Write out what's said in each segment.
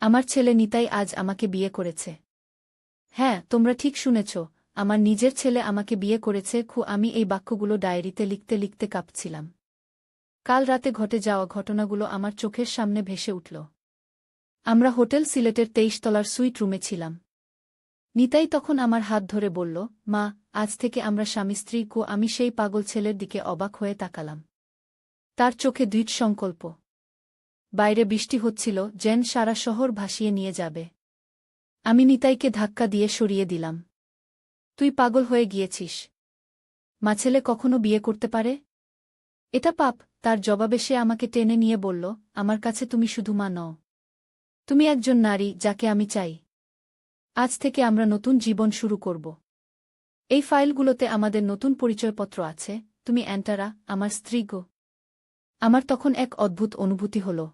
আমার ছেলে নিতাই আজ আমাকে বিয়ে করেছে। হ্যাঁ, তোমরা ঠিক শুনেছ, আমার নিজের ছেলে আমাকে বিয়ে করেছে। আমি এই বাক্যগুলো ডায়েরিতে লিখতে লিখতে কাঁপছিলাম। কাল রাতে ঘটে যাওয়া ঘটনাগুলো আমার চোখের সামনে ভেসে উঠল। আমরা হোটেল সিলেটের 23 তলার সুইট রুমে ছিলাম। নিতাই তখন আমার হাত ধরে বলল, মা, আজ থেকে আমরা স্বামী স্ত্রী। আমি সেই পাগল ছেলের দিকে অবাক হয়ে তাকালাম। তার চোখে দৃঢ় সংকল্প। বাইরে বৃষ্টি হচ্ছিল, যেন সারা শহর ভাসিয়ে নিয়ে যাবে। আমি নিতাইকে ধাক্কা দিয়ে সরিয়ে দিলাম। তুই পাগল হয়ে গিয়েছিস। মা ছেলে কখনো বিয়ে করতে পারে? এটা পাপ। তার জবাবে সে আমাকে টেনে নিয়ে বলল, আমার কাছে তুমি শুধু মা নও, তুমি একজন নারী যাকে আমি চাই। আজ থেকে আমরা নতুন জীবন শুরু করব। এই ফাইলগুলোতে আমাদের নতুন পরিচয়পত্র আছে। তুমি অ্যান্টারা, আমার স্ত্রী গো। আমার তখন এক অদ্ভুত অনুভূতি হল।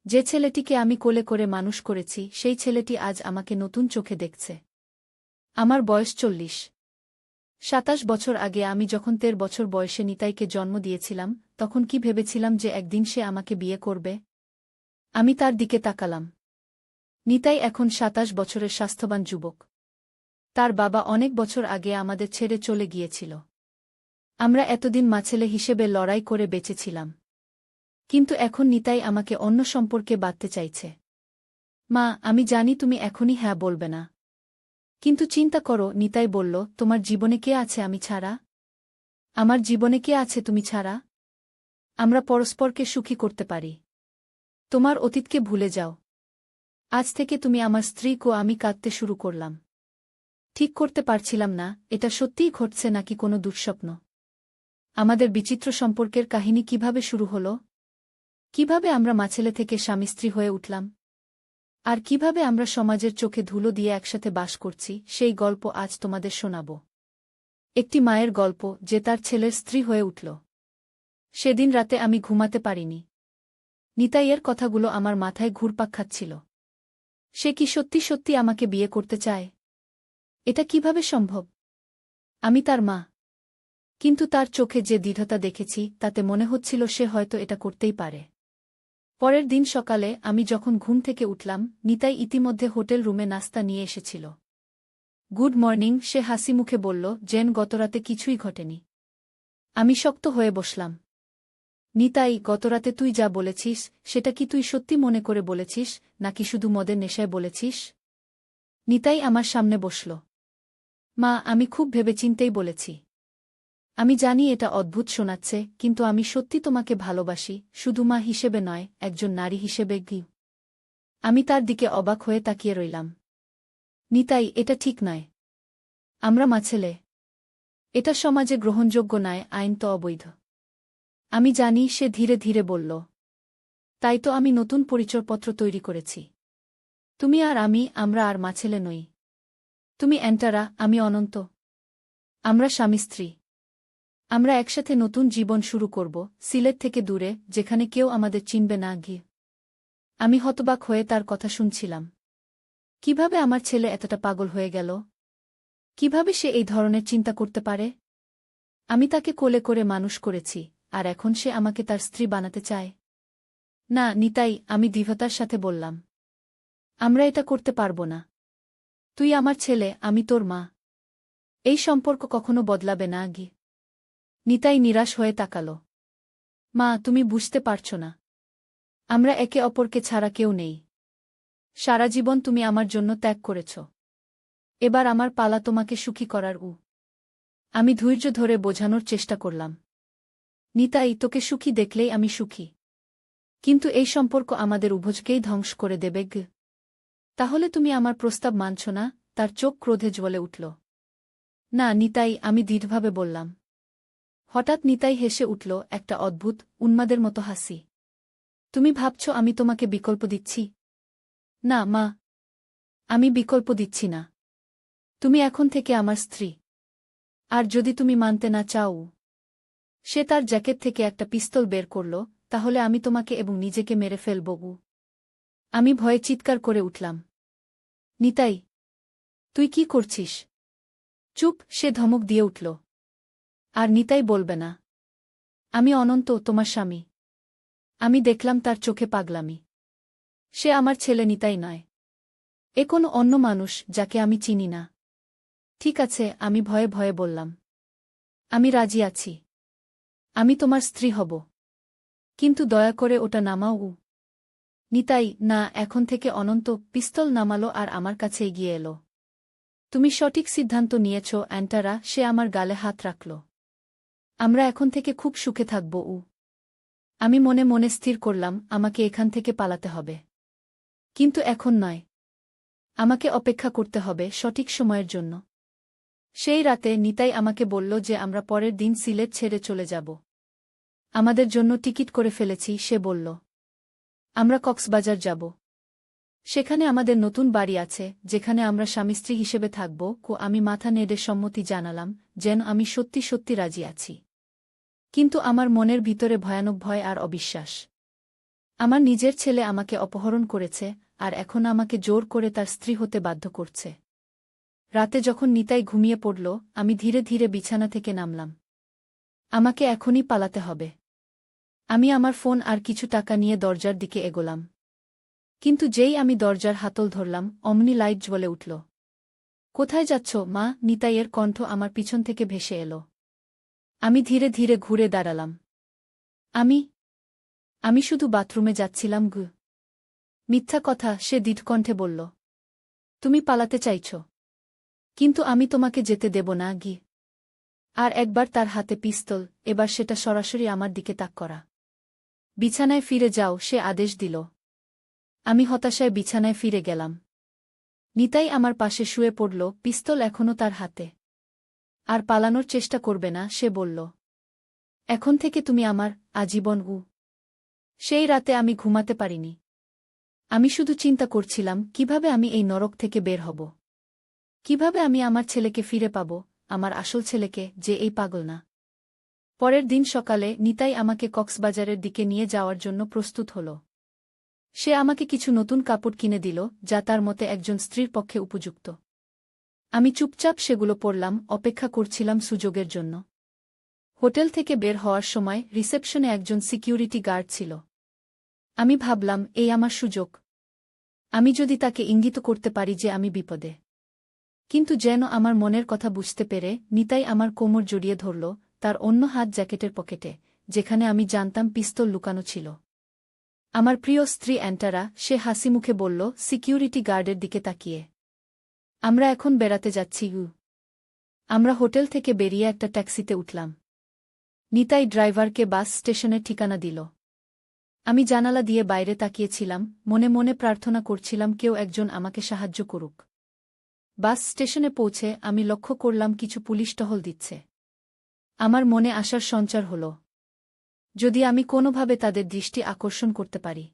যে ছেলেটিকে আমি কোলে করে মানুষ করেছি, সেই ছেলেটি আজ আমাকে নতুন চোখে দেখছে। আমার বয়স 40। 27 বছর আগে আমি যখন 13 বছর বয়সে নিতাইকে জন্ম দিয়েছিলাম, তখন কি ভেবেছিলাম যে একদিন সে আমাকে বিয়ে করবে? আমি তার দিকে তাকালাম। নিতাই এখন 27 বছরের স্বাস্থ্যবান যুবক। তার বাবা অনেক বছর আগে আমাদের ছেড়ে চলে গিয়েছিল। আমরা এতদিন মাছেলে হিসেবে লড়াই করে বেঁচেছিলাম। কিন্তু এখন নিতাই আমাকে অন্য সম্পর্কে বাঁধতে চাইছে। মা, আমি জানি তুমি এখনই হ্যাঁ বলবে না। কিন্তু চিন্তা করো, নিতাই বলল, তোমার জীবনে কে আছে আমি ছাড়া? আমার জীবনে কে আছে তুমি ছাড়া? আমরা পরস্পরকে সুখী করতে পারি। তোমার অতীতকে ভুলে যাও। আজ থেকে তুমি আমার স্ত্রী। আমি কাঁদতে শুরু করলাম। ঠিক করতে পারছিলাম না, এটা সত্যিই ঘটছে নাকি কোনো দুঃস্বপ্ন। আমাদের বিচিত্র সম্পর্কের কাহিনী কিভাবে শুরু হল? কিভাবে আমরা মাছেলে থেকে স্বামী স্ত্রী হয়ে উঠলাম? আর কিভাবে আমরা সমাজের চোখে ধুলো দিয়ে একসাথে বাস করছি, সেই গল্প আজ তোমাদের শোনাব। একটি মায়ের গল্প, যে তার ছেলের স্ত্রী হয়ে উঠল। সেদিন রাতে আমি ঘুমাতে পারিনি। নিতাইয়ের কথাগুলো আমার মাথায় ঘুরপাক খাচ্ছিল। সে কি সত্যি সত্যি আমাকে বিয়ে করতে চায়? এটা কিভাবে সম্ভব? আমি তার মা। কিন্তু তার চোখে যে দৃঢ়তা দেখেছি, তাতে মনে হচ্ছিল সে হয়তো এটা করতেই পারে। পরের দিন সকালে আমি যখন ঘুম থেকে উঠলাম, নিতাই ইতিমধ্যে হোটেল রুমে নাস্তা নিয়ে এসেছিল। গুড মর্নিং, সে হাসি মুখে বলল, জেন, গতরাতে কিছুই ঘটেনি। আমি শক্ত হয়ে বসলাম। নিতাই, গতরাতে তুই যা বলেছিস, সেটা কি তুই সত্যি মনে করে বলেছিস, নাকি শুধু মদের নেশায় বলেছিস? নিতাই আমার সামনে বসল। মা, আমি খুব ভেবেচিন্তেই বলেছি। আমি জানি এটা অদ্ভুত শোনাচ্ছে, কিন্তু আমি সত্যি তোমাকে ভালোবাসি, শুধু মা হিসেবে নয়, একজন নারী হিসেবে। আমি তার দিকে অবাক হয়ে তাকিয়ে রইলাম। নিতাই, এটা ঠিক নয়। আমরা মাছেলে। এটা সমাজে গ্রহণযোগ্য নয়, আইন তো অবৈধ। আমি জানি, সে ধীরে ধীরে বলল। তাই তো আমি নতুন পরিচয়পত্র তৈরি করেছি। তুমি আর আমি, আমরা আর মাছেলে নই। তুমি অ্যান্টারা, আমি অনন্ত। আমরা স্বামী স্ত্রী। আমরা একসাথে নতুন জীবন শুরু করব, সিলেট থেকে দূরে, যেখানে কেউ আমাদের চিনবে না। আমি হতবাক হয়ে তার কথা শুনছিলাম। কিভাবে আমার ছেলে এতটা পাগল হয়ে গেল? কিভাবে সে এই ধরনের চিন্তা করতে পারে? আমি তাকে কোলে করে মানুষ করেছি, আর এখন সে আমাকে তার স্ত্রী বানাতে চায়? না নিতাই, আমি দৃঢ়তার সাথে বললাম। আমরা এটা করতে পারব না। তুই আমার ছেলে, আমি তোর মা। এই সম্পর্ক কখনো বদলাবে না। নিতাই নিরাশ হয়ে তাকাল। মা, তুমি বুঝতে পারছ না। আমরা একে অপরকে ছাড়া কেউ নেই। সারা জীবন তুমি আমার জন্য ত্যাগ করেছ। এবার আমার পালা তোমাকে সুখী করার। আমি ধৈর্য ধরে বোঝানোর চেষ্টা করলাম। নিতাই, তোকে সুখী দেখলেই আমি সুখী। কিন্তু এই সম্পর্ক আমাদের উভয়কেই ধ্বংস করে দেবে। তাহলে তুমি আমার প্রস্তাব মানছ না? তার চোখ ক্রোধে জ্বলে উঠল। না নিতাই, আমি দৃঢ়ভাবে বললাম। হঠাৎ নিতাই হেসে উঠল, একটা অদ্ভুত, উন্মাদের মতো হাসি। তুমি ভাবছ আমি তোমাকে বিকল্প দিচ্ছি? না মা, আমি বিকল্প দিচ্ছি না। তুমি এখন থেকে আমার স্ত্রী। আর যদি তুমি মানতে না চাও। সে তার জ্যাকেট থেকে একটা পিস্তল বের করল, তাহলে আমি তোমাকে এবং নিজেকে মেরে ফেলব। আমি ভয়ে চিৎকার করে উঠলাম। নিতাই, তুই কি করছিস? চুপ, সে ধমক দিয়ে উঠল। আর নিতাই বলবে না। আমি অনন্ত, তোমার স্বামী। আমি দেখলাম তার চোখে পাগলামি। সে আমার ছেলে নিতাই নয়। এ কোনো অন্য মানুষ যাকে আমি চিনি না। ঠিক আছে, আমি ভয়ে ভয়ে বললাম। আমি রাজি আছি। আমি তোমার স্ত্রী হব। কিন্তু দয়া করে ওটা নামাও। নিতাই, না, এখন থেকে অনন্ত পিস্তল নামালো আর আমার কাছে এগিয়ে এলো। তুমি সঠিক সিদ্ধান্ত নিয়েছ অ্যান্টারা, সে আমার গালে হাত রাখল। আমরা এখন থেকে খুব সুখে থাকব। আমি মনে মনে স্থির করলাম আমাকে এখান থেকে পালাতে হবে। কিন্তু এখন নয়। আমাকে অপেক্ষা করতে হবে সঠিক সময়ের জন্য। সেই রাতে নিতাই আমাকে বলল যে আমরা পরের দিন সিলেট ছেড়ে চলে যাব। আমাদের জন্য টিকিট করে ফেলেছি, সে বলল। আমরা কক্সবাজার যাব। সেখানে আমাদের নতুন বাড়ি আছে যেখানে আমরা স্বামী স্ত্রী হিসেবে থাকব। আমি মাথা নেড়ে সম্মতি জানালাম, যেন আমি সত্যি সত্যি রাজি আছি। কিন্তু আমার মনের ভিতরে ভয়ানক ভয় আর অবিশ্বাস। আমার নিজের ছেলে আমাকে অপহরণ করেছে, আর এখন আমাকে জোর করে তার স্ত্রী হতে বাধ্য করছে। রাতে যখন নিতাই ঘুমিয়ে পড়ল, আমি ধীরে ধীরে বিছানা থেকে নামলাম। আমাকে এখনই পালাতে হবে। আমি আমার ফোন আর কিছু টাকা নিয়ে দরজার দিকে এগোলাম। কিন্তু যেই আমি দরজার হাতল ধরলাম, অমনি লাইট জ্বলে উঠল। কোথায় যাচ্ছ, মা? নিতাইয়ের কণ্ঠ আমার পিছন থেকে ভেসে এলো। আমি ধীরে ধীরে ঘুরে দাঁড়ালাম। আমি শুধু বাথরুমে যাচ্ছিলাম। মিথ্যা কথা, সে দৃঢ়কণ্ঠে বলল। তুমি পালাতে চাইছ, কিন্তু আমি তোমাকে যেতে দেব না। আর একবার তার হাতে পিস্তল, এবার সেটা সরাসরি আমার দিকে তাক করা। বিছানায় ফিরে যাও, সে আদেশ দিল। আমি হতাশায় বিছানায় ফিরে গেলাম। নিতাই আমার পাশে শুয়ে পড়ল, পিস্তল এখনও তার হাতে। আর পালানোর চেষ্টা করবে না, সে বলল। এখন থেকে তুমি আমার আজীবন। সেই রাতে আমি ঘুমাতে পারিনি। আমি শুধু চিন্তা করছিলাম কিভাবে আমি এই নরক থেকে বের হব। কিভাবে আমি আমার ছেলেকে ফিরে পাব, আমার আসল ছেলেকে, যে এই পাগল না। পরের দিন সকালে নিতাই আমাকে কক্সবাজারের দিকে নিয়ে যাওয়ার জন্য প্রস্তুত হল। সে আমাকে কিছু নতুন কাপড় কিনে দিল, যা তার মতে একজন স্ত্রীর পক্ষে উপযুক্ত। আমি চুপচাপ সেগুলো পরলাম, অপেক্ষা করছিলাম সুযোগের জন্য। হোটেল থেকে বের হওয়ার সময় রিসেপশনে একজন সিকিউরিটি গার্ড ছিল। আমি ভাবলাম, এই আমার সুযোগ। আমি যদি তাকে ইঙ্গিত করতে পারি যে আমি বিপদে। কিন্তু যেন আমার মনের কথা বুঝতে পেরে নিতাই আমার কোমর জড়িয়ে ধরল, তার অন্য হাত জ্যাকেটের পকেটে, যেখানে আমি জানতাম পিস্তল লুকানো ছিল। আমার প্রিয় স্ত্রী অ্যান্টারা, সে হাসি মুখে বলল সিকিউরিটি গার্ডের দিকে তাকিয়ে। আমরা এখন বেড়াতে যাচ্ছি। আমরা হোটেল থেকে বেরিয়ে একটা ট্যাক্সিতে উঠলাম। নিতাই ড্রাইভারকে বাস স্টেশনের ঠিকানা দিল। আমি জানালা দিয়ে বাইরে তাকিয়েছিলাম, মনে মনে প্রার্থনা করছিলাম কেউ একজন আমাকে সাহায্য করুক। বাস স্টেশনে পৌঁছে আমি লক্ষ্য করলাম কিছু পুলিশ টহল দিচ্ছে। আমার মনে আশার সঞ্চার হল। যদি আমি কোনোভাবে তাদের দৃষ্টি আকর্ষণ করতে পারি।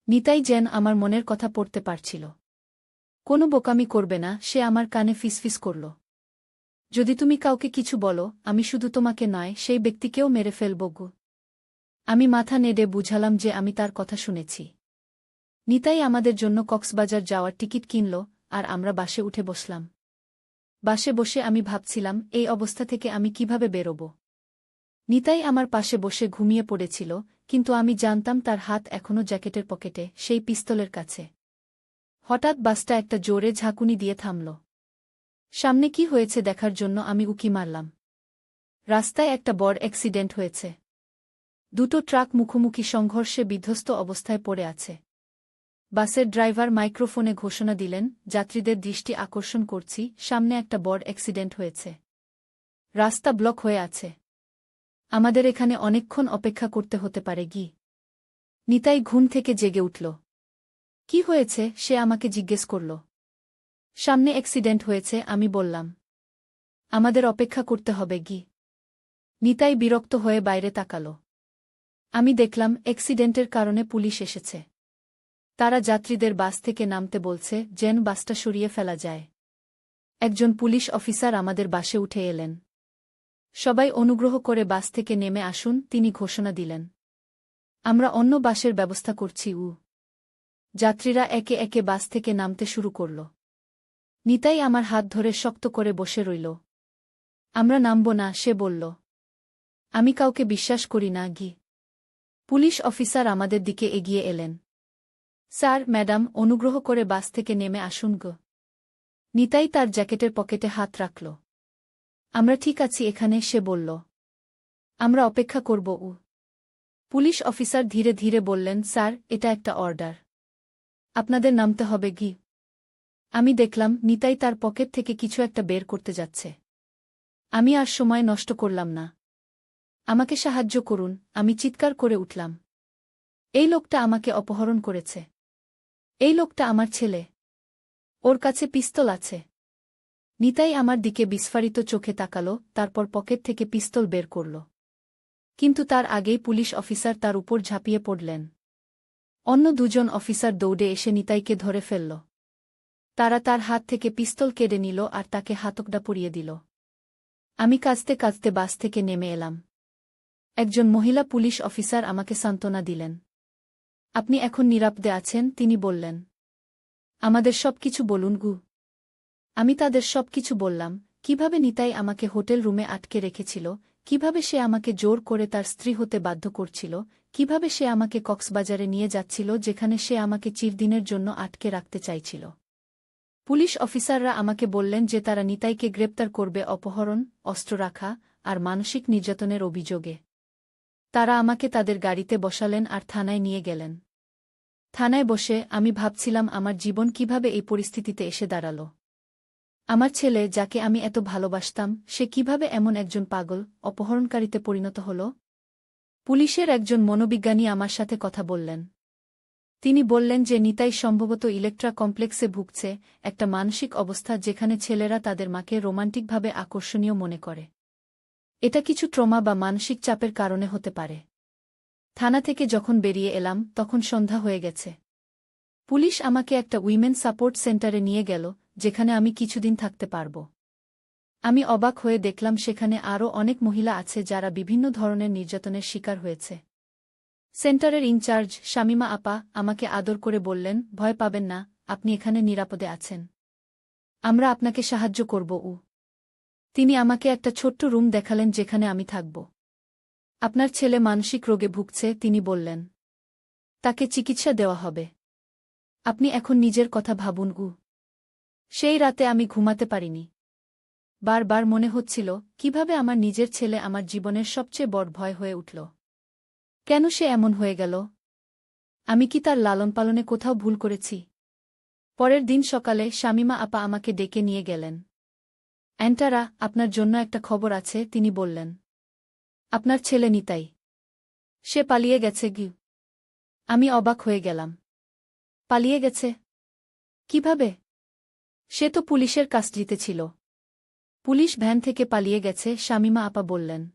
নিতাই যেন আমার মনের কথা পড়তে পারছিল। কোনো বোকামি করবে না, সে আমার কানে ফিসফিস করল। যদি তুমি কাউকে কিছু বলো, আমি শুধু তোমাকে নয়, সেই ব্যক্তিকেও মেরে ফেলব। আমি মাথা নেড়ে বুঝালাম যে আমি তার কথা শুনেছি। নিতাই আমাদের জন্য কক্সবাজার যাওয়ার টিকিট কিনল, আর আমরা বাসে উঠে বসলাম। বাসে বসে আমি ভাবছিলাম এই অবস্থা থেকে আমি কিভাবে বেরোব। নিতাই আমার পাশে বসে ঘুমিয়ে পড়েছিল, কিন্তু আমি জানতাম তার হাত এখনও জ্যাকেটের পকেটে, সেই পিস্তলের কাছে। হঠাৎ বাসটা একটা জোরে ঝাঁকুনি দিয়ে থামল। সামনে কি হয়েছে দেখার জন্য আমি উকি মারলাম। রাস্তায় একটা বড় অ্যাক্সিডেন্ট হয়েছে। দুটো ট্রাক মুখোমুখি সংঘর্ষে বিধ্বস্ত অবস্থায় পড়ে আছে। বাসের ড্রাইভার মাইক্রোফোনে ঘোষণা দিলেন, যাত্রীদের দৃষ্টি আকর্ষণ করছি, সামনে একটা বড় অ্যাক্সিডেন্ট হয়েছে। রাস্তা ব্লক হয়ে আছে। আমাদের এখানে অনেকক্ষণ অপেক্ষা করতে হতে পারে। নিতাই ঘুম থেকে জেগে উঠল। কি হয়েছে, সে আমাকে জিজ্ঞেস করল। সামনে অ্যাক্সিডেন্ট হয়েছে, আমি বললাম। আমাদের অপেক্ষা করতে হবে। নিতাই বিরক্ত হয়ে বাইরে তাকাল। আমি দেখলাম অ্যাক্সিডেন্টের কারণে পুলিশ এসেছে। তারা যাত্রীদের বাস থেকে নামতে বলছে, যেন বাসটা সরিয়ে ফেলা যায়। একজন পুলিশ অফিসার আমাদের বাসে উঠে এলেন। সবাই অনুগ্রহ করে বাস থেকে নেমে আসুন, তিনি ঘোষণা দিলেন। আমরা অন্য বাসের ব্যবস্থা করছি। যাত্রীরা একে একে বাস থেকে নামতে শুরু করল। নিতাই আমার হাত ধরে শক্ত করে বসে রইল। আমরা নামব না, সে বলল। আমি কাউকে বিশ্বাস করি না। পুলিশ অফিসার আমাদের দিকে এগিয়ে এলেন। স্যার, ম্যাডাম, অনুগ্রহ করে বাস থেকে নেমে আসুন গো। নিতাই তার জ্যাকেটের পকেটে হাত রাখল। আমরা ঠিক আছি এখানে, সে বলল। আমরা অপেক্ষা করব। পুলিশ অফিসার ধীরে ধীরে বললেন, স্যার, এটা একটা অর্ডার। আপনাদের নামতে হবে গি। আমি দেখলাম নিতাই তার পকেট থেকে কিছু একটা বের করতে যাচ্ছে। আমি আর সময় নষ্ট করলাম না। আমাকে সাহায্য করুন, আমি চিৎকার করে উঠলাম। এই লোকটা আমাকে অপহরণ করেছে। এই লোকটা আমার ছেলে। ওর কাছে পিস্তল আছে। নিতাই আমার দিকে বিস্ফারিত চোখে তাকাল, তারপর পকেট থেকে পিস্তল বের করল। কিন্তু তার আগেই পুলিশ অফিসার তার উপর ঝাঁপিয়ে পড়লেন। অন্য দুজন অফিসার দৌড়ে এসে নিতাইকে ধরে ফেলল। তারা তার হাত থেকে পিস্তল কেড়ে নিল আর তাকে হাতকড়া পরিয়ে দিল। আমি কাঁদতে কাঁদতে বাস থেকে নেমে এলাম। একজন মহিলা পুলিশ অফিসার আমাকে সান্ত্বনা দিলেন। আপনি এখন নিরাপদে আছেন, তিনি বললেন। আমাদের সবকিছু বলুন গু। আমি তাদের সবকিছু বললাম, কিভাবে নিতাই আমাকে হোটেল রুমে আটকে রেখেছিল, কিভাবে সে আমাকে জোর করে তার স্ত্রী হতে বাধ্য করছিল, কিভাবে সে আমাকে কক্সবাজারে নিয়ে যাচ্ছিল যেখানে সে আমাকে চিরদিনের জন্য আটকে রাখতে চাইছিল। পুলিশ অফিসাররা আমাকে বললেন যে তারা নিতাইকে গ্রেপ্তার করবে অপহরণ, অস্ত্র রাখা আর মানসিক নির্যাতনের অভিযোগে। তারা আমাকে তাদের গাড়িতে বসালেন আর থানায় নিয়ে গেলেন। থানায় বসে আমি ভাবছিলাম আমার জীবন কিভাবে এই পরিস্থিতিতে এসে দাঁড়াল। আমার ছেলে, যাকে আমি এত ভালোবাসতাম, সে কিভাবে এমন একজন পাগল অপহরণকারীতে পরিণত হল। পুলিশের একজন মনোবিজ্ঞানী আমার সাথে কথা বললেন। তিনি বললেন যে নিতাই সম্ভবত ইলেকট্রা কমপ্লেক্সে ভুগছে, একটা মানসিক অবস্থা যেখানে ছেলেরা তাদের মাকে রোমান্টিকভাবে আকর্ষণীয় মনে করে। এটা কিছু ট্রমা বা মানসিক চাপের কারণে হতে পারে। থানা থেকে যখন বেরিয়ে এলাম তখন সন্ধ্যা হয়ে গেছে। পুলিশ আমাকে একটা উইমেন সাপোর্ট সেন্টারে নিয়ে গেল, যেখানে আমি কিছুদিন থাকতে পারব। আমি অবাক হয়ে দেখলাম সেখানে আরও অনেক মহিলা আছে যারা বিভিন্ন ধরনের নির্যাতনের শিকার হয়েছে। সেন্টারের ইনচার্জ শামিমা আপা আমাকে আদর করে বললেন, ভয় পাবেন না, আপনি এখানে নিরাপদে আছেন। আমরা আপনাকে সাহায্য করব। তিনি আমাকে একটা ছোট্ট রুম দেখালেন যেখানে আমি থাকব। আপনার ছেলে মানসিক রোগে ভুগছে, তিনি বললেন। তাকে চিকিৎসা দেওয়া হবে। আপনি এখন নিজের কথা ভাবুন। সেই রাতে আমি ঘুমাতে পারিনি। বারবার মনে হচ্ছিল কিভাবে আমার নিজের ছেলে আমার জীবনের সবচেয়ে বড় ভয় হয়ে উঠল। কেন সে এমন হয়ে গেল? আমি কি তার লালন পালনে কোথাও ভুল করেছি? পরের দিন সকালে শামিমা আপা আমাকে ডেকে নিয়ে গেলেন। অ্যান্টারা, আপনার জন্য একটা খবর আছে, তিনি বললেন। আপনার ছেলে নিতাই। সে পালিয়ে গেছে গি। আমি অবাক হয়ে গেলাম। পালিয়ে গেছে? কিভাবে? সে তো পুলিশের কাস্টডিতে ছিল। পুলিশ ভ্যান থেকে পালিয়ে গেছে, শামিমা আপা বললেন।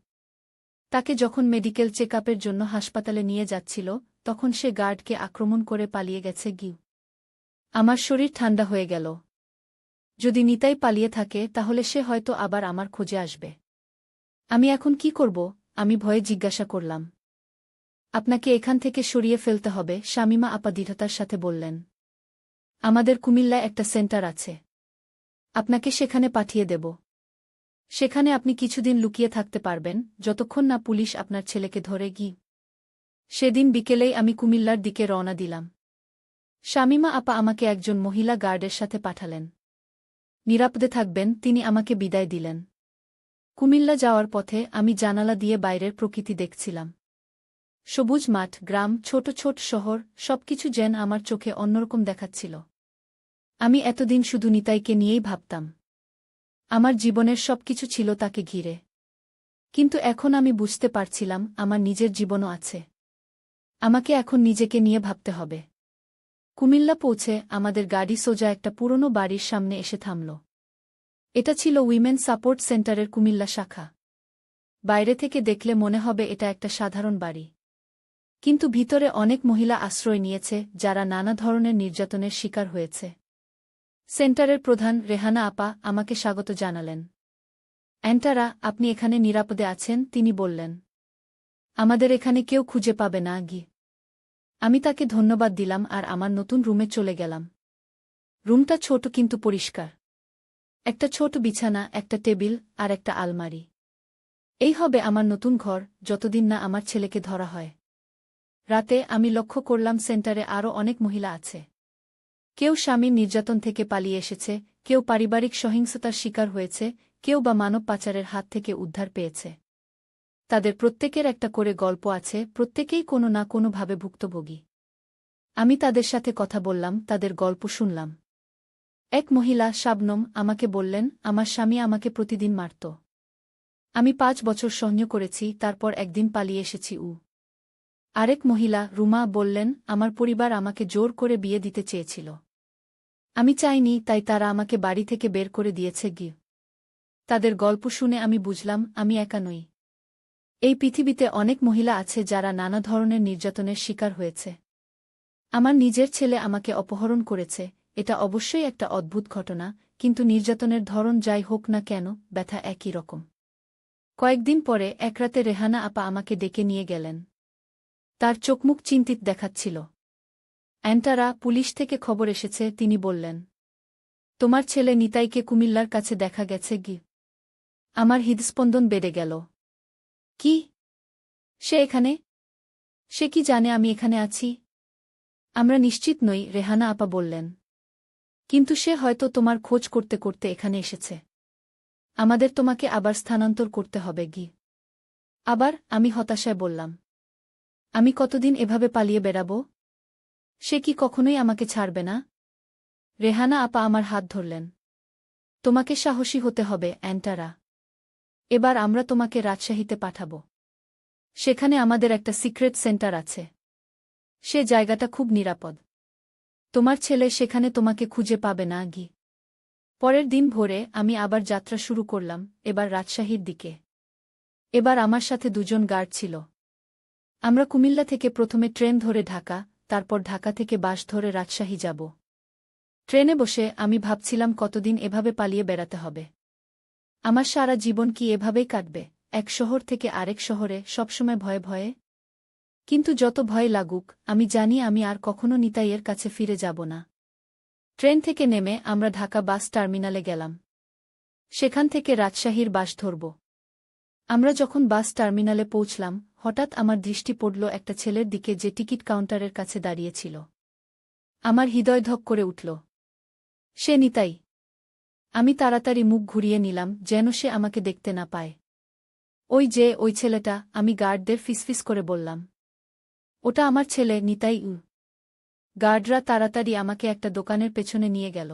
তাকে যখন মেডিকেল চেকআপের জন্য হাসপাতালে নিয়ে যাচ্ছিল তখন সে গার্ডকে আক্রমণ করে পালিয়ে গেছে গি। আমার শরীর ঠান্ডা হয়ে গেল। যদি নিতাই পালিয়ে থাকে তাহলে সে হয়তো আবার আমার খোঁজে আসবে। আমি এখন কি করব? আমি ভয়ে জিজ্ঞাসা করলাম। আপনাকে এখান থেকে সরিয়ে ফেলতে হবে, শামিমা আপা দৃঢ়তার সাথে বললেন। আমাদের কুমিল্লায় একটা সেন্টার আছে। আপনাকে সেখানে পাঠিয়ে দেব। সেখানে আপনি কিছুদিন লুকিয়ে থাকতে পারবেন, যতক্ষণ না পুলিশ আপনার ছেলেকে ধরে গি। সেদিন বিকেলেই আমি কুমিল্লার দিকে রওনা দিলাম। শামিমা আপা আমাকে একজন মহিলা গার্ডের সাথে পাঠালেন। নিরাপদে থাকবেন, তিনি আমাকে বিদায় দিলেন। কুমিল্লা যাওয়ার পথে আমি জানালা দিয়ে বাইরের প্রকৃতি দেখছিলাম। সবুজ মাঠ, গ্রাম, ছোট ছোট শহর, সবকিছু যেন আমার চোখে অন্যরকম দেখাচ্ছিল। আমি এতদিন শুধু নিতাইকে নিয়েই ভাবতাম। আমার জীবনের সবকিছু ছিল তাকে ঘিরে। কিন্তু এখন আমি বুঝতে পারছিলাম আমার নিজের জীবনও আছে। আমাকে এখন নিজেকে নিয়ে ভাবতে হবে। কুমিল্লা পৌঁছে আমাদের গাড়ি সোজা একটা পুরনো বাড়ির সামনে এসে থামল। এটা ছিল উইমেন সাপোর্ট সেন্টারের কুমিল্লা শাখা। বাইরে থেকে দেখলে মনে হবে এটা একটা সাধারণ বাড়ি। কিন্তু ভিতরে অনেক মহিলা আশ্রয় নিয়েছে যারা নানা ধরনের নির্যাতনের শিকার হয়েছে। সেন্টারের প্রধান রেহানা আপা আমাকে স্বাগত জানালেন। অ্যান্টারা, আপনি এখানে নিরাপদে আছেন, তিনি বললেন। আমাদের এখানে কেউ খুঁজে পাবে না গি। আমি তাকে ধন্যবাদ দিলাম আর আমার নতুন রুমে চলে গেলাম। রুমটা ছোট কিন্তু পরিষ্কার। একটা ছোট বিছানা, একটা টেবিল আর একটা আলমারি। এই হবে আমার নতুন ঘর, যতদিন না আমার ছেলেকে ধরা হয়। রাতে আমি লক্ষ্য করলাম সেন্টারে আরও অনেক মহিলা আছে। কেউ স্বামীর নির্যাতন থেকে পালিয়ে এসেছে, কেউ পারিবারিক সহিংসতার শিকার হয়েছে, কেউ বা মানব পাচারের হাত থেকে উদ্ধার পেয়েছে। তাদের প্রত্যেকের একটা করে গল্প আছে, প্রত্যেকেই কোনো না কোনোভাবে ভুক্তভোগী। আমি তাদের সাথে কথা বললাম, তাদের গল্প শুনলাম। এক মহিলা, শাবনম, আমাকে বললেন, আমার স্বামী আমাকে প্রতিদিন মারত। আমি 5 বছর সহ্য করেছি, তারপর একদিন পালিয়ে এসেছি। আরেক মহিলা, রুমা, বললেন, আমার পরিবার আমাকে জোর করে বিয়ে দিতে চেয়েছিল। আমি চাইনি, তাই তারা আমাকে বাড়ি থেকে বের করে দিয়েছে। তাদের গল্প শুনে আমি বুঝলাম, আমি একা নই। এই পৃথিবীতে অনেক মহিলা আছে যারা নানা ধরনের নির্যাতনের শিকার হয়েছে। আমার নিজের ছেলে আমাকে অপহরণ করেছে, এটা অবশ্যই একটা অদ্ভুত ঘটনা, কিন্তু নির্যাতনের ধরন যাই হোক না কেন, ব্যথা একই রকম। কয়েকদিন পরে এক রাতে রেহানা আপা আমাকে ডেকে নিয়ে গেলেন। তার চোখমুখ চিন্তিত দেখাচ্ছিল। অ্যান্টারা, পুলিশ থেকে খবর এসেছে, তিনি বললেন। তোমার ছেলে নিতাইকে কুমিল্লার কাছে দেখা গেছে। আমার হৃদস্পন্দন বেড়ে গেল। কি? সে এখানে? সে কি জানে আমি এখানে আছি? আমরা নিশ্চিত নই, রেহানা আপা বললেন। কিন্তু সে হয়তো তোমার খোঁজ করতে করতে এখানে এসেছে। আমাদের তোমাকে আবার স্থানান্তর করতে হবে। আবার? আমি হতাশায় বললাম। আমি কতদিন এভাবে পালিয়ে বেড়াব? সে কি কখনোই আমাকে ছাড়বে না? রেহানা আপা আমার হাত ধরলেন। তোমাকে সাহসী হতে হবে, অ্যান্টারা। এবার আমরা তোমাকে রাজশাহীতে পাঠাব। সেখানে আমাদের একটা সিক্রেট সেন্টার আছে। সে জায়গাটা খুব নিরাপদ। তোমার ছেলে সেখানে তোমাকে খুঁজে পাবে না। পরের দিন ভোরে আমি আবার যাত্রা শুরু করলাম, এবার রাজশাহীর দিকে। এবার আমার সাথে 2 জন গার্ড ছিল। আমরা কুমিল্লা থেকে প্রথমে ট্রেন ধরে ঢাকা, তারপর ঢাকা থেকে বাস ধরে রাজশাহী যাব। ট্রেনে বসে আমি ভাবছিলাম কতদিন এভাবে পালিয়ে বেড়াতে হবে। আমার সারা জীবন কি এভাবেই কাটবে, এক শহর থেকে আরেক শহরে, সবসময় ভয়ে ভয়ে? কিন্তু যত ভয় লাগুক, আমি জানি আমি আর কখনো নিতাইয়ের কাছে ফিরে যাব না। ট্রেন থেকে নেমে আমরা ঢাকা বাস টার্মিনালে গেলাম। সেখান থেকে রাজশাহীর বাস ধরব। আমরা যখন বাস টার্মিনালে পৌঁছলাম, হঠাৎ আমার দৃষ্টি পড়ল একটা ছেলের দিকে যে টিকিট কাউন্টারের কাছে দাঁড়িয়েছিল। আমার হৃদয় ধক করে উঠল। সে নিতাই। আমি তাড়াতাড়ি মুখ ঘুরিয়ে নিলাম, যেন সে আমাকে দেখতে না পায়। ওই ছেলেটা, আমি গার্ডদের ফিসফিস করে বললাম। ওটা আমার ছেলে, নিতাই। গার্ডরা তাড়াতাড়ি আমাকে একটা দোকানের পেছনে নিয়ে গেল।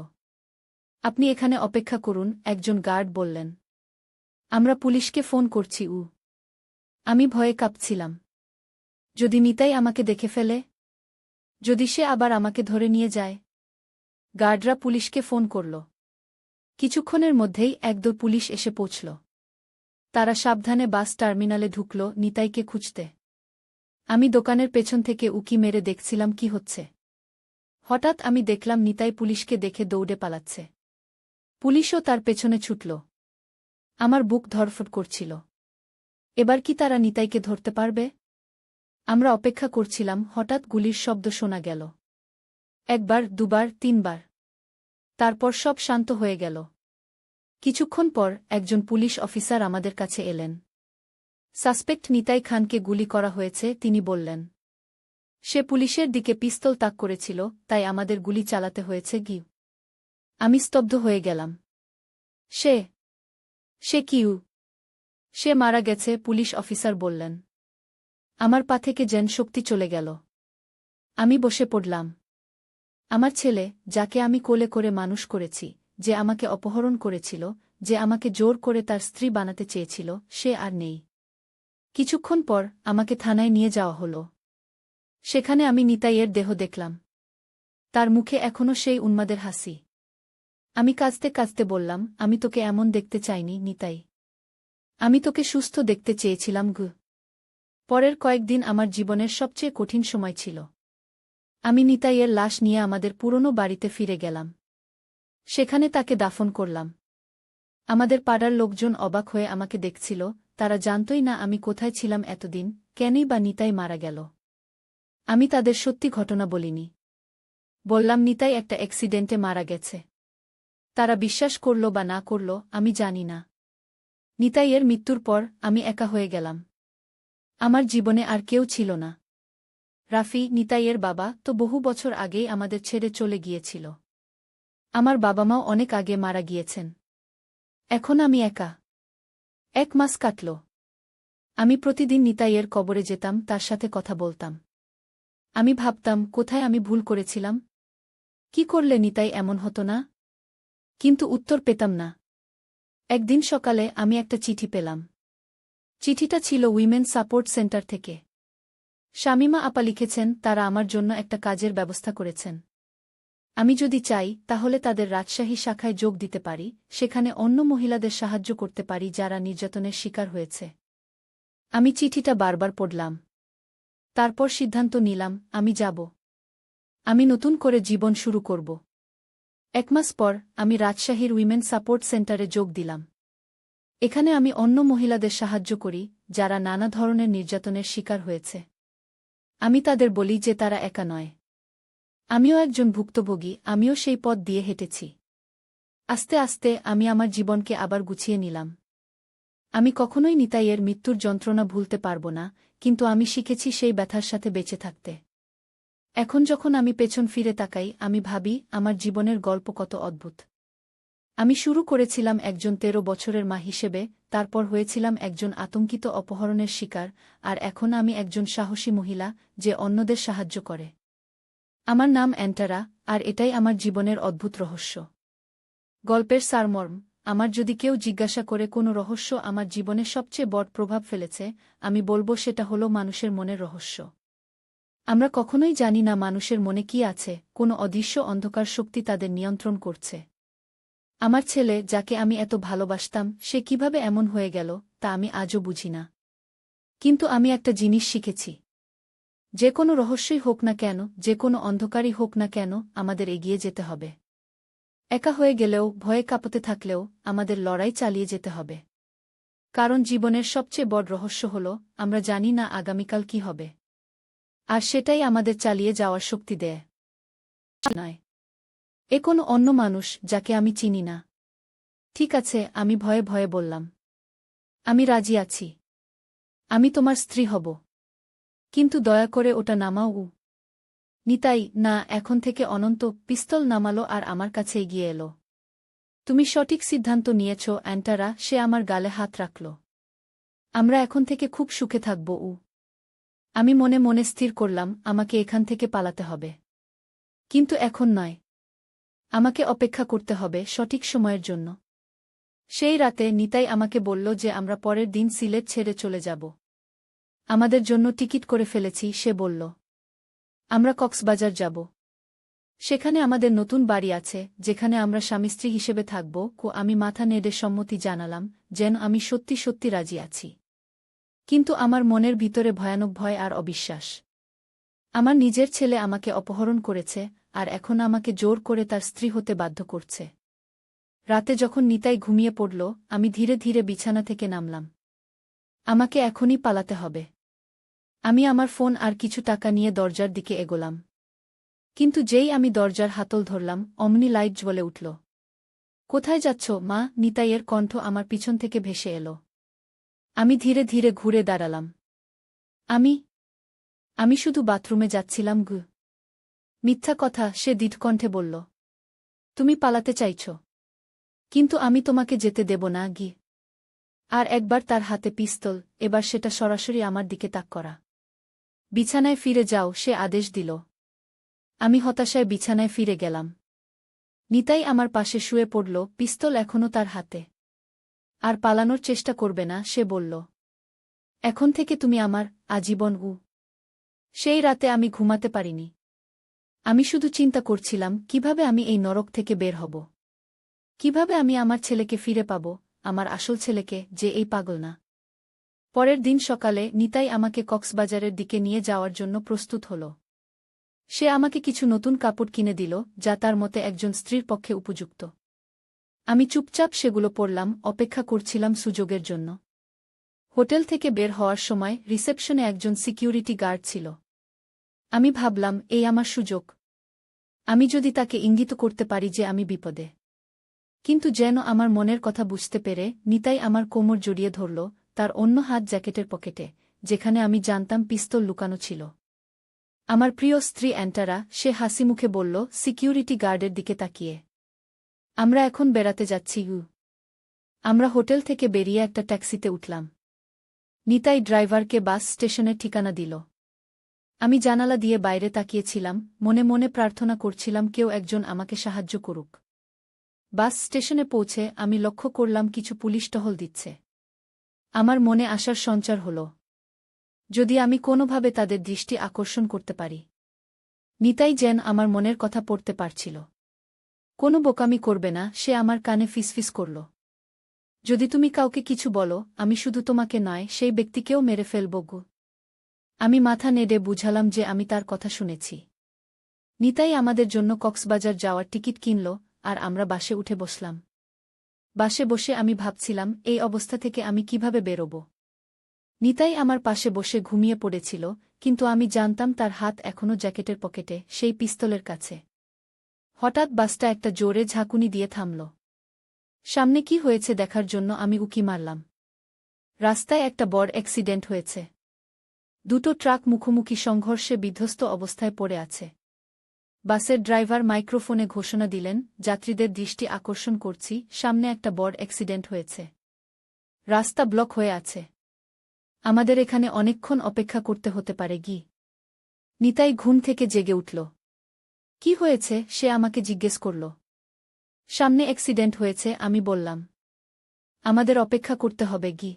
আপনি এখানে অপেক্ষা করুন, একজন গার্ড বললেন। আমরা পুলিশকে ফোন করছি। আমি ভয়ে কাঁপছিলাম। যদি নিতাই আমাকে দেখে ফেলে? যদি সে আবার আমাকে ধরে নিয়ে যায়? গার্ডরা পুলিশকে ফোন করল। কিছুক্ষণের মধ্যেই একদল পুলিশ এসে পৌঁছল। তারা সাবধানে বাস টার্মিনালে ঢুকল নিতাইকে খুঁজতে। আমি দোকানের পেছন থেকে উকি মেরে দেখছিলাম কি হচ্ছে। হঠাৎ আমি দেখলাম নিতাই পুলিশকে দেখে দৌড়ে পালাচ্ছে। পুলিশও তার পেছনে ছুটল। আমার বুক ধড়ফড় করছিল। এবার কি তারা নিতাইকে ধরতে পারবে? আমরা অপেক্ষা করছিলাম, হঠাৎ গুলির শব্দ শোনা গেল। 1 বার, 2 বার, 3 বার। তারপর সব শান্ত হয়ে গেল। কিছুক্ষণ পর একজন পুলিশ অফিসার আমাদের কাছে এলেন। সাসপেক্ট নিতাই খানকে গুলি করা হয়েছে, তিনি বললেন। সে পুলিশের দিকে পিস্তল তাক করেছিল, তাই আমাদের গুলি চালাতে হয়েছে। আমি স্তব্ধ হয়ে গেলাম। সে কি? সে মারা গেছে, পুলিশ অফিসার বললেন। আমার পা থেকে যেন শক্তি চলে গেল। আমি বসে পড়লাম। আমার ছেলে, যাকে আমি কোলে করে মানুষ করেছি, যে আমাকে অপহরণ করেছিল, যে আমাকে জোর করে তার স্ত্রী বানাতে চেয়েছিল, সে আর নেই। কিছুক্ষণ পর আমাকে থানায় নিয়ে যাওয়া হলো। সেখানে আমি নিতাইয়ের দেহ দেখলাম। তার মুখে এখনও সেই উন্মাদের হাসি। আমি কাঁদতে কাঁদতে বললাম, আমি তোকে এমন দেখতে চাইনি, নিতাই। আমি তোকে সুস্থ দেখতে চেয়েছিলাম। পরের কয়েকদিন আমার জীবনের সবচেয়ে কঠিন সময় ছিল। আমি নিতাইয়ের লাশ নিয়ে আমাদের পুরনো বাড়িতে ফিরে গেলাম। সেখানে তাকে দাফন করলাম। আমাদের পাড়ার লোকজন অবাক হয়ে আমাকে দেখছিল, তারা জানতই না আমি কোথায় ছিলাম এতদিন, কেনই বা নিতাই মারা গেল। আমি তাদের সত্যি ঘটনা বলিনি। বললাম নিতাই একটা অ্যাক্সিডেন্টে মারা গেছে। তারা বিশ্বাস করল বা না করল, আমি জানি না। নিতাইয়ের মৃত্যুর পর আমি একা হয়ে গেলাম। আমার জীবনে আর কেউ ছিল না। রাফি, নিতাইয়ের বাবা, তো বহু বছর আগেই আমাদের ছেড়ে চলে গিয়েছিল। আমার বাবা মাও অনেক আগে মারা গিয়েছেন। এখন আমি একা। 1 মাস কাটল। আমি প্রতিদিন নিতাইয়ের কবরে যেতাম, তার সাথে কথা বলতাম। আমি ভাবতাম, কোথায় আমি ভুল করেছিলাম? কি করলে নিতাই এমন হতো না? কিন্তু উত্তর পেতাম না। একদিন সকালে আমি একটা চিঠি পেলাম। চিঠিটা ছিল উইমেন সাপোর্ট সেন্টার থেকে। শামিমা আপা লিখেছেন, তারা আমার জন্য একটা কাজের ব্যবস্থা করেছেন। আমি যদি চাই, তাহলে তাদের রাজশাহী শাখায় যোগ দিতে পারি, সেখানে অন্য মহিলাদের সাহায্য করতে পারি যারা নির্যাতনের শিকার হয়েছে। আমি চিঠিটা বারবার পড়লাম। তারপর সিদ্ধান্ত নিলাম, আমি যাব। আমি নতুন করে জীবন শুরু করব। 1 মাস পর আমি রাজশাহীর উইমেন সাপোর্ট সেন্টারে যোগ দিলাম। এখানে আমি অন্য মহিলাদের সাহায্য করি, যারা নানা ধরনের নির্যাতনের শিকার হয়েছে। আমি তাদের বলি যে তারা একা নয়। আমিও একজন ভুক্তভোগী, আমিও সেই পথ দিয়ে হেঁটেছি। আস্তে আস্তে আমি আমার জীবনকে আবার গুছিয়ে নিলাম। আমি কখনোই নিতাইয়ের মৃত্যুর যন্ত্রণা ভুলতে পারব না, কিন্তু আমি শিখেছি সেই ব্যথার সাথে বেঁচে থাকতে। এখন যখন আমি পেছন ফিরে তাকাই, আমি ভাবি, আমার জীবনের গল্প কত অদ্ভুত। আমি শুরু করেছিলাম একজন 13 বছরের মা হিসেবে, তারপর হয়েছিলাম একজন আতঙ্কিত অপহরণের শিকার, আর এখন আমি একজন সাহসী মহিলা, যে অন্যদের সাহায্য করে। আমার নাম অ্যান্টারা, আর এটাই আমার জীবনের অদ্ভুত রহস্য। গল্পের সারমর্ম, আমার যদি কেউ জিজ্ঞাসা করে কোনো রহস্য আমার জীবনে সবচেয়ে বড় প্রভাব ফেলেছে, আমি বলবো সেটা হলো মানুষের মনের রহস্য। আমরা কখনোই জানি না মানুষের মনে কি আছে, কোনো অদৃশ্য অন্ধকার শক্তি তাদের নিয়ন্ত্রণ করছে। আমার ছেলে, যাকে আমি এত ভালোবাসতাম, সে কিভাবে এমন হয়ে গেল, তা আমি আজও বুঝি না। কিন্তু আমি একটা জিনিস শিখেছি। যে কোনো রহস্যই হোক না কেন, যে কোনো অন্ধকারই হোক না কেন, আমাদের এগিয়ে যেতে হবে। একা হয়ে গেলেও, ভয়ে কাঁপতে থাকলেও, আমাদের লড়াই চালিয়ে যেতে হবে। কারণ জীবনের সবচেয়ে বড় রহস্য হল, আমরা জানি না আগামীকাল কি হবে। আর সেটাই আমাদের চালিয়ে যাওয়ার শক্তি দেয়। নয় এ কোনো অন্য মানুষ, যাকে আমি চিনি না। ঠিক আছে, আমি ভয়ে ভয়ে বললাম। আমি রাজি আছি। আমি তোমার স্ত্রী হব। কিন্তু দয়া করে ওটা নামাও। নিতাই, না, এখন থেকে অনন্ত পিস্তল নামালো আর আমার কাছে এগিয়ে এলো। তুমি সঠিক সিদ্ধান্ত নিয়েছ অ্যান্টারা, সে আমার গালে হাত রাখল। আমরা এখন থেকে খুব সুখে থাকব। আমি মনে মনে স্থির করলাম, আমাকে এখান থেকে পালাতে হবে। কিন্তু এখন নয়। আমাকে অপেক্ষা করতে হবে সঠিক সময়ের জন্য। সেই রাতে নিতাই আমাকে বলল যে আমরা পরের দিন সিলেট ছেড়ে চলে যাব। আমাদের জন্য টিকিট করে ফেলেছি, সে বলল। আমরা কক্সবাজার যাব। সেখানে আমাদের নতুন বাড়ি আছে, যেখানে আমরা স্বামী-স্ত্রী হিসেবে থাকব। আমি মাথা নেড়ে সম্মতি জানালাম, যেন আমি সত্যি সত্যি রাজি আছি। কিন্তু আমার মনের ভিতরে ভয়ানক ভয় আর অবিশ্বাস। আমার নিজের ছেলে আমাকে অপহরণ করেছে, আর এখন আমাকে জোর করে তার স্ত্রী হতে বাধ্য করছে। রাতে যখন নিতাই ঘুমিয়ে পড়ল, আমি ধীরে ধীরে বিছানা থেকে নামলাম। আমাকে এখনই পালাতে হবে। আমি আমার ফোন আর কিছু টাকা নিয়ে দরজার দিকে এগোলাম। কিন্তু যেই আমি দরজার হাতল ধরলাম, অমনি লাইট জ্বলে উঠল। কোথায় যাচ্ছ, মা? নিতাইয়ের কণ্ঠ আমার পিছন থেকে ভেসে এলো। আমি ধীরে ধীরে ঘুরে দাঁড়ালাম। আমি শুধু বাথরুমে যাচ্ছিলাম। মিথ্যা কথা, সে দৃঢ়কণ্ঠে বলল। তুমি পালাতে চাইছ, কিন্তু আমি তোমাকে যেতে দেব না। আর একবার তার হাতে পিস্তল, এবার সেটা সরাসরি আমার দিকে তাক করা। বিছানায় ফিরে যাও, সে আদেশ দিল। আমি হতাশায় বিছানায় ফিরে গেলাম। নিতাই আমার পাশে শুয়ে পড়ল, পিস্তল এখনও তার হাতে। আর পালানোর চেষ্টা করবে না, সে বলল। এখন থেকে তুমি আমার আজীবন। সেই রাতে আমি ঘুমাতে পারিনি। আমি শুধু চিন্তা করছিলাম, কিভাবে আমি এই নরক থেকে বের হব। কিভাবে আমি আমার ছেলেকে ফিরে পাব, আমার আসল ছেলেকে, যে এই পাগল না। পরের দিন সকালে নিতাই আমাকে কক্সবাজারের দিকে নিয়ে যাওয়ার জন্য প্রস্তুত হল। সে আমাকে কিছু নতুন কাপড় কিনে দিল, যা তার মতে একজন স্ত্রীর পক্ষে উপযুক্ত। আমি চুপচাপ সেগুলো পরলাম, অপেক্ষা করছিলাম সুযোগের জন্য। হোটেল থেকে বের হওয়ার সময় রিসেপশনে একজন সিকিউরিটি গার্ড ছিল। আমি ভাবলাম, এই আমার সুযোগ। আমি যদি তাকে ইঙ্গিত করতে পারি যে আমি বিপদে। কিন্তু যেন আমার মনের কথা বুঝতে পেরে, নিতাই আমার কোমর জড়িয়ে ধরল, তার অন্য হাত জ্যাকেটের পকেটে, যেখানে আমি জানতাম পিস্তল লুকানো ছিল। আমার প্রিয় স্ত্রী অ্যান্টারা, সে হাসিমুখে বলল, সিকিউরিটি গার্ডের দিকে তাকিয়ে। আমরা এখন বেড়াতে যাচ্ছি। আমরা হোটেল থেকে বেরিয়ে একটা ট্যাক্সিতে উঠলাম। নিতাই ড্রাইভারকে বাস স্টেশনের ঠিকানা দিল। আমি জানালা দিয়ে বাইরে তাকিয়েছিলাম, মনে মনে প্রার্থনা করছিলাম কেউ একজন আমাকে সাহায্য করুক। বাস স্টেশনে পৌঁছে আমি লক্ষ্য করলাম কিছু পুলিশ টহল দিচ্ছে। আমার মনে আসার সঞ্চার হল, যদি আমি কোনোভাবে তাদের দৃষ্টি আকর্ষণ করতে পারি। নিতাই যেন আমার মনের কথা পড়তে পারছিল। কোনো বোকামি করবে না, সে আমার কানে ফিসফিস করল। যদি তুমি কাউকে কিছু বলো, আমি শুধু তোমাকে নয়, সেই ব্যক্তিকেও মেরে ফেলব গো। আমি মাথা নেড়ে বুঝালাম যে আমি তার কথা শুনেছি। নিতাই আমাদের জন্য কক্সবাজার যাওয়ার টিকিট কিনল, আর আমরা বাসে উঠে বসলাম। বাসে বসে আমি ভাবছিলাম, এই অবস্থা থেকে আমি কিভাবে বেরোব। নিতাই আমার পাশে বসে ঘুমিয়ে পড়েছিল, কিন্তু আমি জানতাম তার হাত এখনও জ্যাকেটের পকেটে, সেই পিস্তলের কাছে। হঠাৎ বাসটা একটা জোরে ঝাঁকুনি দিয়ে থামল। সামনে কি হয়েছে দেখার জন্য আমি উকি মারলাম। রাস্তায় একটা বড় অ্যাক্সিডেন্ট হয়েছে। দুটো ট্রাক মুখোমুখি সংঘর্ষে বিধ্বস্ত অবস্থায় পড়ে আছে। বাসের ড্রাইভার মাইক্রোফোনে ঘোষণা দিলেন, যাত্রীদের দৃষ্টি আকর্ষণ করছি, সামনে একটা বড় অ্যাক্সিডেন্ট হয়েছে। রাস্তা ব্লক হয়ে আছে। আমাদের এখানে অনেকক্ষণ অপেক্ষা করতে হতে পারে গি। নিতাই ঘুম থেকে জেগে উঠল। কি হয়েছে সে আমাকে জিজ্ঞেস করল। সামনে অ্যাক্সিডেন্ট হয়েছে, আমি বললাম। আমাদের অপেক্ষা করতে হবে গি।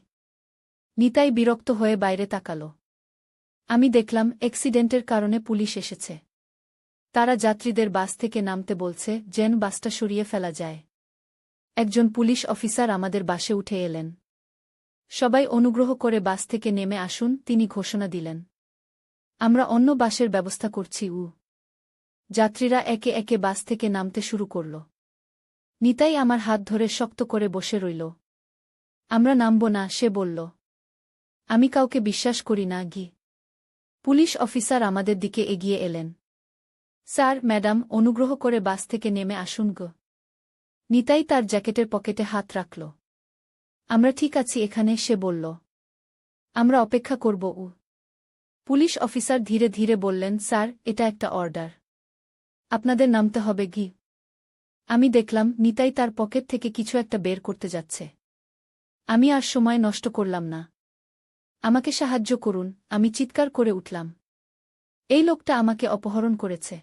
নিতাই বিরক্ত হয়ে বাইরে তাকাল। আমি দেখলাম অ্যাক্সিডেন্টের কারণে পুলিশ এসেছে। তারা যাত্রীদের বাস থেকে নামতে বলছে, যেন বাসটা সরিয়ে ফেলা যায়। একজন পুলিশ অফিসার আমাদের বাসে উঠে এলেন। সবাই অনুগ্রহ করে বাস থেকে নেমে আসুন, তিনি ঘোষণা দিলেন। আমরা অন্য বাসের ব্যবস্থা করছি। যাত্রীরা একে একে বাস থেকে নামতে শুরু করল। নিতাই আমার হাত ধরে শক্ত করে বসে রইল। আমরা নামব না, সে বলল। আমি কাউকে বিশ্বাস করি না গি। পুলিশ অফিসার আমাদের দিকে এগিয়ে এলেন। স্যার, ম্যাডাম, অনুগ্রহ করে বাস থেকে নেমে আসুন গো। নিতাই তার জ্যাকেটের পকেটে হাত রাখল। আমরা ঠিক আছি এখানে, সে বলল। আমরা অপেক্ষা করব। পুলিশ অফিসার ধীরে ধীরে বললেন, স্যার, এটা একটা অর্ডার। আপনাদের নামতে হবে গি। আমি দেখলাম নিতাই তার পকেট থেকে কিছু একটা বের করতে যাচ্ছে। আমি আর সময় নষ্ট করলাম না। আমাকে সাহায্য করুন, আমি চিৎকার করে উঠলাম। এই লোকটা আমাকে অপহরণ করেছে।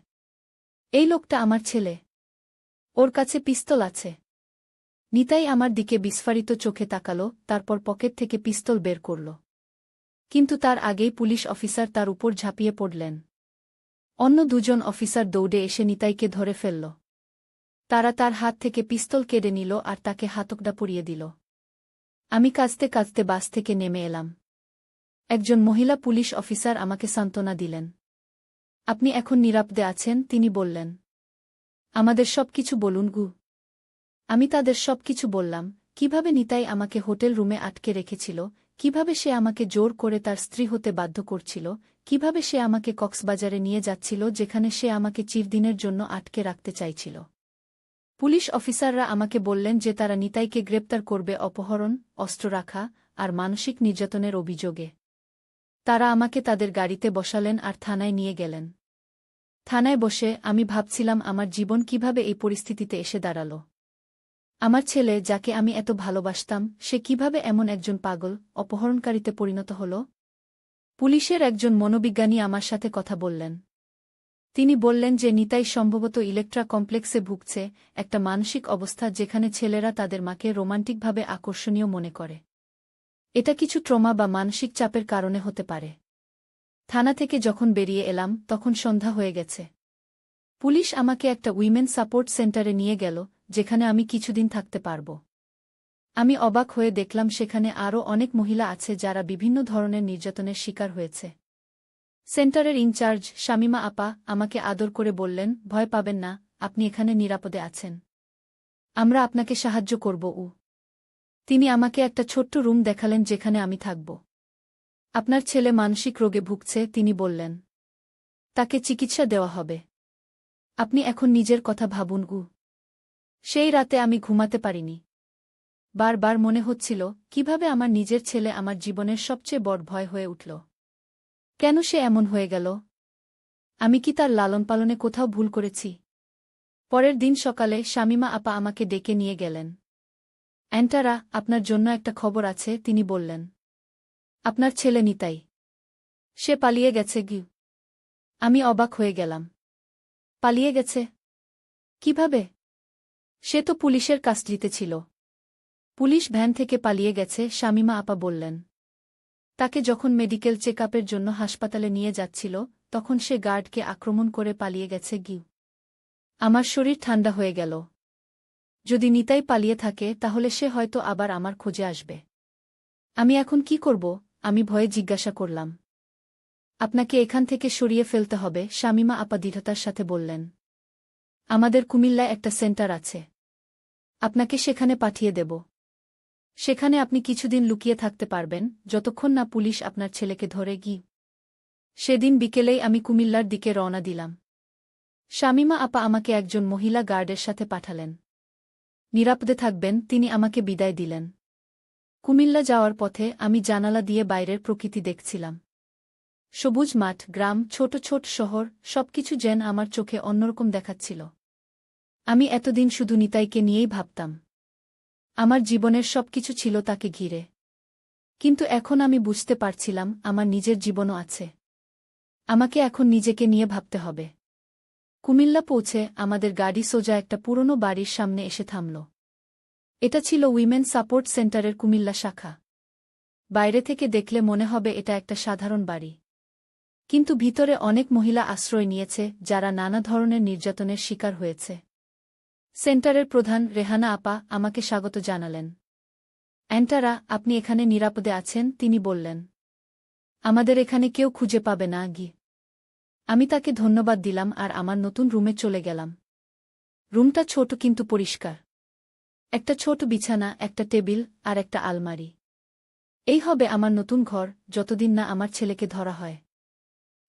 এই লোকটা আমার ছেলে। ওর কাছে পিস্তল আছে। নিতাই আমার দিকে বিস্ফারিত চোখে তাকাল, তারপর পকেট থেকে পিস্তল বের করল। কিন্তু তার আগেই পুলিশ অফিসার তার উপর ঝাঁপিয়ে পড়লেন। অন্য দুজন অফিসার দৌড়ে এসে নিতাইকে ধরে ফেলল। তারা তার হাত থেকে পিস্তল কেড়ে নিল আর তাকে হাতকড়া পরিয়ে দিল। আমি কাঁদতে কাঁদতে বাস থেকে নেমে এলাম। একজন মহিলা পুলিশ অফিসার আমাকে সান্ত্বনা দিলেন। আপনি এখন নিরাপদে আছেন, তিনি বললেন। আমাদের সবকিছু বলুন গু। আমি তাদের সবকিছু বললাম, কিভাবে নিতাই আমাকে হোটেল রুমে আটকে রেখেছিল, কিভাবে সে আমাকে জোর করে তার স্ত্রী হতে বাধ্য করছিল, কিভাবে সে আমাকে কক্সবাজারে নিয়ে যাচ্ছিল যেখানে সে আমাকে চিরদিনের জন্য আটকে রাখতে চাইছিল। পুলিশ অফিসাররা আমাকে বললেন যে তারা নিতাইকে গ্রেপ্তার করবে অপহরণ, অস্ত্র রাখা আর মানসিক নির্যাতনের অভিযোগে। তারা আমাকে তাদের গাড়িতে বসালেন আর থানায় নিয়ে গেলেন। থানায় বসে আমি ভাবছিলাম আমার জীবন কিভাবে এই পরিস্থিতিতে এসে দাঁড়াল। আমার ছেলে, যাকে আমি এত ভালোবাসতাম, সে কিভাবে এমন একজন পাগল অপহরণকারীতে পরিণত হল। পুলিশের একজন মনোবিজ্ঞানী আমার সাথে কথা বললেন। তিনি বললেন যে নিতাই সম্ভবত ইলেকট্রা কমপ্লেক্সে ভুগছে, একটা মানসিক অবস্থা যেখানে ছেলেরা তাদের মাকে রোমান্টিকভাবে আকর্ষণীয় মনে করে। এটা কিছু ট্রমা বা মানসিক চাপের কারণে হতে পারে। থানা থেকে যখন বেরিয়ে এলাম তখন সন্ধ্যা হয়ে গেছে। পুলিশ আমাকে একটা উইমেন সাপোর্ট সেন্টারে নিয়ে গেল, যেখানে আমি কিছুদিন থাকতে পারব। আমি অবাক হয়ে দেখলাম সেখানে আরও অনেক মহিলা আছে যারা বিভিন্ন ধরনের নির্যাতনের শিকার হয়েছে। সেন্টারের ইনচার্জ শামিমা আপা আমাকে আদর করে বললেন, ভয় পাবেন না, আপনি এখানে নিরাপদে আছেন। আমরা আপনাকে সাহায্য করব। তিনি আমাকে একটা ছোট্ট রুম দেখালেন যেখানে আমি থাকব। আপনার ছেলে মানসিক রোগে ভুগছে, তিনি বললেন। তাকে চিকিৎসা দেওয়া হবে। আপনি এখন নিজের কথা ভাবুন। সেই রাতে আমি ঘুমাতে পারিনি। বারবার মনে হচ্ছিল, কিভাবে আমার নিজের ছেলে আমার জীবনের সবচেয়ে বড় ভয় হয়ে উঠল। কেন সে এমন হয়ে গেল? আমি কি তার লালন পালনে কোথাও ভুল করেছি? পরের দিন সকালে শামিমা আপা আমাকে ডেকে নিয়ে গেলেন। অ্যান্টারা, আপনার জন্য একটা খবর আছে, তিনি বললেন। আপনার ছেলে নিতাই। সে পালিয়ে গেছে গি। আমি অবাক হয়ে গেলাম। পালিয়ে গেছে? কিভাবে? সে তো পুলিশের কাস্টডিতে ছিল। পুলিশ ভ্যান থেকে পালিয়ে গেছে, শামিমা আপা বললেন। তাকে যখন মেডিকেল চেকআপের জন্য হাসপাতালে নিয়ে যাচ্ছিল, তখন সে গার্ডকে আক্রমণ করে পালিয়ে গেছে গি। আমার শরীর ঠান্ডা হয়ে গেল। যদি নিতাই পালিয়ে থাকে তাহলে সে হয়তো আবার আমার খোঁজে আসবে। আমি এখন কি করব? আমি ভয়ে জিজ্ঞাসা করলাম। আপনাকে এখান থেকে সরিয়ে ফেলতে হবে, শামিমা আপা দৃঢ়তার সাথে বললেন। আমাদের কুমিল্লায় একটা সেন্টার আছে। আপনাকে সেখানে পাঠিয়ে দেব। সেখানে আপনি কিছুদিন লুকিয়ে থাকতে পারবেন, যতক্ষণ না পুলিশ আপনার ছেলেকে ধরে গি। সেদিন বিকেলেই আমি কুমিল্লার দিকে রওনা দিলাম। শামিমা আপা আমাকে একজন মহিলা গার্ডের সাথে পাঠালেন। নিরাপদে থাকবেন, তিনি আমাকে বিদায় দিলেন। কুমিল্লা যাওয়ার পথে আমি জানালা দিয়ে বাইরের প্রকৃতি দেখছিলাম। সবুজ মাঠ, গ্রাম, ছোট ছোট শহর, সবকিছু যেন আমার চোখে অন্যরকম দেখাচ্ছিল। আমি এতদিন শুধু নিতাইকে নিয়েই ভাবতাম। আমার জীবনের সবকিছু ছিল তাকে ঘিরে। কিন্তু এখন আমি বুঝতে পারছিলাম আমার নিজের জীবনও আছে। আমাকে এখন নিজেকে নিয়ে ভাবতে হবে। কুমিল্লা পৌঁছে আমাদের গাড়ি সোজা একটা পুরনো বাড়ির সামনে এসে থামল। এটা ছিল উইমেন সাপোর্ট সেন্টারের কুমিল্লা শাখা। বাইরে থেকে দেখলে মনে হবে এটা একটা সাধারণ বাড়ি। কিন্তু ভিতরে অনেক মহিলা আশ্রয় নিয়েছে যারা নানা ধরনের নির্যাতনের শিকার হয়েছে। সেন্টারের প্রধান রেহানা আপা আমাকে স্বাগত জানালেন। অ্যান্টারা, আপনি এখানে নিরাপদে আছেন, তিনি বললেন। আমাদের এখানে কেউ খুঁজে পাবে না গি। আমি তাকে ধন্যবাদ দিলাম আর আমার নতুন রুমে চলে গেলাম। রুমটা ছোট কিন্তু পরিষ্কার। একটা ছোট বিছানা, একটা টেবিল আর একটা আলমারি। এই হবে আমার নতুন ঘর, যতদিন না আমার ছেলেকে ধরা হয়।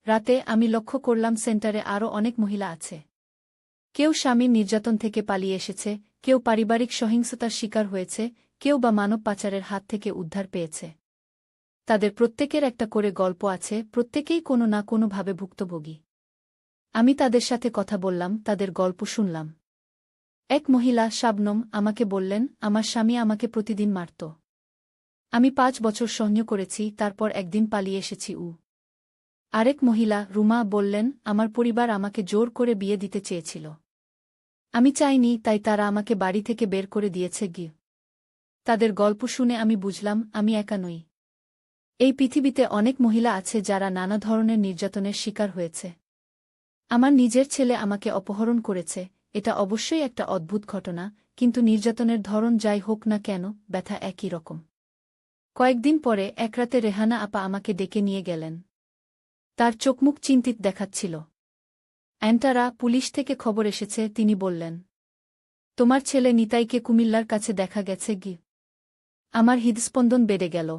রাতে আমি লক্ষ্য করলাম সেন্টারে আরও অনেক মহিলা আছে। কেউ স্বামীর নির্যাতন থেকে পালিয়ে এসেছে, কেউ পারিবারিক সহিংসতার শিকার হয়েছে, কেউ বা মানব পাচারের হাত থেকে উদ্ধার পেয়েছে। তাদের প্রত্যেকের একটা করে গল্প আছে, প্রত্যেকেই কোনো না কোনোভাবে ভুক্তভোগী। আমি তাদের সাথে কথা বললাম, তাদের গল্প শুনলাম। এক মহিলা, শাবনম, আমাকে বললেন, আমার স্বামী আমাকে প্রতিদিন মারত। আমি 5 বছর সহ্য করেছি, তারপর একদিন পালিয়ে এসেছি। আরেক মহিলা, রুমা, বললেন, আমার পরিবার আমাকে জোর করে বিয়ে দিতে চেয়েছিল। আমি চাইনি, তাই তারা আমাকে বাড়ি থেকে বের করে দিয়েছে গি। তাদের গল্প শুনে আমি বুঝলাম আমি একা নই। এই পৃথিবীতে অনেক মহিলা আছে যারা নানা ধরনের নির্যাতনের শিকার হয়েছে। আমার নিজের ছেলে আমাকে অপহরণ করেছে, এটা অবশ্যই একটা অদ্ভুত ঘটনা, কিন্তু নির্যাতনের ধরন যাই হোক না কেন, ব্যথা একই রকম। কয়েকদিন পরে এক রাতে রেহানা আপা আমাকে ডেকে নিয়ে গেলেন। তার চোখমুখ চিন্তিত দেখাচ্ছিল। অ্যান্টারা, পুলিশ থেকে খবর এসেছে, তিনি বললেন। তোমার ছেলে নিতাইকে কুমিল্লার কাছে দেখা গেছে গি। আমার হৃদস্পন্দন বেড়ে গেল।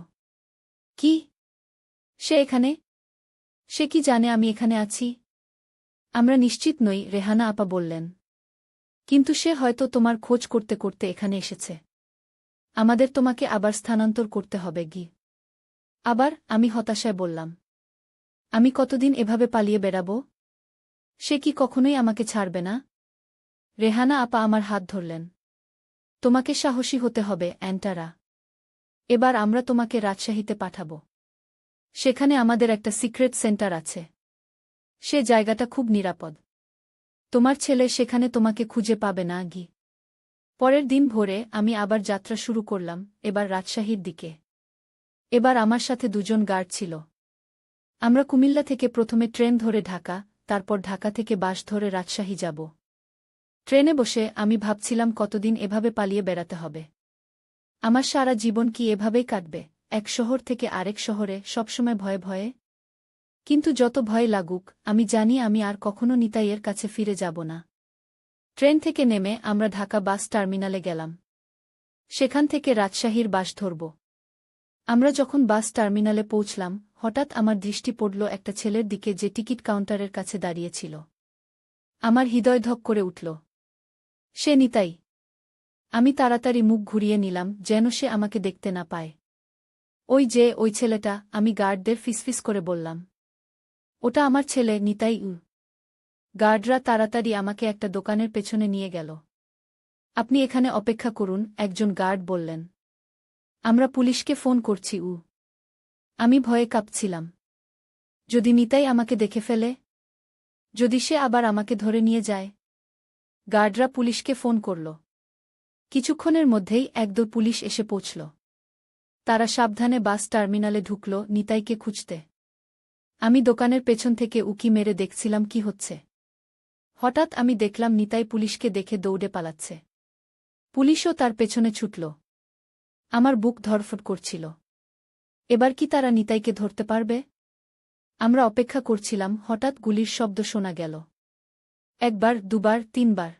কি? সে এখানে? সে কি জানে আমি এখানে আছি? আমরা নিশ্চিত নই, রেহানা আপা বললেন। কিন্তু সে হয়তো তোমার খোঁজ করতে করতে এখানে এসেছে। আমাদের তোমাকে আবার স্থানান্তর করতে হবে গি। আবার? আমি হতাশায় বললাম। আমি কতদিন এভাবে পালিয়ে বেড়াব? সে কি কখনোই আমাকে ছাড়বে না? রেহানা আপা আমার হাত ধরলেন। তোমাকে সাহসী হতে হবে, অ্যান্টারা। এবার আমরা তোমাকে রাজশাহীতে পাঠাব। সেখানে আমাদের একটা সিক্রেট সেন্টার আছে। সে জায়গাটা খুব নিরাপদ। তোমার ছেলে সেখানে তোমাকে খুঁজে পাবে না গি। পরের দিন ভোরে আমি আবার যাত্রা শুরু করলাম, এবার রাজশাহীর দিকে। এবার আমার সাথে 2 জন গার্ড ছিল। আমরা কুমিল্লা থেকে প্রথমে ট্রেন ধরে ঢাকা, তারপর ঢাকা থেকে বাস ধরে রাজশাহী যাব। ট্রেনে বসে আমি ভাবছিলাম কতদিন এভাবে পালিয়ে বেড়াতে হবে। আমার সারা জীবন কি এভাবেই কাটবে, এক শহর থেকে আরেক শহরে, সবসময় ভয়ে ভয়ে? কিন্তু যত ভয় লাগুক, আমি জানি আমি আর কখনো নিতাইয়ের কাছে ফিরে যাব না। ট্রেন থেকে নেমে আমরা ঢাকা বাস টার্মিনালে গেলাম। সেখান থেকে রাজশাহীর বাস ধরব। আমরা যখন বাস টার্মিনালে পৌঁছলাম, হঠাৎ আমার দৃষ্টি পড়ল একটা ছেলের দিকে যে টিকিট কাউন্টারের কাছে দাঁড়িয়েছিল। আমার হৃদয় ধক করে উঠল। সে নিতাই। আমি তাড়াতাড়ি মুখ ঘুরিয়ে নিলাম, যেন সে আমাকে দেখতে না পায়। ওই ছেলেটা, আমি গার্ডদের ফিসফিস করে বললাম। ওটা আমার ছেলে, নিতাই। গার্ডরা তাড়াতাড়ি আমাকে একটা দোকানের পেছনে নিয়ে গেল। আপনি এখানে অপেক্ষা করুন, একজন গার্ড বললেন। আমরা পুলিশকে ফোন করছি। আমি ভয়ে কাঁপছিলাম। যদি নিতাই আমাকে দেখে ফেলে? যদি সে আবার আমাকে ধরে নিয়ে যায়? গার্ডরা পুলিশকে ফোন করল। কিছুক্ষণের মধ্যেই একদল পুলিশ এসে পৌঁছল। তারা সাবধানে বাস টার্মিনালে ঢুকল নিতাইকে খুঁজতে। আমি দোকানের পেছন থেকে উকি মেরে দেখছিলাম কি হচ্ছে। হঠাৎ আমি দেখলাম নিতাই পুলিশকে দেখে দৌড়ে পালাচ্ছে। পুলিশও তার পেছনে ছুটল। আমার বুক ধড়ফড় করছিল। এবার কি তারা নিতাইকে ধরতে পারবে? আমরা অপেক্ষা করছিলাম, হঠাৎ গুলির শব্দ শোনা গেল। একবার, দুবার, তিনবার।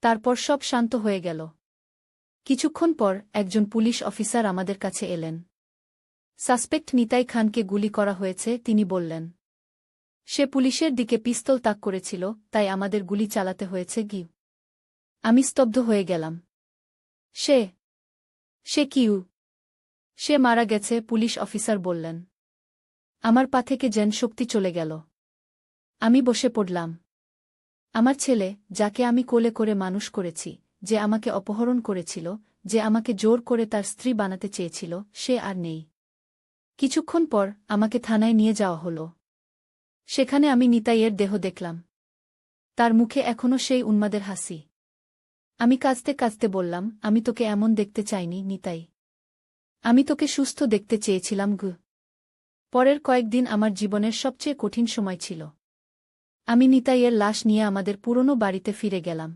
তারপর সব শান্ত হয়ে গেল। কিছুক্ষণ পর একজন পুলিশ অফিসার আমাদের কাছে এলেন। সাসপেক্ট নিতাই খানকে গুলি করা হয়েছে, তিনি বললেন। সে পুলিশের দিকে পিস্তল তাক করেছিল, তাই আমাদের গুলি চালাতে হয়েছে। আমি স্তব্ধ হয়ে গেলাম। সে কিউ? সে মারা গেছে, পুলিশ অফিসার বললেন। আমার পা থেকে যেন শক্তি চলে গেল। আমি বসে পড়লাম। আমার ছেলে, যাকে আমি কোলে করে মানুষ করেছি, যে আমাকে অপহরণ করেছিল, যে আমাকে জোর করে তার স্ত্রী বানাতে চেয়েছিল, সে আর নেই। কিছুক্ষণ পর আমাকে থানায় নিয়ে যাওয়া হলো। সেখানে আমি নিতাইয়ের দেহ দেখলাম। তার মুখে এখনও সেই উন্মাদের হাসি। আমি কাঁদতে কাঁদতে বললাম, আমি তোকে এমন দেখতে চাইনি নিতাই। আমি তোকে সুস্থ দেখতে চেয়েছিলাম। পরের কয়েকদিন আমার জীবনের সবচেয়ে কঠিন সময় ছিল। আমি নিতাইয়ের লাশ নিয়ে আমাদের পুরনো বাড়িতে ফিরে গেলাম।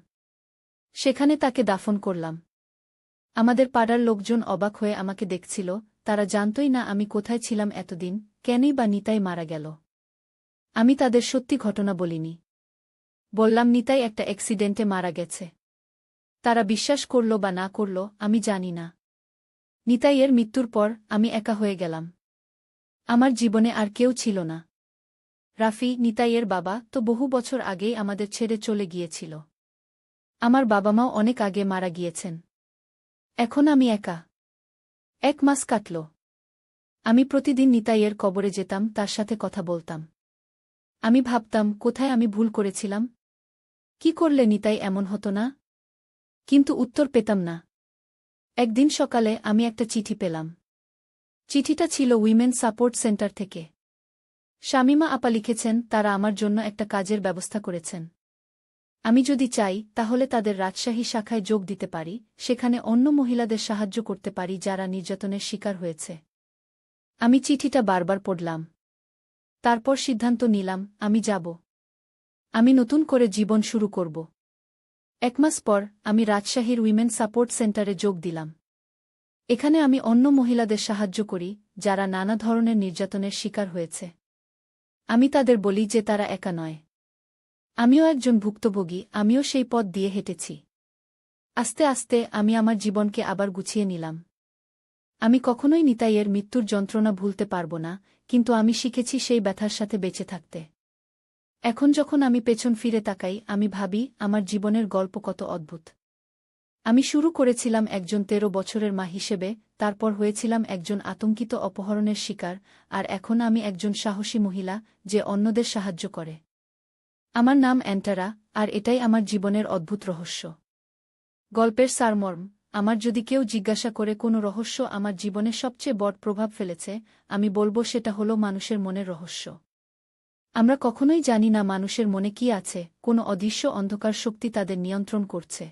সেখানে তাকে দাফন করলাম। আমাদের পাড়ার লোকজন অবাক হয়ে আমাকে দেখছিল, তারা জানতই না আমি কোথায় ছিলাম এতদিন, কেনই বা নিতাই মারা গেল। আমি তাদের সত্যি ঘটনা বলিনি। বললাম নিতাই একটা অ্যাক্সিডেন্টে মারা গেছে। তারা বিশ্বাস করল বা না করল আমি জানি না। নিতাইয়ের মৃত্যুর পর আমি একা হয়ে গেলাম। আমার জীবনে আর কেউ ছিল না। রাফি, নিতাইয়ের বাবা, তো বহু বছর আগেই আমাদের ছেড়ে চলে গিয়েছিল। আমার বাবা মাও অনেক আগে মারা গিয়েছেন। এখন আমি একা। 1 মাস কাটল। আমি প্রতিদিন নিতাইয়ের কবরে যেতাম, তার সাথে কথা বলতাম। আমি ভাবতাম, কোথায় আমি ভুল করেছিলাম? কি করলে নিতাই এমন হতো না? কিন্তু উত্তর পেতাম না। একদিন সকালে আমি একটা চিঠি পেলাম। চিঠিটা ছিল উইমেন সাপোর্ট সেন্টার থেকে। শামিমা আপা লিখেছেন, তারা আমার জন্য একটা কাজের ব্যবস্থা করেছেন। আমি যদি চাই, তাহলে তাদের রাজশাহী শাখায় যোগ দিতে পারি, সেখানে অন্য মহিলাদের সাহায্য করতে পারি যারা নির্যাতনের শিকার হয়েছে। আমি চিঠিটা বারবার পড়লাম। তারপর সিদ্ধান্ত নিলাম, আমি যাব। আমি নতুন করে জীবন শুরু করব। 1 মাস পর আমি রাজশাহীর উইমেন সাপোর্ট সেন্টারে যোগ দিলাম। এখানে আমি অন্য মহিলাদের সাহায্য করি, যারা নানা ধরনের নির্যাতনের শিকার হয়েছে। আমি তাদের বলি যে তারা একা নয়। আমিও একজন ভুক্তভোগী, আমিও সেই পথ দিয়ে হেঁটেছি। আস্তে আস্তে আমি আমার জীবনকে আবার গুছিয়ে নিলাম। আমি কখনোই নিতাইয়ের মৃত্যুর যন্ত্রণা ভুলতে পারব না, কিন্তু আমি শিখেছি সেই ব্যথার সাথে বেঁচে থাকতে। এখন যখন আমি পেছন ফিরে তাকাই, আমি ভাবি আমার জীবনের গল্প কত অদ্ভুত। আমি শুরু করেছিলাম একজন 13 বছরের মা হিসেবে, তারপর হয়েছিলাম একজন আতঙ্কিত অপহরণের শিকার, আর এখন আমি একজন সাহসী মহিলা, যে অন্যদের সাহায্য করে। আমার নাম অ্যান্টারা, আর এটাই আমার জীবনের অদ্ভুত রহস্য। গল্পের সারমর্ম, আমার যদি কেউ জিজ্ঞাসা করে কোনো রহস্য আমার জীবনে সবচেয়ে বড় প্রভাব ফেলেছে, আমি বলবো সেটা হলো মানুষের মনের রহস্য। আমরা কখনোই জানি না মানুষের মনে কি আছে, কোনো অদৃশ্য অন্ধকার শক্তি তাদের নিয়ন্ত্রণ করছে।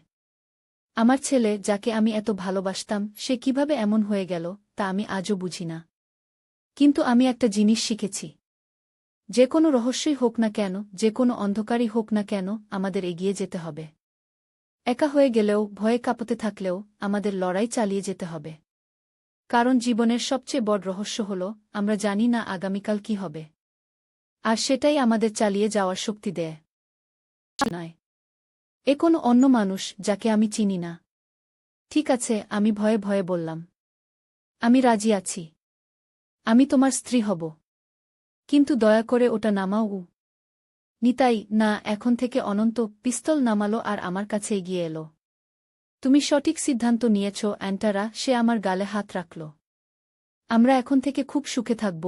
আমার ছেলে, যাকে আমি এত ভালোবাসতাম, সে কিভাবে এমন হয়ে গেল, তা আমি আজও বুঝি না। কিন্তু আমি একটা জিনিস শিখেছি। যে কোনো রহস্যই হোক না কেন, যে কোনো অন্ধকারই হোক না কেন, আমাদের এগিয়ে যেতে হবে। একা হয়ে গেলেও, ভয়ে কাঁপতে থাকলেও, আমাদের লড়াই চালিয়ে যেতে হবে। কারণ জীবনের সবচেয়ে বড় রহস্য হল, আমরা জানি না আগামীকাল কি হবে। আর সেটাই আমাদের চালিয়ে যাওয়ার শক্তি দেয়। নয় এ কোনো অন্য মানুষ, যাকে আমি চিনি না। ঠিক আছে, আমি ভয়ে ভয়ে বললাম। আমি রাজি আছি। আমি তোমার স্ত্রী হব। কিন্তু দয়া করে ওটা নামাও। নিতাই, না, এখন থেকে অনন্ত। পিস্তল নামালো আর আমার কাছে এগিয়ে এলো। তুমি সঠিক সিদ্ধান্ত নিয়েছ অ্যান্টারা, সে আমার গালে হাত রাখল। আমরা এখন থেকে খুব সুখে থাকব।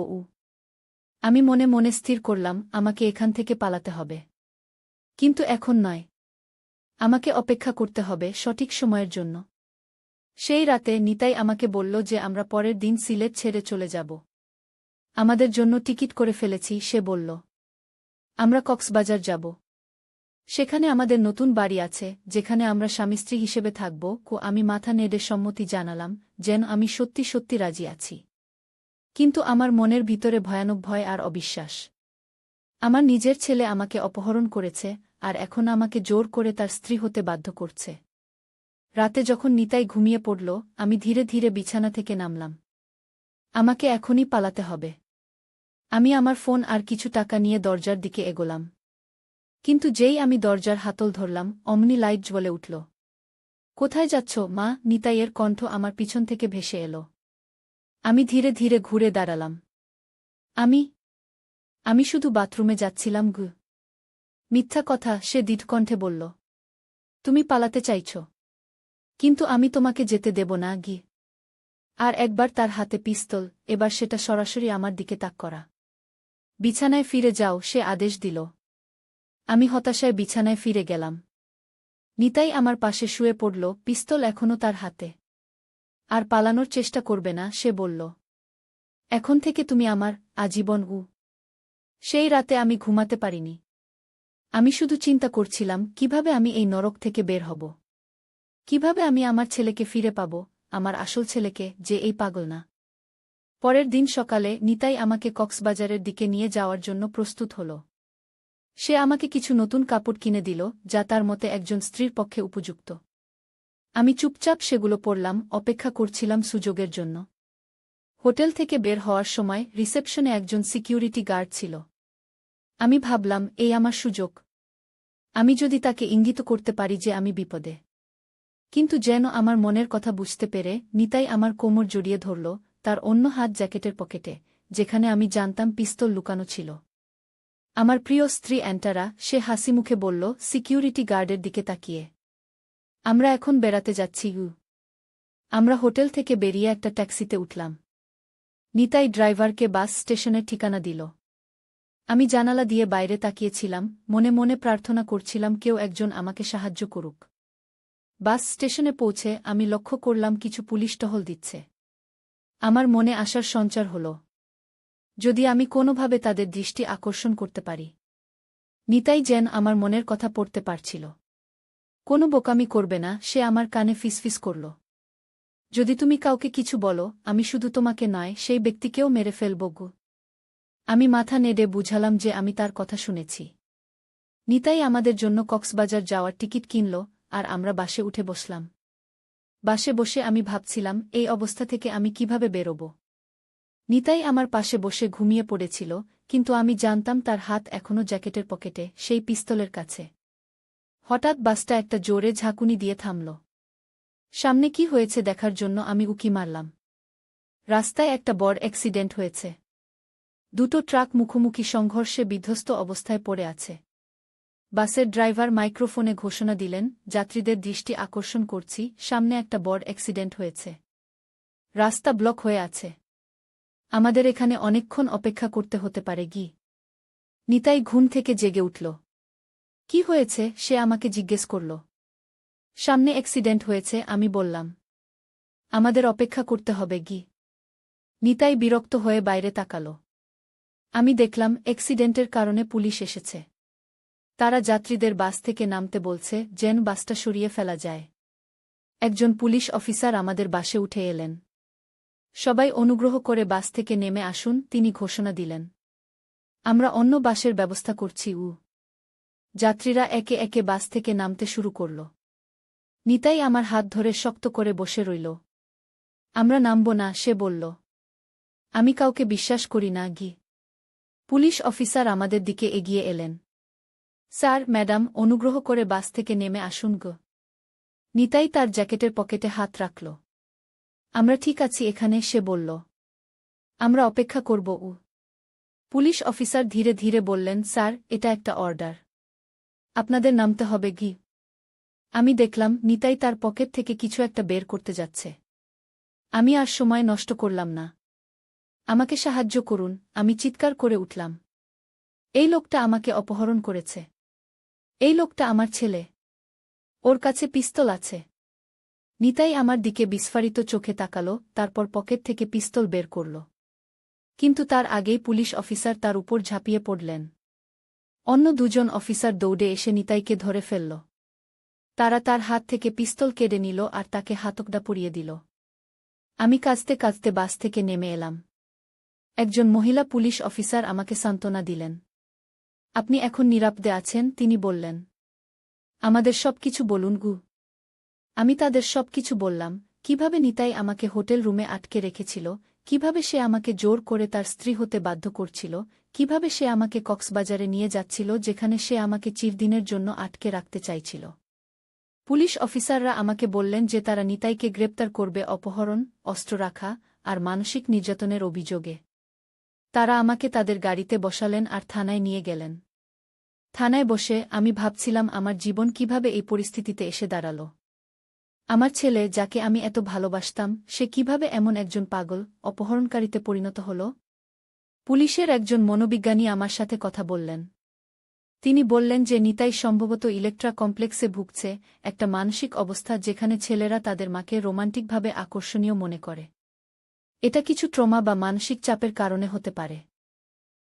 আমি মনে মনে স্থির করলাম, আমাকে এখান থেকে পালাতে হবে। কিন্তু এখন নয়। আমাকে অপেক্ষা করতে হবে সঠিক সময়ের জন্য। সেই রাতে নিতাই আমাকে বলল যে আমরা পরের দিন সিলেট ছেড়ে চলে যাব। আমাদের জন্য টিকিট করে ফেলেছি, সে বলল। আমরা কক্সবাজার যাব। সেখানে আমাদের নতুন বাড়ি আছে, যেখানে আমরা স্বামী-স্ত্রী হিসেবে থাকব। আমি মাথা নেড়ে সম্মতি জানালাম, যেন আমি সত্যি সত্যি রাজি আছি। কিন্তু আমার মনের ভিতরে ভয়ানক ভয় আর অবিশ্বাস। আমার নিজের ছেলে আমাকে অপহরণ করেছে, আর এখন আমাকে জোর করে তার স্ত্রী হতে বাধ্য করছে। রাতে যখন নিতাই ঘুমিয়ে পড়ল, আমি ধীরে ধীরে বিছানা থেকে নামলাম। আমাকে এখনই পালাতে হবে। আমি আমার ফোন আর কিছু টাকা নিয়ে দরজার দিকে এগোলাম। কিন্তু যেই আমি দরজার হাতল ধরলাম, অমনি লাইট জ্বলে উঠল। কোথায় যাচ্ছ, মা? নিতাইয়ের কণ্ঠ আমার পিছন থেকে ভেসে এলো। আমি ধীরে ধীরে ঘুরে দাঁড়ালাম। আমি শুধু বাথরুমে যাচ্ছিলাম। মিথ্যা কথা, সে দৃঢ়কণ্ঠে বলল। তুমি পালাতে চাইছ, কিন্তু আমি তোমাকে যেতে দেব না। আর একবার তার হাতে পিস্তল, এবার সেটা সরাসরি আমার দিকে তাক করা। বিছানায় ফিরে যাও, সে আদেশ দিল। আমি হতাশায় বিছানায় ফিরে গেলাম। নিতাই আমার পাশে শুয়ে পড়ল, পিস্তল এখনও তার হাতে। আর পালানোর চেষ্টা করবে না, সে বলল। এখন থেকে তুমি আমার আজীবন। সেই রাতে আমি ঘুমাতে পারিনি। আমি শুধু চিন্তা করছিলাম, কিভাবে আমি এই নরক থেকে বের হব। কিভাবে আমি আমার ছেলেকে ফিরে পাব, আমার আসল ছেলেকে, যে এই পাগল না। পরের দিন সকালে নিতাই আমাকে কক্সবাজারের দিকে নিয়ে যাওয়ার জন্য প্রস্তুত হল। সে আমাকে কিছু নতুন কাপড় কিনে দিল, যা তার মতে একজন স্ত্রীর পক্ষে উপযুক্ত। আমি চুপচাপ সেগুলো পরলাম, অপেক্ষা করছিলাম সুযোগের জন্য। হোটেল থেকে বের হওয়ার সময় রিসেপশনে একজন সিকিউরিটি গার্ড ছিল। আমি ভাবলাম, এই আমার সুযোগ। আমি যদি তাকে ইঙ্গিত করতে পারি যে আমি বিপদে। কিন্তু যেন আমার মনের কথা বুঝতে পেরে নিতাই আমার কোমর জড়িয়ে ধরল, তার অন্য হাত জ্যাকেটের পকেটে, যেখানে আমি জানতাম পিস্তল লুকানো ছিল। আমার প্রিয় স্ত্রী অ্যান্টারা, সে হাসিমুখে বলল, সিকিউরিটি গার্ডের দিকে তাকিয়ে। আমরা এখন বেড়াতে যাচ্ছি। আমরা হোটেল থেকে বেরিয়ে একটা ট্যাক্সিতে উঠলাম। নিতাই ড্রাইভারকে বাস স্টেশনের ঠিকানা দিল। আমি জানালা দিয়ে বাইরে তাকিয়েছিলাম, মনে মনে প্রার্থনা করছিলাম কেউ একজন আমাকে সাহায্য করুক। বাস স্টেশনে পৌঁছে আমি লক্ষ্য করলাম কিছু পুলিশ টহল দিচ্ছে। আমার মনে আসার সঞ্চার হল, যদি আমি কোনোভাবে তাদের দৃষ্টি আকর্ষণ করতে পারি। নিতাই যেন আমার মনের কথা পড়তে পারছিল। কোনো বোকামি করবে না, সে আমার কানে ফিসফিস করল। যদি তুমি কাউকে কিছু বলো, আমি শুধু তোমাকে নয়, সেই ব্যক্তিকেও মেরে ফেলব। আমি মাথা নেড়ে বুঝালাম যে আমি তার কথা শুনেছি। নিতাই আমাদের জন্য কক্সবাজার যাওয়ার টিকিট কিনল, আর আমরা বাসে উঠে বসলাম। বাসে বসে আমি ভাবছিলাম, এই অবস্থা থেকে আমি কিভাবে বেরোব। নিতাই আমার পাশে বসে ঘুমিয়ে পড়েছিল, কিন্তু আমি জানতাম তার হাত এখনও জ্যাকেটের পকেটে, সেই পিস্তলের কাছে। হঠাৎ বাসটা একটা জোরে ঝাঁকুনি দিয়ে থামল। সামনে কি হয়েছে দেখার জন্য আমি উকি মারলাম। রাস্তায় একটা বড় অ্যাক্সিডেন্ট হয়েছে। দুটো ট্রাক মুখোমুখি সংঘর্ষে বিধ্বস্ত অবস্থায় পড়ে আছে। বাসের ড্রাইভার মাইক্রোফোনে ঘোষণা দিলেন, যাত্রীদের দৃষ্টি আকর্ষণ করছি, সামনে একটা বড় অ্যাক্সিডেন্ট হয়েছে। রাস্তা ব্লক হয়ে আছে। আমাদের এখানে অনেকক্ষণ অপেক্ষা করতে হতে পারে। নিতাই ঘুম থেকে জেগে উঠল। কি হয়েছে, সে আমাকে জিজ্ঞেস করল। সামনে অ্যাক্সিডেন্ট হয়েছে, আমি বললাম। আমাদের অপেক্ষা করতে হবে। নিতাই বিরক্ত হয়ে বাইরে তাকাল। আমি দেখলাম অ্যাক্সিডেন্টের কারণে পুলিশ এসেছে। তারা যাত্রীদের বাস থেকে নামতে বলছে, যেন বাসটা সরিয়ে ফেলা যায়। একজন পুলিশ অফিসার আমাদের বাসে উঠে এলেন। সবাই অনুগ্রহ করে বাস থেকে নেমে আসুন, তিনি ঘোষণা দিলেন। আমরা অন্য বাসের ব্যবস্থা করছি। যাত্রীরা একে একে বাস থেকে নামতে শুরু করল। নিতাই আমার হাত ধরে শক্ত করে বসে রইল। আমরা নামব না, সে বলল। আমি কাউকে বিশ্বাস করি না। পুলিশ অফিসার আমাদের দিকে এগিয়ে এলেন। স্যার, ম্যাডাম, অনুগ্রহ করে বাস থেকে নেমে আসুন। নিতাই তার জ্যাকেটের পকেটে হাত রাখল। আমরা ঠিক আছি এখানে, সে বলল। আমরা অপেক্ষা করব। পুলিশ অফিসার ধীরে ধীরে বললেন, স্যার, এটা একটা অর্ডার। আপনাদের নামতে হবে। আমি দেখলাম নিতাই তার পকেট থেকে কিছু একটা বের করতে যাচ্ছে। আমি আর সময় নষ্ট করলাম না। আমাকে সাহায্য করুন, আমি চিৎকার করে উঠলাম। এই লোকটা আমাকে অপহরণ করেছে। এই লোকটা আমার ছেলে। ওর কাছে পিস্তল আছে। নিতাই আমার দিকে বিস্ফারিত চোখে তাকালো, তারপর পকেট থেকে পিস্তল বের করল। কিন্তু তার আগেই পুলিশ অফিসার তার উপর ঝাঁপিয়ে পড়লেন। অন্য দুজন অফিসার দৌড়ে এসে নিতাইকে ধরে ফেলল। তারা তার হাত থেকে পিস্তল কেড়ে নিল আর তাকে হাতকড়া পরিয়ে দিল। আমি কাঁদতে কাঁদতে বাস থেকে নেমে এলাম। একজন মহিলা পুলিশ অফিসার আমাকে সান্ত্বনা দিলেন। আপনি এখন নিরাপদে আছেন, তিনি বললেন। আমাদের সবকিছু বলুন গু। আমি তাদের সবকিছু বললাম, কিভাবে নিতাই আমাকে হোটেল রুমে আটকে রেখেছিল, কিভাবে সে আমাকে জোর করে তার স্ত্রী হতে বাধ্য করছিল, কিভাবে সে আমাকে কক্সবাজারে নিয়ে যাচ্ছিল যেখানে সে আমাকে চিরদিনের জন্য আটকে রাখতে চাইছিল। পুলিশ অফিসাররা আমাকে বললেন যে তারা নিতাইকে গ্রেপ্তার করবে অপহরণ, অস্ত্র রাখা আর মানসিক নির্যাতনের অভিযোগে। তারা আমাকে তাদের গাড়িতে বসালেন আর থানায় নিয়ে গেলেন। থানায় বসে আমি ভাবছিলাম আমার জীবন কিভাবে এই পরিস্থিতিতে এসে দাঁড়াল। আমার ছেলে, যাকে আমি এত ভালোবাসতাম, সে কিভাবে এমন একজন পাগল, অপহরণকারীতে পরিণত হল। পুলিশের একজন মনোবিজ্ঞানী আমার সাথে কথা বললেন। তিনি বললেন যে নিতাই সম্ভবত ইলেকট্রা কমপ্লেক্সে ভুগছে, একটা মানসিক অবস্থা যেখানে ছেলেরা তাদের মাকে রোমান্টিকভাবে আকর্ষণীয় মনে করে। এটা কিছু ট্রমা বা মানসিক চাপের কারণে হতে পারে।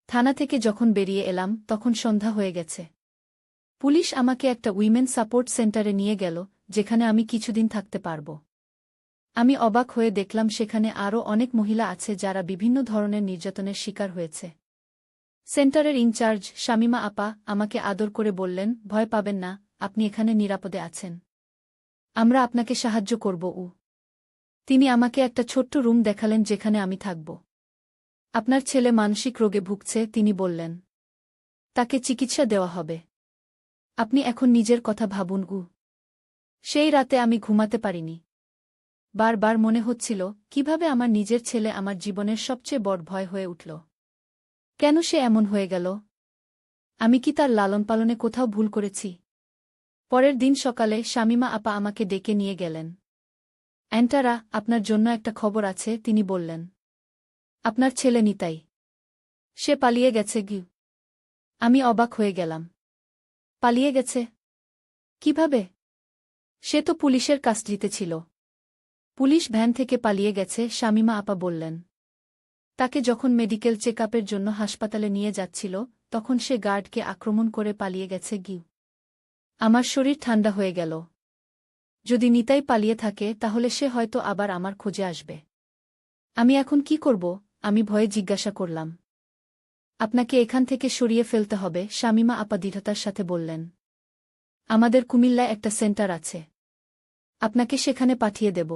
থানা থেকে যখন বেরিয়ে এলাম তখন সন্ধ্যা হয়ে গেছে। পুলিশ আমাকে একটা উইমেন সাপোর্ট সেন্টারে নিয়ে গেল, যেখানে আমি কিছুদিন থাকতে পারব। আমি অবাক হয়ে দেখলাম সেখানে আরও অনেক মহিলা আছে যারা বিভিন্ন ধরনের নির্যাতনের শিকার হয়েছে। সেন্টারের ইনচার্জ শামিমা আপা আমাকে আদর করে বললেন, ভয় পাবেন না, আপনি এখানে নিরাপদে আছেন। আমরা আপনাকে সাহায্য করব। তিনি আমাকে একটা ছোট্ট রুম দেখালেন যেখানে আমি থাকব। আপনার ছেলে মানসিক রোগে ভুগছে, তিনি বললেন। তাকে চিকিৎসা দেওয়া হবে। আপনি এখন নিজের কথা ভাবুন। সেই রাতে আমি ঘুমাতে পারিনি। বারবার মনে হচ্ছিল, কিভাবে আমার নিজের ছেলে আমার জীবনের সবচেয়ে বড় ভয় হয়ে উঠল। কেন সে এমন হয়ে গেল? আমি কি তার লালন পালনে কোথাও ভুল করেছি? পরের দিন সকালে শামিমা আপা আমাকে ডেকে নিয়ে গেলেন। অ্যান্টারা, আপনার জন্য একটা খবর আছে, তিনি বললেন। আপনার ছেলে নিতাই। সে পালিয়ে গেছে। আমি অবাক হয়ে গেলাম। পালিয়ে গেছে? কিভাবে? সে তো পুলিশের কাস্টডিতে ছিল। পুলিশ ভ্যান থেকে পালিয়ে গেছে, শামিমা আপা বললেন। তাকে যখন মেডিকেল চেকআপের জন্য হাসপাতালে নিয়ে যাচ্ছিল তখন সে গার্ডকে আক্রমণ করে পালিয়ে গেছে। আমার শরীর ঠান্ডা হয়ে গেল। যদি নিতাই পালিয়ে থাকে তাহলে সে হয়তো আবার আমার খোঁজে আসবে। আমি এখন কি করব? আমি ভয়ে জিজ্ঞাসা করলাম। আপনাকে এখান থেকে সরিয়ে ফেলতে হবে, শামিমা আপা দৃঢ়তার সাথে বললেন। আমাদের কুমিল্লায় একটা সেন্টার আছে। আপনাকে সেখানে পাঠিয়ে দেব।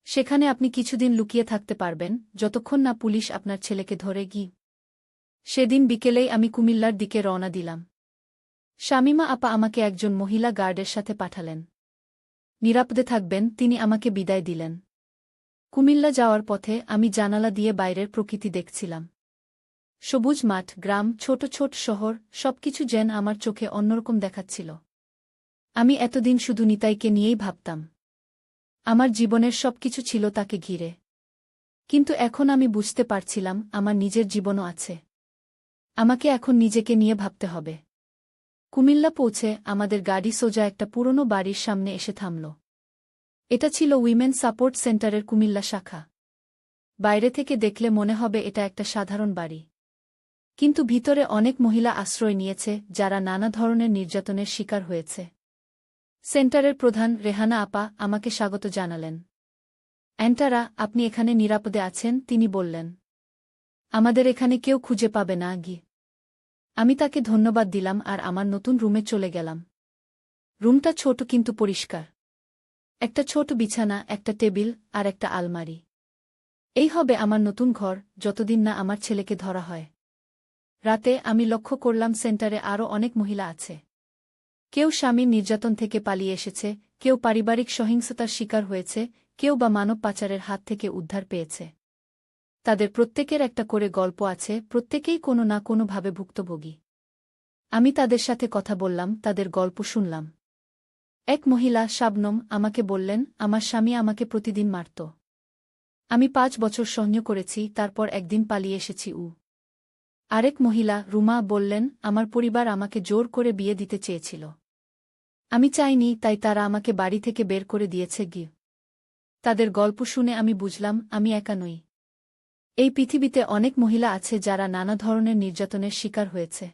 সেখানে আপনি কিছুদিন লুকিয়ে থাকতে পারবেন, যতক্ষণ না পুলিশ আপনার ছেলেকে ধরে। সেদিন বিকেলেই আমি কুমিল্লার দিকে রওনা দিলাম। শামিমা আপা আমাকে একজন মহিলা গার্ডের সাথে পাঠালেন। নিরাপদে থাকবেন, তিনি আমাকে বিদায় দিলেন। কুমিল্লা যাওয়ার পথে আমি জানালা দিয়ে বাইরের প্রকৃতি দেখছিলাম। সবুজ মাঠ, গ্রাম, ছোট ছোট শহর, সবকিছু যেন আমার চোখে অন্যরকম দেখাচ্ছিল। আমি এতদিন শুধু নিতাইকে নিয়েই ভাবতাম। আমার জীবনের সবকিছু ছিল তাকে ঘিরে। কিন্তু এখন আমি বুঝতে পারছিলাম আমার নিজের জীবনও আছে। আমাকে এখন নিজেকে নিয়ে ভাবতে হবে। কুমিল্লা পৌঁছে আমাদের গাড়ি সোজা একটা পুরনো বাড়ির সামনে এসে থামল। এটা ছিল উইমেন সাপোর্ট সেন্টারের কুমিল্লা শাখা। বাইরে থেকে দেখলে মনে হবে এটা একটা সাধারণ বাড়ি। কিন্তু ভিতরে অনেক মহিলা আশ্রয় নিয়েছে যারা নানা ধরনের নির্যাতনের শিকার হয়েছে। সেন্টারের প্রধান রেহানা আপা আমাকে স্বাগত জানালেন। অ্যান্টারা, আপনি এখানে নিরাপদে আছেন, তিনি বললেন। আমাদের এখানে কেউ খুঁজে পাবে না। আমি তাকে ধন্যবাদ দিলাম আর আমার নতুন রুমে চলে গেলাম। রুমটা ছোট কিন্তু পরিষ্কার। একটা ছোট বিছানা, একটা টেবিল আর একটা আলমারি। এই হবে আমার নতুন ঘর, যতদিন না আমার ছেলেকে ধরা হয়। রাতে আমি লক্ষ্য করলাম সেন্টারে আরও অনেক মহিলা আছে। কেউ স্বামীর নির্যাতন থেকে পালিয়ে এসেছে, কেউ পারিবারিক সহিংসতার শিকার হয়েছে, কেউ বা মানব পাচারের হাত থেকে উদ্ধার পেয়েছে। তাদের প্রত্যেকের একটা করে গল্প আছে, প্রত্যেকেই কোনো না কোনোভাবে ভুক্তভোগী। আমি তাদের সাথে কথা বললাম, তাদের গল্প শুনলাম। এক মহিলা, শাবনম, আমাকে বললেন, আমার স্বামী আমাকে প্রতিদিন মারত। আমি 5 বছর সহ্য করেছি, তারপর একদিন পালিয়ে এসেছি। আরেক মহিলা রুমা বললেন, আমার পরিবার আমাকে জোর করে বিয়ে দিতে চেয়েছিল। আমি চাইনি, তাই তারা আমাকে বাড়ি থেকে বের করে দিয়েছে গি। তাদের গল্প শুনে আমি বুঝলাম আমি একা নই। এই পৃথিবীতে অনেক মহিলা আছে যারা নানা ধরনের নির্যাতনের শিকার হয়েছে।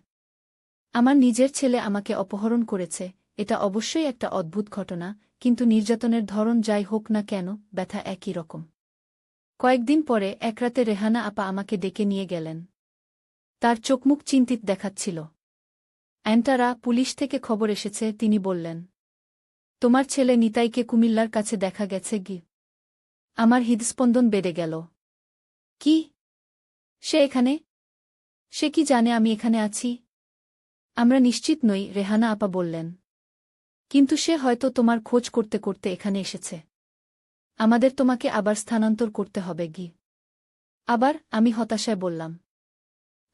আমার নিজের ছেলে আমাকে অপহরণ করেছে, এটা অবশ্যই একটা অদ্ভুত ঘটনা, কিন্তু নির্যাতনের ধরন যাই হোক না কেন, ব্যথা একই রকম। কয়েকদিন পরে এক রাতে রেহানা আপা আমাকে ডেকে নিয়ে গেলেন। তার চোখমুখ চিন্তিত দেখাচ্ছিল। অ্যান্টারা, পুলিশ থেকে খবর এসেছে, তিনি বললেন। তোমার ছেলে নিতাইকে কুমিল্লার কাছে দেখা গেছে গি। আমার হৃদস্পন্দন বেড়ে গেল। কি? সে এখানে? সে কি জানে আমি এখানে আছি? আমরা নিশ্চিত নই, রেহানা আপা বললেন। কিন্তু সে হয়তো তোমার খোঁজ করতে করতে এখানে এসেছে। আমাদের তোমাকে আবার স্থানান্তর করতে হবে গি। আবার? আমি হতাশায় বললাম।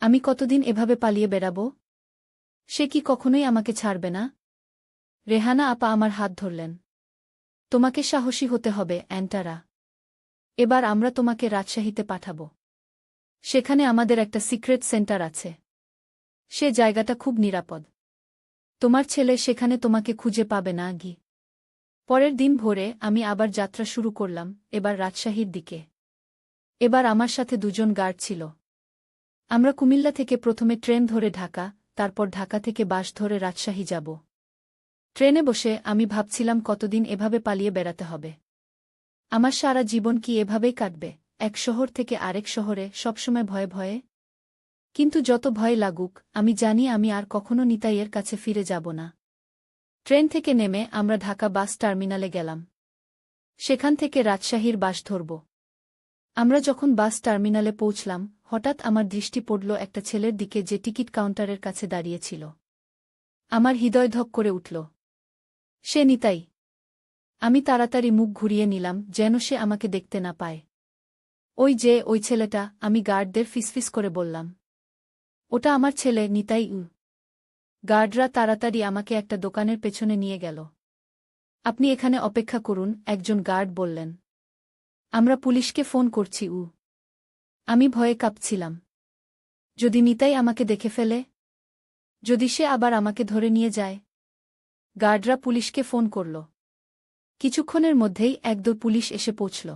আমি কতদিন এভাবে পালিয়ে বেড়াব? সে কি কখনোই আমাকে ছাড়বে না? রেহানা আপা আমার হাত ধরলেন। তোমাকে সাহসী হতে হবে, অ্যান্টারা। এবার আমরা তোমাকে রাজশাহীতে পাঠাব। সেখানে আমাদের একটা সিক্রেট সেন্টার আছে। সে জায়গাটা খুব নিরাপদ। তোমার ছেলে সেখানে তোমাকে খুঁজে পাবে না গি। পরের দিন ভোরে আমি আবার যাত্রা শুরু করলাম, এবার রাজশাহীর দিকে। এবার আমার সাথে দুজন গার্ড ছিল। আমরা কুমিল্লা থেকে প্রথমে ট্রেন ধরে ঢাকা, তারপর ঢাকা থেকে বাস ধরে রাজশাহী যাব। ট্রেনে বসে আমি ভাবছিলাম কতদিন এভাবে পালিয়ে বেড়াতে হবে। আমার সারা জীবন কি এভাবেই কাটবে, এক শহর থেকে আরেক শহরে, সবসময় ভয়ে ভয়ে? কিন্তু যত ভয় লাগুক, আমি জানি আমি আর কখনো নিতাইয়ের কাছে ফিরে যাব না। ট্রেন থেকে নেমে আমরা ঢাকা বাস টার্মিনালে গেলাম। সেখান থেকে রাজশাহীর বাস ধরব। আমরা যখন বাস টার্মিনালে পৌঁছলাম, হঠাৎ আমার দৃষ্টি পড়ল একটা ছেলের দিকে যে টিকিট কাউন্টারের কাছে দাঁড়িয়েছিল। আমার হৃদয় ধক করে উঠল। সে নিতাই। আমি তাড়াতাড়ি মুখ ঘুরিয়ে নিলাম, যেন সে আমাকে দেখতে না পায়। ওই যে ওই ছেলেটা, আমি গার্ডদের ফিসফিস করে বললাম। ওটা আমার ছেলে, নিতাই। গার্ডরা তাড়াতাড়ি আমাকে একটা দোকানের পেছনে নিয়ে গেল। আপনি এখানে অপেক্ষা করুন, একজন গার্ড বললেন। আমরা পুলিশকে ফোন করছি। আমি ভয়ে কাঁপছিলাম। যদি নিতাই আমাকে দেখে ফেলে? যদি সে আবার আমাকে ধরে নিয়ে যায়? গার্ডরা পুলিশকে ফোন করল। কিছুক্ষণের মধ্যেই একদল পুলিশ এসে পৌঁছল।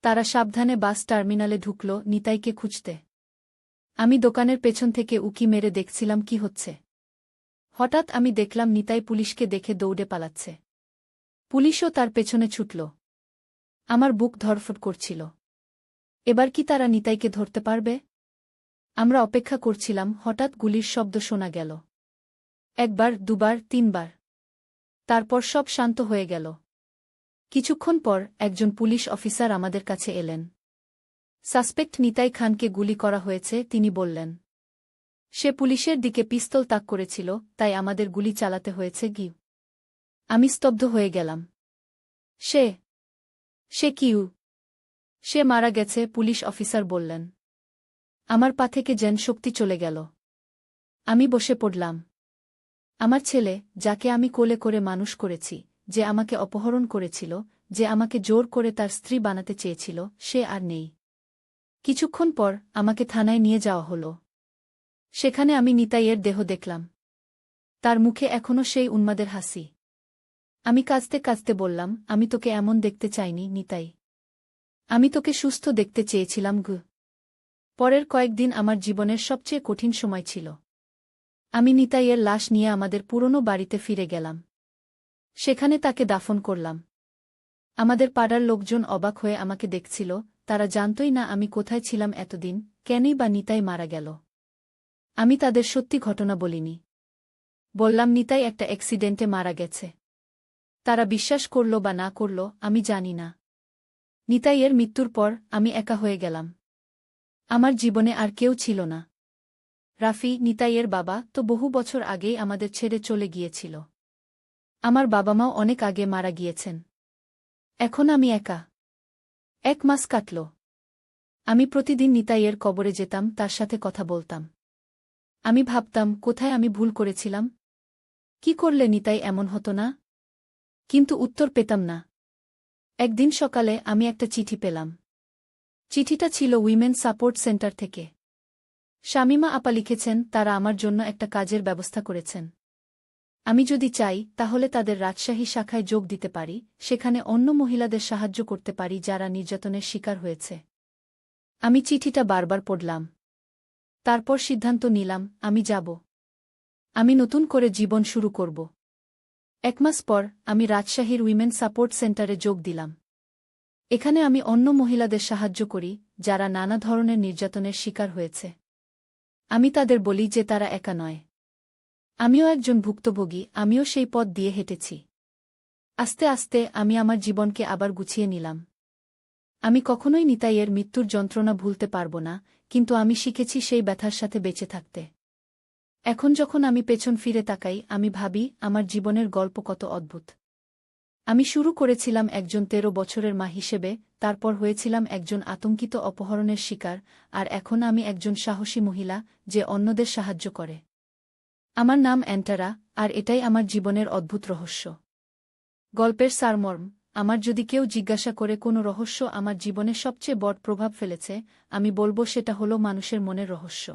তারা সাবধানে বাস টার্মিনালে ঢুকল নিতাইকে খুঁজতে। আমি দোকানের পেছন থেকে উকি মেরে দেখছিলাম কি হচ্ছে। হঠাৎ আমি দেখলাম নিতাই পুলিশকে দেখে দৌড়ে পালাচ্ছে। পুলিশও তার পেছনে ছুটল। আমার বুক ধড়ফড় করছিল। এবার কি তারা নিতাইকে ধরতে পারবে? আমরা অপেক্ষা করছিলাম, হঠাৎ গুলির শব্দ শোনা গেল। একবার, দুবার, তিনবার। তারপর সব শান্ত হয়ে গেল। কিছুক্ষণ পর একজন পুলিশ অফিসার আমাদের কাছে এলেন। সাসপেক্ট নিতাই খানকে গুলি করা হয়েছে, তিনি বললেন। সে পুলিশের দিকে পিস্তল তাক করেছিল, তাই আমাদের গুলি চালাতে হয়েছে গি। আমি স্তব্ধ হয়ে গেলাম। সে সে কিউ? সে মারা গেছে, পুলিশ অফিসার বললেন। আমার পা থেকে যেন শক্তি চলে গেল। আমি বসে পড়লাম। আমার ছেলে, যাকে আমি কোলে করে মানুষ করেছি, যে আমাকে অপহরণ করেছিল, যে আমাকে জোর করে তার স্ত্রী বানাতে চেয়েছিল, সে আর নেই। কিছুক্ষণ পর আমাকে থানায় নিয়ে যাওয়া হল। সেখানে আমি নিতাইয়ের দেহ দেখলাম। তার মুখে এখনও সেই উন্মাদের হাসি। আমি কাঁদতে কাঁদতে বললাম, আমি তোকে এমন দেখতে চাইনি নিতাই। আমি তোকে সুস্থ দেখতে চেয়েছিলাম গু। পরের কয়েকদিন আমার জীবনের সবচেয়ে কঠিন সময় ছিল। আমি নিতাইয়ের লাশ নিয়ে আমাদের পুরনো বাড়িতে ফিরে গেলাম। সেখানে তাকে দাফন করলাম। আমাদের পাড়ার লোকজন অবাক হয়ে আমাকে দেখছিল, তারা জানতই না আমি কোথায় ছিলাম এতদিন, কেনই বা নিতাই মারা গেল। আমি তাদের সত্যি ঘটনা বলিনি। বললাম নিতাই একটা অ্যাক্সিডেন্টে মারা গেছে। তারা বিশ্বাস করল বা না করল, আমি জানি না। নিতাইয়ের মৃত্যুর পর আমি একা হয়ে গেলাম। আমার জীবনে আর কেউ ছিল না। রাফি, নিতাইয়ের বাবা, তো বহু বছর আগেই আমাদের ছেড়ে চলে গিয়েছিল। আমার বাবা মাও অনেক আগে মারা গিয়েছেন। এখন আমি একা। 1 মাস কাটল। আমি প্রতিদিন নিতাইয়ের কবরে যেতাম, তার সাথে কথা বলতাম। আমি ভাবতাম, কোথায় আমি ভুল করেছিলাম? কি করলে নিতাই এমন হতো না? কিন্তু উত্তর পেতাম না। একদিন সকালে আমি একটা চিঠি পেলাম। চিঠিটা ছিল উইমেন সাপোর্ট সেন্টার থেকে। শামিমা আপা লিখেছেন তারা আমার জন্য একটা কাজের ব্যবস্থা করেছেন। আমি যদি চাই তাহলে তাদের রাজশাহী শাখায় যোগ দিতে পারি, সেখানে অন্য মহিলাদের সাহায্য করতে পারি যারা নির্যাতনের শিকার হয়েছে। আমি চিঠিটা বারবার পড়লাম। তারপর সিদ্ধান্ত নিলাম আমি যাব। আমি নতুন করে জীবন শুরু করব। 1 মাস পর আমি রাজশাহীর উইমেন সাপোর্ট সেন্টারে যোগ দিলাম। এখানে আমি অন্য মহিলাদের সাহায্য করি যারা নানা ধরনের নির্যাতনের শিকার হয়েছে। আমি তাদের বলি যে তারা একা নয়। আমিও একজন ভুক্তভোগী, আমিও সেই পথ দিয়ে হেঁটেছি। আস্তে আস্তে আমি আমার জীবনকে আবার গুছিয়ে নিলাম। আমি কখনোই নিতাইয়ের মৃত্যুর যন্ত্রণা ভুলতে পারব না, কিন্তু আমি শিখেছি সেই ব্যথার সাথে বেঁচে থাকতে। এখন যখন আমি পেছন ফিরে তাকাই আমি ভাবি আমার জীবনের গল্প কত অদ্ভুত। আমি শুরু করেছিলাম একজন 13 বছরের মা হিসেবে, তারপর হয়েছিলাম একজন আতঙ্কিত অপহরণের শিকার, আর এখন আমি একজন সাহসী মহিলা যে অন্যদের সাহায্য করে। আমার নাম অ্যান্টারা, আর এটাই আমার জীবনের অদ্ভুত রহস্য। গল্পের সারমর্ম, আমার যদি কেউ জিজ্ঞাসা করে কোনো রহস্য আমার জীবনে সবচেয়ে বড় প্রভাব ফেলেছে, আমি বলবো সেটা হলো মানুষের মনের রহস্য।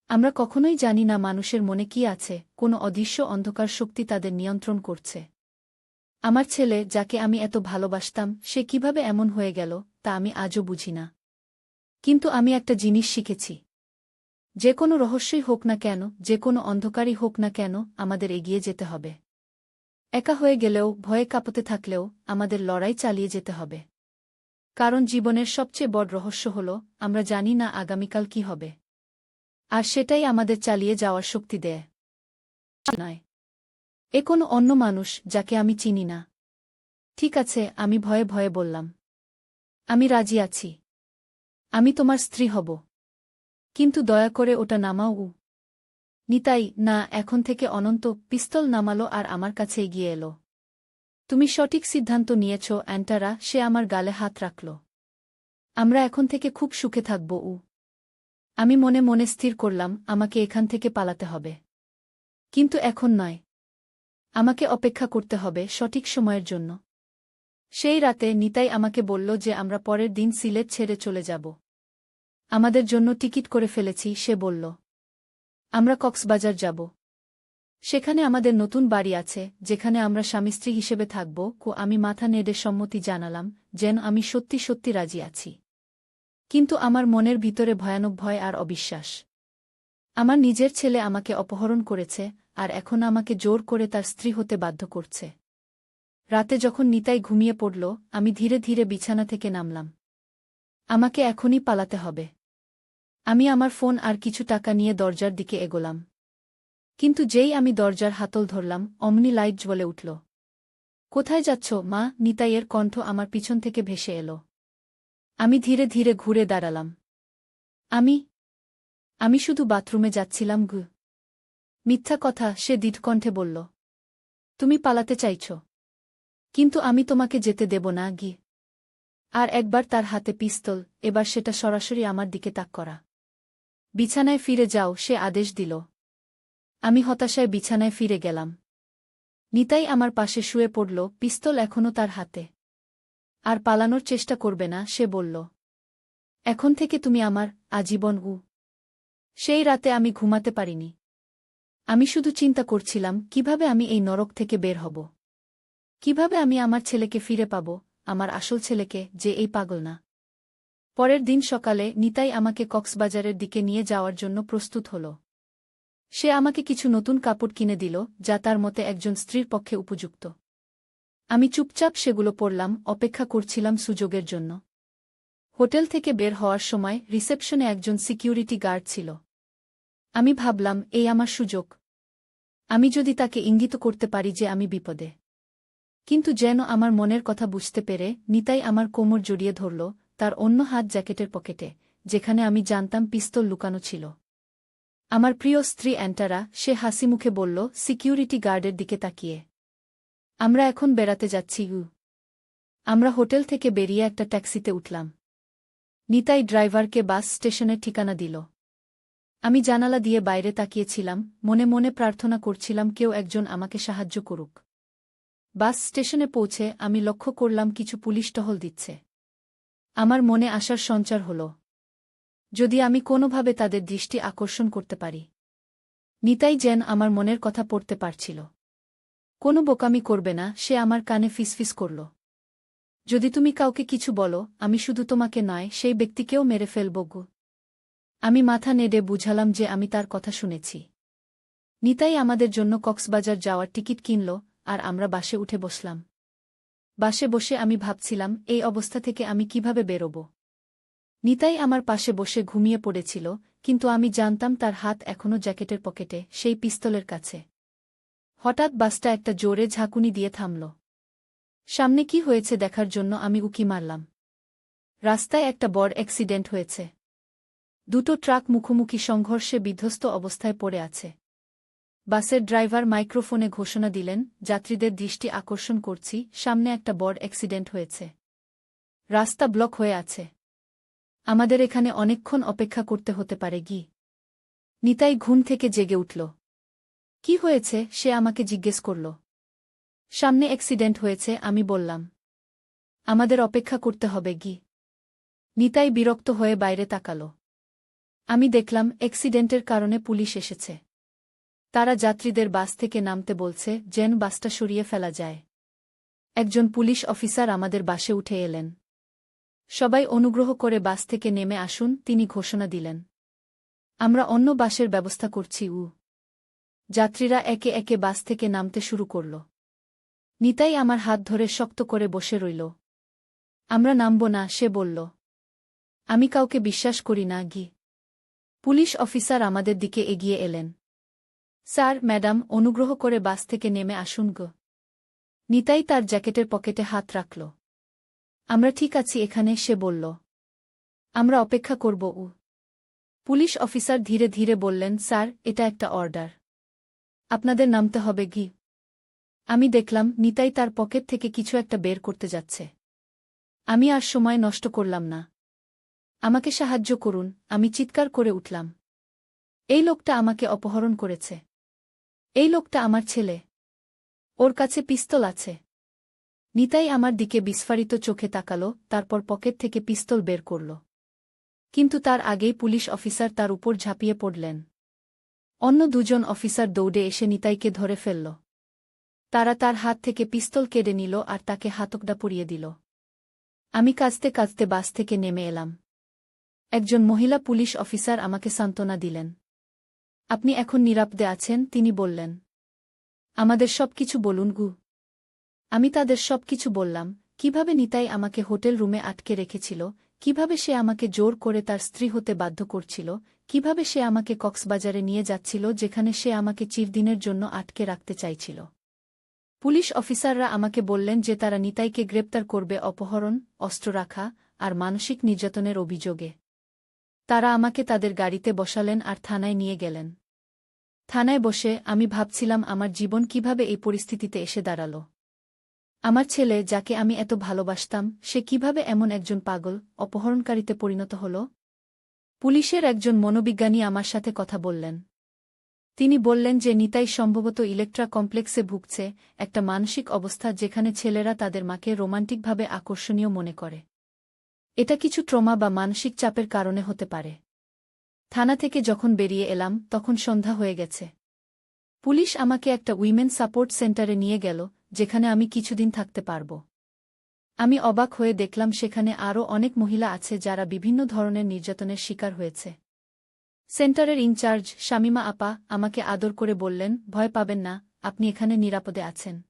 আমরা কখনোই জানি না মানুষের মনে কি আছে, কোনো অদৃশ্য অন্ধকার শক্তি তাদের নিয়ন্ত্রণ করছে। আমার ছেলে, যাকে আমি এত ভালোবাসতাম, সে কিভাবে এমন হয়ে গেল তা আমি আজও বুঝি না। কিন্তু আমি একটা জিনিস শিখেছি। যে কোনো রহস্যই হোক না কেন, যে কোনো অন্ধকারই হোক না কেন, আমাদের এগিয়ে যেতে হবে। একা হয়ে গেলেও, ভয়ে কাঁপতে থাকলেও আমাদের লড়াই চালিয়ে যেতে হবে। কারণ জীবনের সবচেয়ে বড় রহস্য হল আমরা জানি না আগামীকাল কি হবে। আর সেটাই আমাদের চালিয়ে যাওয়ার শক্তি দেয়। নয় এ কোনো অন্য মানুষ যাকে আমি চিনি না। ঠিক আছে, আমি ভয়ে ভয়ে বললাম। আমি রাজি আছি। আমি তোমার স্ত্রী হব। কিন্তু দয়া করে ওটা নামাও। নিতাই, না, এখন থেকে অনন্ত পিস্তল নামালো আর আমার কাছে এগিয়ে এলো। তুমি সঠিক সিদ্ধান্ত নিয়েছ অ্যান্টারা, সে আমার গালে হাত রাখল। আমরা এখন থেকে খুব সুখে থাকব। আমি মনে মনে স্থির করলাম আমাকে এখান থেকে পালাতে হবে। কিন্তু এখন নয়। আমাকে অপেক্ষা করতে হবে সঠিক সময়ের জন্য। সেই রাতে নিতাই আমাকে বলল যে আমরা পরের দিন সিলেট ছেড়ে চলে যাব। আমাদের জন্য টিকিট করে ফেলেছি, সে বলল। আমরা কক্সবাজার যাব। সেখানে আমাদের নতুন বাড়ি আছে যেখানে আমরা স্বামী-স্ত্রী হিসেবে থাকব। আমি মাথা নেড়ে সম্মতি জানালাম, যেন আমি সত্যি সত্যি রাজি আছি। কিন্তু আমার মনের ভিতরে ভয়ানক ভয় আর অবিশ্বাস। আমার নিজের ছেলে আমাকে অপহরণ করেছে, আর এখন আমাকে জোর করে তার স্ত্রী হতে বাধ্য করছে। রাতে যখন নিতাই ঘুমিয়ে পড়ল, আমি ধীরে ধীরে বিছানা থেকে নামলাম। আমাকে এখনই পালাতে হবে। আমি আমার ফোন আর কিছু টাকা নিয়ে দরজার দিকে এগোলাম। কিন্তু যেই আমি দরজার হাতল ধরলাম, অমনি লাইট জ্বলে উঠল। কোথায় যাচ্ছ মা? নিতাইয়ের কণ্ঠ আমার পিছন থেকে ভেসে এলো। আমি ধীরে ধীরে ঘুরে দাঁড়ালাম। আমি শুধু বাথরুমে যাচ্ছিলাম। মিথ্যা কথা, সে দৃঢ়কণ্ঠে বলল। তুমি পালাতে চাইছ, কিন্তু আমি তোমাকে যেতে দেব না। আর একবার তার হাতে পিস্তল, এবার সেটা সরাসরি আমার দিকে তাক করা। বিছানায় ফিরে যাও, সে আদেশ দিল। আমি হতাশায় বিছানায় ফিরে গেলাম। নিতাই আমার পাশে শুয়ে পড়ল, পিস্তল এখনও তার হাতে। আর পালানোর চেষ্টা করবে না, সে বলল। এখন থেকে তুমি আমার আজীবন। সেই রাতে আমি ঘুমাতে পারিনি। আমি শুধু চিন্তা করছিলাম কিভাবে আমি এই নরক থেকে বের হব। কিভাবে আমি আমার ছেলেকে ফিরে পাব, আমার আসল ছেলেকে, যে এই পাগল না। পরের দিন সকালে নিতাই আমাকে কক্সবাজারের দিকে নিয়ে যাওয়ার জন্য প্রস্তুত হল। সে আমাকে কিছু নতুন কাপড় কিনে দিল যা তার মতে একজন স্ত্রীর পক্ষে উপযুক্ত। আমি চুপচাপ সেগুলো পরলাম, অপেক্ষা করছিলাম সুযোগের জন্য। হোটেল থেকে বের হওয়ার সময় রিসেপশনে একজন সিকিউরিটি গার্ড ছিল। আমি ভাবলাম এই আমার সুযোগ। আমি যদি তাকে ইঙ্গিত করতে পারি যে আমি বিপদে। কিন্তু যেন আমার মনের কথা বুঝতে পেরে নিতাই আমার কোমর জড়িয়ে ধরল, তার অন্য হাত জ্যাকেটের পকেটে, যেখানে আমি জানতাম পিস্তল লুকানো ছিল। আমার প্রিয় স্ত্রী অ্যান্টারা, সে হাসিমুখে বলল সিকিউরিটি গার্ডের দিকে তাকিয়ে। আমরা এখন বেড়াতে যাচ্ছি। আমরা হোটেল থেকে বেরিয়ে একটা ট্যাক্সিতে উঠলাম। নিতাই ড্রাইভারকে বাস স্টেশনের ঠিকানা দিল। আমি জানালা দিয়ে বাইরে তাকিয়েছিলাম, মনে মনে প্রার্থনা করছিলাম কেউ একজন আমাকে সাহায্য করুক। বাস স্টেশনে পৌঁছে আমি লক্ষ্য করলাম কিছু পুলিশ টহল দিচ্ছে। আমার মনে আশার সঞ্চার হল। যদি আমি কোনোভাবে তাদের দৃষ্টি আকর্ষণ করতে পারি। নিতাই যেন আমার মনের কথা পড়তে পারছিল। কোনো বোকামি করবে না, সে আমার কানে ফিসফিস করল। যদি তুমি কাউকে কিছু বলো, আমি শুধু তোমাকে নয়, সেই ব্যক্তিকেও মেরে ফেলব গো। আমি মাথা নেড়ে বুঝালাম যে আমি তার কথা শুনেছি। নিতাই আমাদের জন্য কক্সবাজার যাওয়ার টিকিট কিনল, আর আমরা বাসে উঠে বসলাম। বাসে বসে আমি ভাবছিলাম, এই অবস্থা থেকে আমি কিভাবে বেরোব। নিতাই আমার পাশে বসে ঘুমিয়ে পড়েছিল, কিন্তু আমি জানতাম তার হাত এখনও জ্যাকেটের পকেটে, সেই পিস্তলের কাছে। হঠাৎ বাসটা একটা জোরে ঝাঁকুনি দিয়ে থামল। সামনে কি হয়েছে দেখার জন্য আমি উকি মারলাম। রাস্তায় একটা বড় অ্যাক্সিডেন্ট হয়েছে। দুটো ট্রাক মুখোমুখি সংঘর্ষে বিধ্বস্ত অবস্থায় পড়ে আছে। বাসের ড্রাইভার মাইক্রোফোনে ঘোষণা দিলেন, যাত্রীদের দৃষ্টি আকর্ষণ করছি, সামনে একটা বড় অ্যাক্সিডেন্ট হয়েছে। রাস্তা ব্লক হয়ে আছে। আমাদের এখানে অনেকক্ষণ অপেক্ষা করতে হতে পারে গি। নিতাই ঘুম থেকে জেগে উঠল। কি হয়েছে সে আমাকে জিজ্ঞেস করল। সামনে অ্যাক্সিডেন্ট হয়েছে আমি বললাম। আমাদের অপেক্ষা করতে হবে গি। নিতাই বিরক্ত হয়ে বাইরে তাকাল। আমি দেখলাম অ্যাক্সিডেন্টের কারণে পুলিশ এসেছে। তারা যাত্রীদের বাস থেকে নামতে বলছে, যেন বাসটা সরিয়ে ফেলা যায়। একজন পুলিশ অফিসার আমাদের বাসে উঠে এলেন। সবাই অনুগ্রহ করে বাস থেকে নেমে আসুন, তিনি ঘোষণা দিলেন। আমরা অন্য বাসের ব্যবস্থা করছি। যাত্রীরা একে একে বাস থেকে নামতে শুরু করল। নিতাই আমার হাত ধরে শক্ত করে বসে রইল। আমরা নামব না, সে বলল। আমি কাউকে বিশ্বাস করি না গি। পুলিশ অফিসার আমাদের দিকে এগিয়ে এলেন। স্যার, ম্যাডাম, অনুগ্রহ করে বাস থেকে নেমে আসুন গো। নিতাই তার জ্যাকেটের পকেটে হাত রাখল। আমরা ঠিক আছি এখানে, সে বলল। আমরা অপেক্ষা করব। পুলিশ অফিসার ধীরে ধীরে বললেন, স্যার, এটা একটা অর্ডার। আপনাদের নামতে হবে গি। আমি দেখলাম নিতাই তার পকেট থেকে কিছু একটা বের করতে যাচ্ছে। আমি আর সময় নষ্ট করলাম না। আমাকে সাহায্য করুন, আমি চিৎকার করে উঠলাম। এই লোকটা আমাকে অপহরণ করেছে। এই লোকটা আমার ছেলে। ওর কাছে পিস্তল আছে। নিতাই আমার দিকে বিস্ফারিত চোখে তাকাল, তারপর পকেট থেকে পিস্তল বের করল। কিন্তু তার আগেই পুলিশ অফিসার তার উপর ঝাঁপিয়ে পড়লেন। অন্য দুজন অফিসার দৌড়ে এসে নিতাইকে ধরে ফেলল। তারা তার হাত থেকে পিস্তল কেড়ে নিল আর তাকে হাতকড়া পরিয়ে দিল। আমি কাঁদতে কাঁদতে বাস থেকে নেমে এলাম। একজন মহিলা পুলিশ অফিসার আমাকে সান্ত্বনা দিলেন। আপনি এখন নিরাপদে আছেন, তিনি বললেন। আমাদের সবকিছু বলুন গু। আমি তাদের সবকিছু বললাম, কিভাবে নিতাই আমাকে হোটেল রুমে আটকে রেখেছিল, কিভাবে সে আমাকে জোর করে তার স্ত্রী হতে বাধ্য করছিল, কিভাবে সে আমাকে কক্সবাজারে নিয়ে যাচ্ছিল যেখানে সে আমাকে চিরদিনের জন্য আটকে রাখতে চাইছিল। পুলিশ অফিসাররা আমাকে বললেন যে তারা নিতাইকে গ্রেপ্তার করবে অপহরণ, অস্ত্র রাখা আর মানসিক নির্যাতনের অভিযোগে। তারা আমাকে তাদের গাড়িতে বসালেন আর থানায় নিয়ে গেলেন। থানায় বসে আমি ভাবছিলাম আমার জীবন কিভাবে এই পরিস্থিতিতে এসে দাঁড়াল। আমার ছেলে, যাকে আমি এত ভালোবাসতাম, সে কিভাবে এমন একজন পাগল অপহরণকারীতে পরিণত হল। পুলিশের একজন মনোবিজ্ঞানী আমার সাথে কথা বললেন। তিনি বললেন যে নিতাই সম্ভবত ইলেকট্রা কমপ্লেক্সে ভুগছে, একটা মানসিক অবস্থা যেখানে ছেলেরা তাদের মাকে রোমান্টিকভাবে আকর্ষণীয় মনে করে। এটা কিছু ট্রমা বা মানসিক চাপের কারণে হতে পারে। থানা থেকে যখন বেরিয়ে এলাম তখন সন্ধ্যা হয়ে গেছে। পুলিশ আমাকে একটা উইমেন সাপোর্ট সেন্টারে নিয়ে গেল, যেখানে আমি কিছুদিন থাকতে পারব। আমি অবাক হয়ে দেখলাম সেখানে আরও অনেক মহিলা আছে যারা বিভিন্ন ধরনের নির্যাতনের শিকার হয়েছে। সেন্টারের ইনচার্জ শামিমা আপা আমাকে আদর করে বললেন, ভয় পাবেন না, আপনি এখানে নিরাপদে আছেন।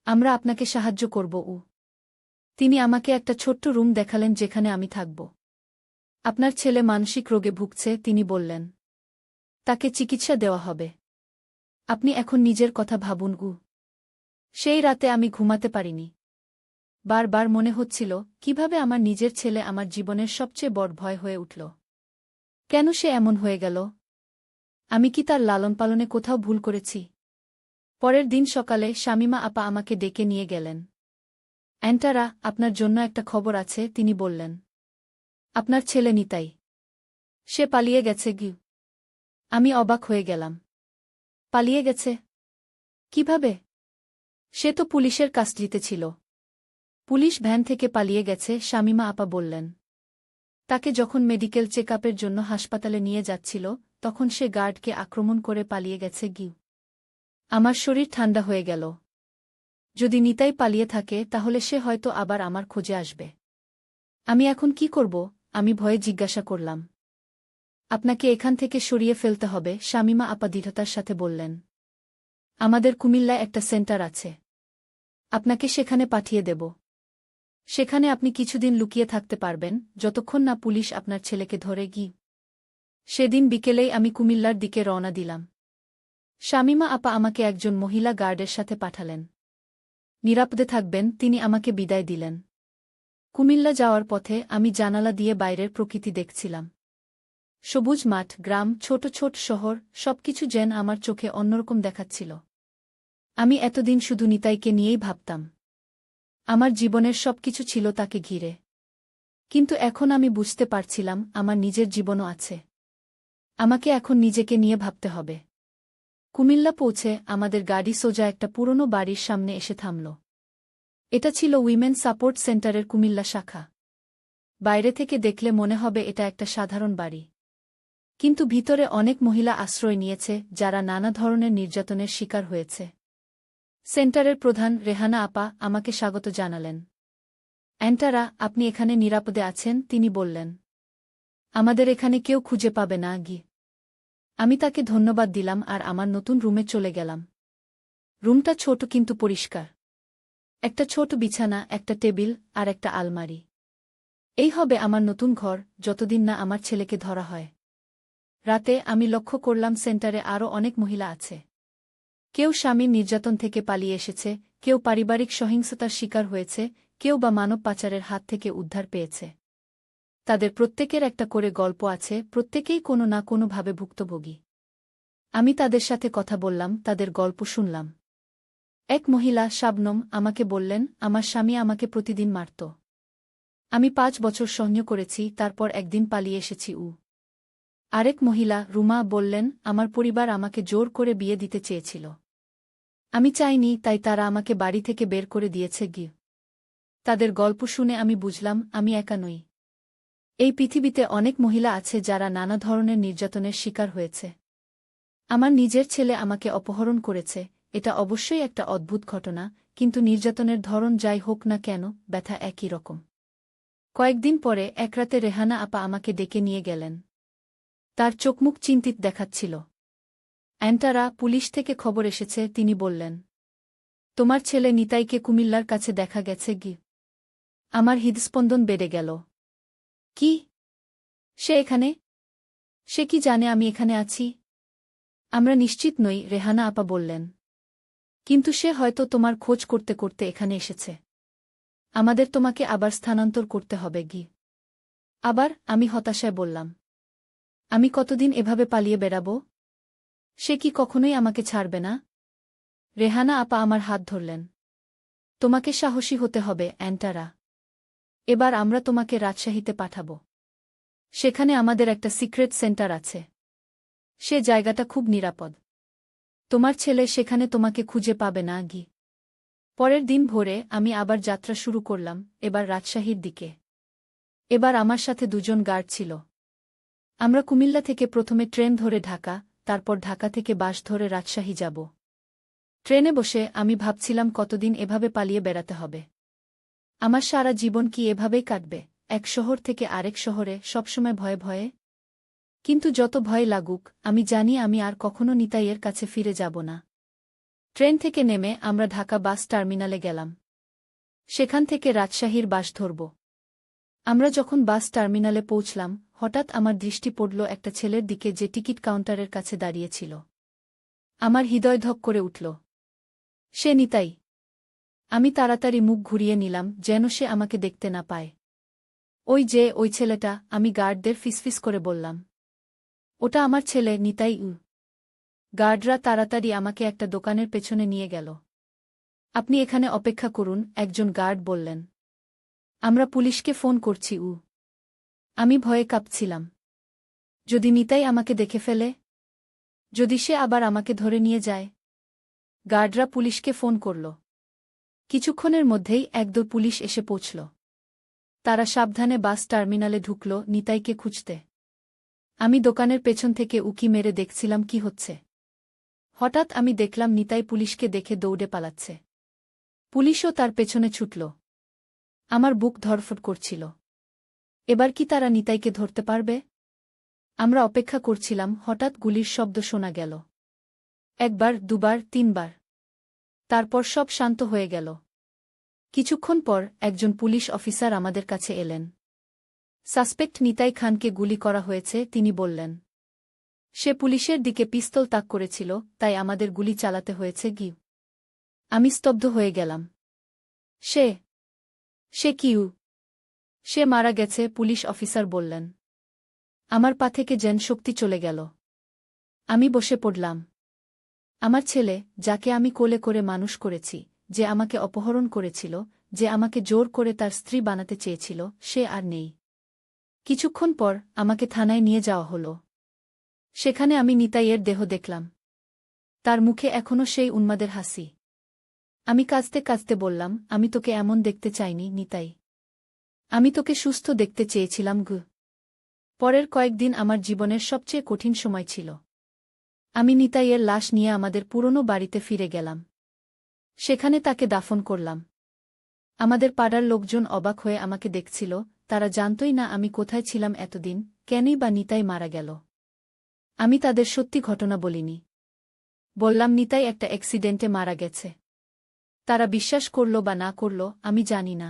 আমরা আপনাকে সাহায্য করব। তিনি আমাকে একটা ছোট্ট রুম দেখালেন যেখানে আমি থাকব। আপনার ছেলে মানসিক রোগে ভুগছে, তিনি বললেন। তাকে চিকিৎসা দেওয়া হবে। আপনি এখন নিজের কথা ভাবুন। সেই রাতে আমি ঘুমাতে পারিনি। বারবার মনে হচ্ছিল, কিভাবে আমার নিজের ছেলে আমার জীবনের সবচেয়ে বড় ভয় হয়ে উঠল। কেন সে এমন হয়ে গেল? আমি কি তার লালন পালনে কোথাও ভুল করেছি? পরের দিন সকালে শামিমা আপা আমাকে ডেকে নিয়ে গেলেন। অ্যান্টারা, আপনার জন্য একটা খবর আছে, তিনি বললেন। আপনার ছেলে নিতাই। সে পালিয়ে গেছে গি। আমি অবাক হয়ে গেলাম। পালিয়ে গেছে? কিভাবে? সে তো পুলিশের কাস্টডিতে ছিল। পুলিশ ভ্যান থেকে পালিয়ে গেছে, শামিমা আপা বললেন। তাকে যখন মেডিকেল চেকআপের জন্য হাসপাতালে নিয়ে যাচ্ছিল তখন সে গার্ডকে আক্রমণ করে পালিয়ে গেছে গিয়ে। আমার শরীর ঠান্ডা হয়ে গেল। যদি নিতাই পালিয়ে থাকে তাহলে সে হয়তো আবার আমার খোঁজে আসবে। আমি এখন কি করব? আমি ভয়ে জিজ্ঞাসা করলাম। আপনাকে এখান থেকে সরিয়ে ফেলতে হবে, শামীমা আপা দৃঢ়তার সাথে বললেন। আমাদের কুমিল্লায় একটা সেন্টার আছে। আপনাকে সেখানে পাঠিয়ে দেব। সেখানে আপনি কিছুদিন লুকিয়ে থাকতে পারবেন, যতক্ষণ না পুলিশ আপনার ছেলেকে ধরে গিয়ে। সেদিন বিকেলেই আমি কুমিল্লার দিকে রওনা দিলাম। শামীমা আপা আমাকে একজন মহিলা গার্ডের সাথে পাঠালেন। নিরাপদে থাকবেন, তিনি আমাকে বিদায় দিলেন। কুমিল্লা যাওয়ার পথে আমি জানালা দিয়ে বাইরের প্রকৃতি দেখছিলাম। সবুজ মাঠ, গ্রাম, ছোট ছোট শহর, সবকিছু যেন আমার চোখে অন্যরকম দেখাচ্ছিল। আমি এতদিন শুধু নিতাইকে নিয়েই ভাবতাম। আমার জীবনের সবকিছু ছিল তাকে ঘিরে। কিন্তু এখন আমি বুঝতে পারছিলাম আমার নিজের জীবনও আছে। আমাকে এখন নিজেকে নিয়ে ভাবতে হবে। কুমিল্লা পৌঁছে আমাদের গাড়ি সোজা একটা পুরনো বাড়ির সামনে এসে থামল। এটা ছিল উইমেন সাপোর্ট সেন্টারের কুমিল্লা শাখা। বাইরে থেকে দেখলে মনে হবে এটা একটা সাধারণ বাড়ি। কিন্তু ভিতরে অনেক মহিলা আশ্রয় নিয়েছে যারা নানা ধরনের নির্যাতনের শিকার হয়েছে। সেন্টারের প্রধান রেহানা আপা আমাকে স্বাগত জানালেন। অ্যান্টারা, আপনি এখানে নিরাপদে আছেন, তিনি বললেন। আমাদের এখানে কেউ খুঁজে পাবে না গি। আমি তাকে ধন্যবাদ দিলাম আর আমার নতুন রুমে চলে গেলাম। রুমটা ছোট কিন্তু পরিষ্কার। একটা ছোট বিছানা, একটা টেবিল আর একটা আলমারি। এই হবে আমার নতুন ঘর, যতদিন না আমার ছেলেকে ধরা হয়। রাতে আমি লক্ষ্য করলাম সেন্টারে আরও অনেক মহিলা আছে। কেউ স্বামীর নির্যাতন থেকে পালিয়ে এসেছে, কেউ পারিবারিক সহিংসতার শিকার হয়েছে, কেউ বা মানব পাচারের হাত থেকে উদ্ধার পেয়েছে। তাদের প্রত্যেকের একটা করে গল্প আছে, প্রত্যেকেই কোনো না কোনোভাবে ভুক্তভোগী। আমি তাদের সাথে কথা বললাম, তাদের গল্প শুনলাম। এক মহিলা, শাবনম, আমাকে বললেন, আমার স্বামী আমাকে প্রতিদিন মারত। আমি 5 বছর সহ্য করেছি, তারপর একদিন পালিয়ে এসেছি। আরেক মহিলা, রুমা, বললেন, আমার পরিবার আমাকে জোর করে বিয়ে দিতে চেয়েছিল। আমি চাইনি, তাই তারা আমাকে বাড়ি থেকে বের করে দিয়েছে গি। তাদের গল্প শুনে আমি বুঝলাম আমি একা নই। এই পৃথিবীতে অনেক মহিলা আছে যারা নানা ধরনের নির্যাতনের শিকার হয়েছে। আমার নিজের ছেলে আমাকে অপহরণ করেছে, এটা অবশ্যই একটা অদ্ভুত ঘটনা, কিন্তু নির্যাতনের ধরন যাই হোক না কেন, ব্যথা একই রকম। কয়েকদিন পরে এক রাতে রেহানা আপা আমাকে ডেকে নিয়ে গেলেন। তার চোখমুখ চিন্তিত দেখাচ্ছিল। অ্যান্টারা, পুলিশ থেকে খবর এসেছে, তিনি বললেন। তোমার ছেলে নিতাইকে কুমিল্লার কাছে দেখা গেছে গি। আমার হৃদস্পন্দন বেড়ে গেল। কি? সে এখানে? সে কি জানে আমি এখানে আছি? আমরা নিশ্চিত নই, রেহানা আপা বললেন। কিন্তু সে হয়তো তোমার খোঁজ করতে করতে এখানে এসেছে। আমাদের তোমাকে আবার স্থানান্তর করতে হবে গি। আবার? আমি হতাশায় বললাম। আমি কতদিন এভাবে পালিয়ে বেড়াব? সে কি কখনোই আমাকে ছাড়বে না? রেহানা আপা আমার হাত ধরলেন। তোমাকে সাহসী হতে হবে, অ্যান্টারা। এবার আমরা তোমাকে রাজশাহীতে পাঠাব। সেখানে আমাদের একটা সিক্রেট সেন্টার আছে। সে জায়গাটা খুব নিরাপদ। তোমার ছেলে সেখানে তোমাকে খুঁজে পাবে না গি। পরের দিন ভোরে আমি আবার যাত্রা শুরু করলাম, এবার রাজশাহীর দিকে। এবার আমার সাথে 2 জন গার্ড ছিল। আমরা কুমিল্লা থেকে প্রথমে ট্রেন ধরে ঢাকা, তারপর ঢাকা থেকে বাস ধরে রাজশাহী যাব। ট্রেনে বসে আমি ভাবছিলাম কতদিন এভাবে পালিয়ে বেড়াতে হবে। আমার সারা জীবন কি এভাবেই কাটবে, এক শহর থেকে আরেক শহরে, সবসময় ভয়ে ভয়ে? কিন্তু যত ভয় লাগুক, আমি জানি আমি আর কখনো নিতাইয়ের কাছে ফিরে যাব না। ট্রেন থেকে নেমে আমরা ঢাকা বাস টার্মিনালে গেলাম। সেখান থেকে রাজশাহীর বাস ধরব। আমরা যখন বাস টার্মিনালে পৌঁছলাম, হঠাৎ আমার দৃষ্টি পড়ল একটা ছেলের দিকে যে টিকিট কাউন্টারের কাছে দাঁড়িয়েছিল। আমার হৃদয় ধক করে উঠল। সে নিতাই। আমি তাড়াতাড়ি মুখ ঘুরিয়ে নিলাম, যেন সে আমাকে দেখতে না পায়। ওই ছেলেটা, আমি গার্ডদের ফিসফিস করে বললাম। ওটা আমার ছেলে, নিতাই। গার্ডরা তাড়াতাড়ি আমাকে একটা দোকানের পেছনে নিয়ে গেল। আপনি এখানে অপেক্ষা করুন, একজন গার্ড বললেন। আমরা পুলিশকে ফোন করছি। আমি ভয়ে কাঁপছিলাম। যদি নিতাই আমাকে দেখে ফেলে? যদি সে আবার আমাকে ধরে নিয়ে যায়? গার্ডরা পুলিশকে ফোন করল। কিছুক্ষণের মধ্যেই একদল পুলিশ এসে পৌঁছল। তারা সাবধানে বাস টার্মিনালে ঢুকল নিতাইকে খুঁজতে। আমি দোকানের পেছন থেকে উকি মেরে দেখছিলাম কি হচ্ছে। হঠাৎ আমি দেখলাম নিতাই পুলিশকে দেখে দৌড়ে পালাচ্ছে। পুলিশও তার পেছনে ছুটল। আমার বুক ধড়ফড় করছিল। এবার কি তারা নিতাইকে ধরতে পারবে? আমরা অপেক্ষা করছিলাম, হঠাৎ গুলির শব্দ শোনা গেল। একবার, দুবার, তিনবার। তারপর সব শান্ত হয়ে গেল। কিছুক্ষণ পর একজন পুলিশ অফিসার আমাদের কাছে এলেন। সাসপেক্ট নিতাই খানকে গুলি করা হয়েছে, তিনি বললেন। সে পুলিশের দিকে পিস্তল তাক করেছিল, তাই আমাদের গুলি চালাতে হয়েছে। আমি স্তব্ধ হয়ে গেলাম। সে কিউ? সে মারা গেছে, পুলিশ অফিসার বললেন। আমার পা থেকে যেন শক্তি চলে গেল। আমি বসে পড়লাম। আমার ছেলে, যাকে আমি কোলে করে মানুষ করেছি, যে আমাকে অপহরণ করেছিল, যে আমাকে জোর করে তার স্ত্রী বানাতে চেয়েছিল, সে আর নেই। কিছুক্ষণ পর আমাকে থানায় নিয়ে যাওয়া হল। সেখানে আমি নিতাইয়ের দেহ দেখলাম। তার মুখে এখনও সেই উন্মাদের হাসি। আমি কাঁদতে কাঁদতে বললাম, আমি তোকে এমন দেখতে চাইনি নিতাই। আমি তোকে সুস্থ দেখতে চেয়েছিলাম। পরের কয়েকদিন আমার জীবনের সবচেয়ে কঠিন সময় ছিল। আমি নিতাইয়ের লাশ নিয়ে আমাদের পুরনো বাড়িতে ফিরে গেলাম। সেখানে তাকে দাফন করলাম। আমাদের পাড়ার লোকজন অবাক হয়ে আমাকে দেখছিল, তারা জানতই না আমি কোথায় ছিলাম এতদিন, কেনই বা নিতাই মারা গেল। আমি তাদের সত্যি ঘটনা বলিনি। বললাম নিতাই একটা অ্যাক্সিডেন্টে মারা গেছে। তারা বিশ্বাস করল বা না করল আমি জানি না।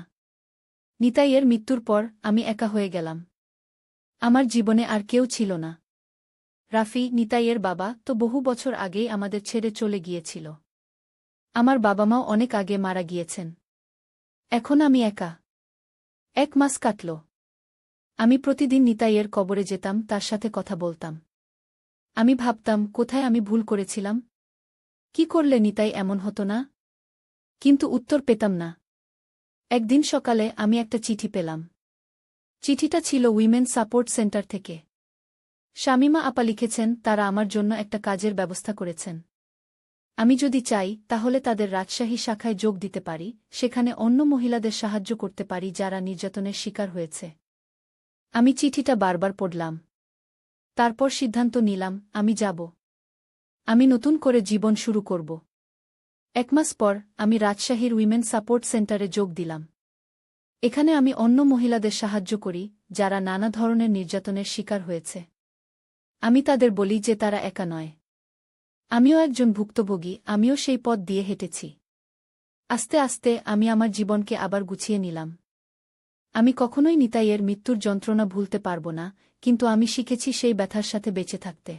নিতাইয়ের মৃত্যুর পর আমি একা হয়ে গেলাম। আমার জীবনে আর কেউ ছিল না। রাফি, নিতাইয়ের বাবা, তো বহু বছর আগেই আমাদের ছেড়ে চলে গিয়েছিল। আমার বাবা মাও অনেক আগে মারা গিয়েছেন। এখন আমি একা। 1 মাস কাটল। আমি প্রতিদিন নিতাইয়ের কবরে যেতাম, তার সাথে কথা বলতাম। আমি ভাবতাম, কোথায় আমি ভুল করেছিলাম? কি করলে নিতাই এমন হতো না? কিন্তু উত্তর পেতাম না। একদিন সকালে আমি একটা চিঠি পেলাম। চিঠিটা ছিল উইমেন সাপোর্ট সেন্টার থেকে। শামিমা আপা লিখেছেন, তারা আমার জন্য একটা কাজের ব্যবস্থা করেছেন। আমি যদি চাই তাহলে তাদের রাজশাহী শাখায় যোগ দিতে পারি, সেখানে অন্য মহিলাদের সাহায্য করতে পারি যারা নির্যাতনের শিকার হয়েছে। আমি চিঠিটা বারবার পড়লাম। তারপর সিদ্ধান্ত নিলাম, আমি যাব। আমি নতুন করে জীবন শুরু করব। 1 মাস পর আমি রাজশাহীর উইমেন সাপোর্ট সেন্টারে যোগ দিলাম। এখানে আমি অন্য মহিলাদের সাহায্য করি, যারা নানা ধরনের নির্যাতনের শিকার হয়েছে। আমি তাদের বলি যে তারা একা নয়। আমিও একজন ভুক্তভোগী, আমিও সেই পথ দিয়ে হেঁটেছি। আস্তে আস্তে আমি আমার জীবনকে আবার গুছিয়ে নিলাম। আমি কখনোই নিতাইয়ের মৃত্যুর যন্ত্রণা ভুলতে পারব না, কিন্তু আমি শিখেছি সেই ব্যথার সাথে বেঁচে থাকতে।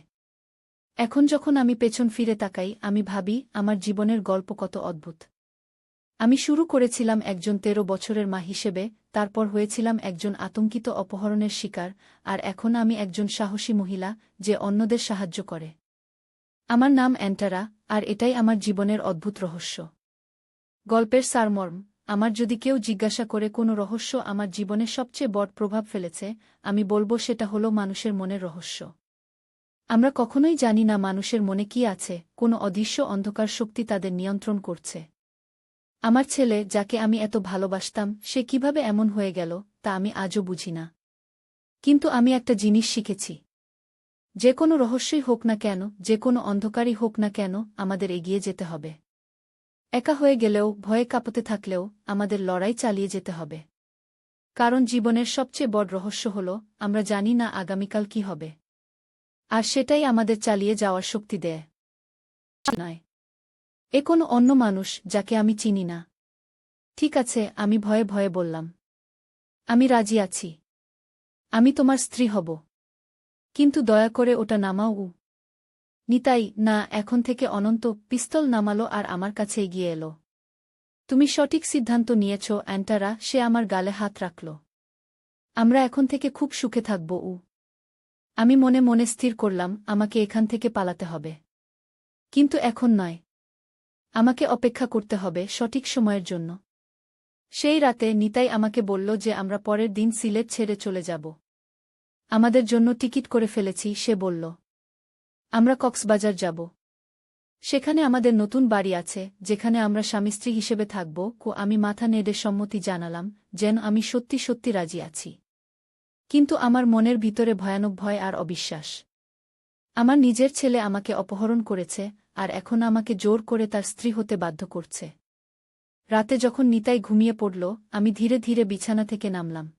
এখন যখন আমি পেছন ফিরে তাকাই, আমি ভাবি আমার জীবনের গল্প কত অদ্ভুত। আমি শুরু করেছিলাম একজন 13 বছরের মা হিসেবে, তারপর হয়েছিলাম একজন আতঙ্কিত অপহরণের শিকার, আর এখন আমি একজন সাহসী মহিলা, যে অন্যদের সাহায্য করে। আমার নাম অ্যান্টারা, আর এটাই আমার জীবনের অদ্ভুত রহস্য। গল্পের সারমর্ম, আমার যদি কেউ জিজ্ঞাসা করে কোনো রহস্য আমার জীবনে সবচেয়ে বড় প্রভাব ফেলেছে, আমি বলবো সেটা হলো মানুষের মনের রহস্য। আমরা কখনোই জানি না মানুষের মনে কি আছে, কোনো অদৃশ্য অন্ধকার শক্তি তাদের নিয়ন্ত্রণ করছে। আমার ছেলে, যাকে আমি এত ভালোবাসতাম, সে কিভাবে এমন হয়ে গেল তা আমি আজও বুঝি না। কিন্তু আমি একটা জিনিস শিখেছি। যে কোনো রহস্যই হোক না কেন, যে কোনো অন্ধকারই হোক না কেন, আমাদের এগিয়ে যেতে হবে। একা হয়ে গেলেও, ভয়ে কাঁপতে থাকলেও, আমাদের লড়াই চালিয়ে যেতে হবে। কারণ জীবনের সবচেয়ে বড় রহস্য হল, আমরা জানি না আগামীকাল কি হবে। আর সেটাই আমাদের চালিয়ে যাওয়ার শক্তি দেয়। নয় এ কোনো অন্য মানুষ, যাকে আমি চিনি না। ঠিক আছে, আমি ভয়ে ভয়ে বললাম। আমি রাজি আছি। আমি তোমার স্ত্রী হব। কিন্তু দয়া করে ওটা নামাও। নিতাই, না, এখন থেকে অনন্ত। পিস্তল নামালো আর আমার কাছে এগিয়ে এলো। তুমি সঠিক সিদ্ধান্ত নিয়েছ অ্যান্টারা, সে আমার গালে হাত রাখল। আমরা এখন থেকে খুব সুখে থাকব। আমি মনে মনে স্থির করলাম, আমাকে এখান থেকে পালাতে হবে। কিন্তু এখন নয়। আমাকে অপেক্ষা করতে হবে সঠিক সময়ের জন্য। সেই রাতে নিতাই আমাকে বলল যে আমরা পরের দিন সিলেট ছেড়ে চলে যাব। আমাদের জন্য টিকিট করে ফেলেছি, সে বলল। আমরা কক্সবাজার যাব। সেখানে আমাদের নতুন বাড়ি আছে, যেখানে আমরা স্বামী-স্ত্রী হিসেবে থাকব। আমি মাথা নেড়ে সম্মতি জানালাম, যেন আমি সত্যি সত্যি রাজি আছি। কিন্তু আমার মনের ভিতরে ভয়ানক ভয় আর অবিশ্বাস। আমার নিজের ছেলে আমাকে অপহরণ করেছে, আর এখন আমাকে জোর করে তার স্ত্রী হতে বাধ্য করছে। রাতে যখন নিতাই ঘুমিয়ে পড়ল, আমি ধীরে ধীরে বিছানা থেকে নামলাম।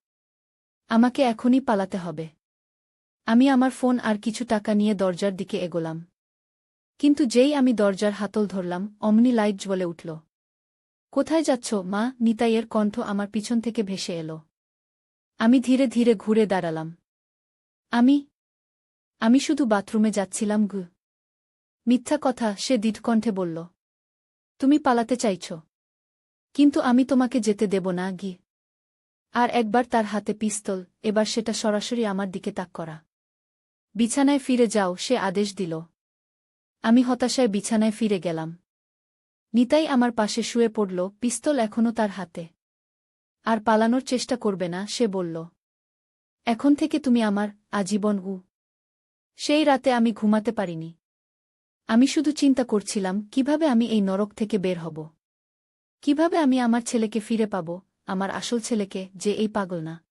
আমাকে এখনই পালাতে হবে। আমি আমার ফোন আর কিছু টাকা নিয়ে দরজার দিকে এগোলাম। কিন্তু যেই আমি দরজার হাতল ধরলাম, অমনি লাইট জ্বলে উঠল। কোথায় যাচ্ছ, মা? নিতাইয়ের কণ্ঠ আমার পিছন থেকে ভেসে এলো। আমি ধীরে ধীরে ঘুরে দাঁড়ালাম। আমি শুধু বাথরুমে যাচ্ছিলাম। মিথ্যা কথা, সে দৃঢ়কণ্ঠে বলল। তুমি পালাতে চাইছ, কিন্তু আমি তোমাকে যেতে দেব না। আর একবার তার হাতে পিস্তল, এবার সেটা সরাসরি আমার দিকে তাক করা। বিছানায় ফিরে যাও, সে আদেশ দিল। আমি হতাশায় বিছানায় ফিরে গেলাম। নিতাই আমার পাশে শুয়ে পড়ল, পিস্তল এখনও তার হাতে। আর পালানোর চেষ্টা করবে না, সে বলল। এখন থেকে তুমি আমার আজীবন। সেই রাতে আমি ঘুমাতে পারিনি। আমি শুধু চিন্তা করছিলাম, কিভাবে আমি এই নরক থেকে বের হব। কিভাবে আমি আমার ছেলেকে ফিরে পাব, আমার আসল ছেলেকে, যে এই পাগল না।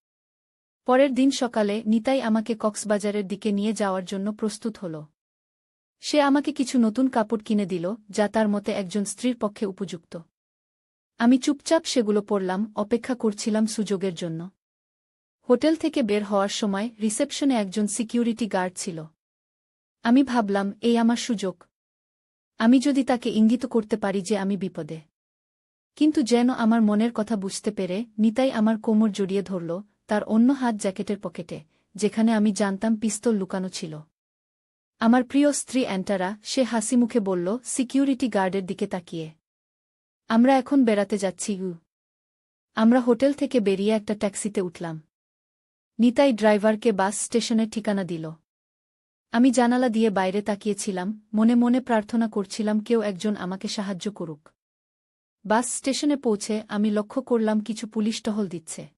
পরের দিন সকালে নিতাই আমাকে কক্সবাজারের দিকে নিয়ে যাওয়ার জন্য প্রস্তুত হল। সে আমাকে কিছু নতুন কাপড় কিনে দিল, যা তার মতে একজন স্ত্রীর পক্ষে উপযুক্ত। আমি চুপচাপ সেগুলো পরলাম, অপেক্ষা করছিলাম সুযোগের জন্য। হোটেল থেকে বের হওয়ার সময় রিসেপশনে একজন সিকিউরিটি গার্ড ছিল। আমি ভাবলাম, এই আমার সুযোগ। আমি যদি তাকে ইঙ্গিত করতে পারি যে আমি বিপদে। কিন্তু যেন আমার মনের কথা বুঝতে পেরে নিতাই আমার কোমর জড়িয়ে ধরল, তার অন্য হাত জ্যাকেটের পকেটে, যেখানে আমি জানতাম পিস্তল লুকানো ছিল। আমার প্রিয় স্ত্রী অ্যান্টারা, সে হাসিমুখে বলল, সিকিউরিটি গার্ডের দিকে তাকিয়ে। আমরা এখন বেড়াতে যাচ্ছি। আমরা হোটেল থেকে বেরিয়ে একটা ট্যাক্সিতে উঠলাম। নিতাই ড্রাইভারকে বাস স্টেশনের ঠিকানা দিল। আমি জানালা দিয়ে বাইরে তাকিয়েছিলাম, মনে মনে প্রার্থনা করছিলাম কেউ একজন আমাকে সাহায্য করুক। বাস স্টেশনে পৌঁছে আমি লক্ষ্য করলাম কিছু পুলিশ টহল দিচ্ছে।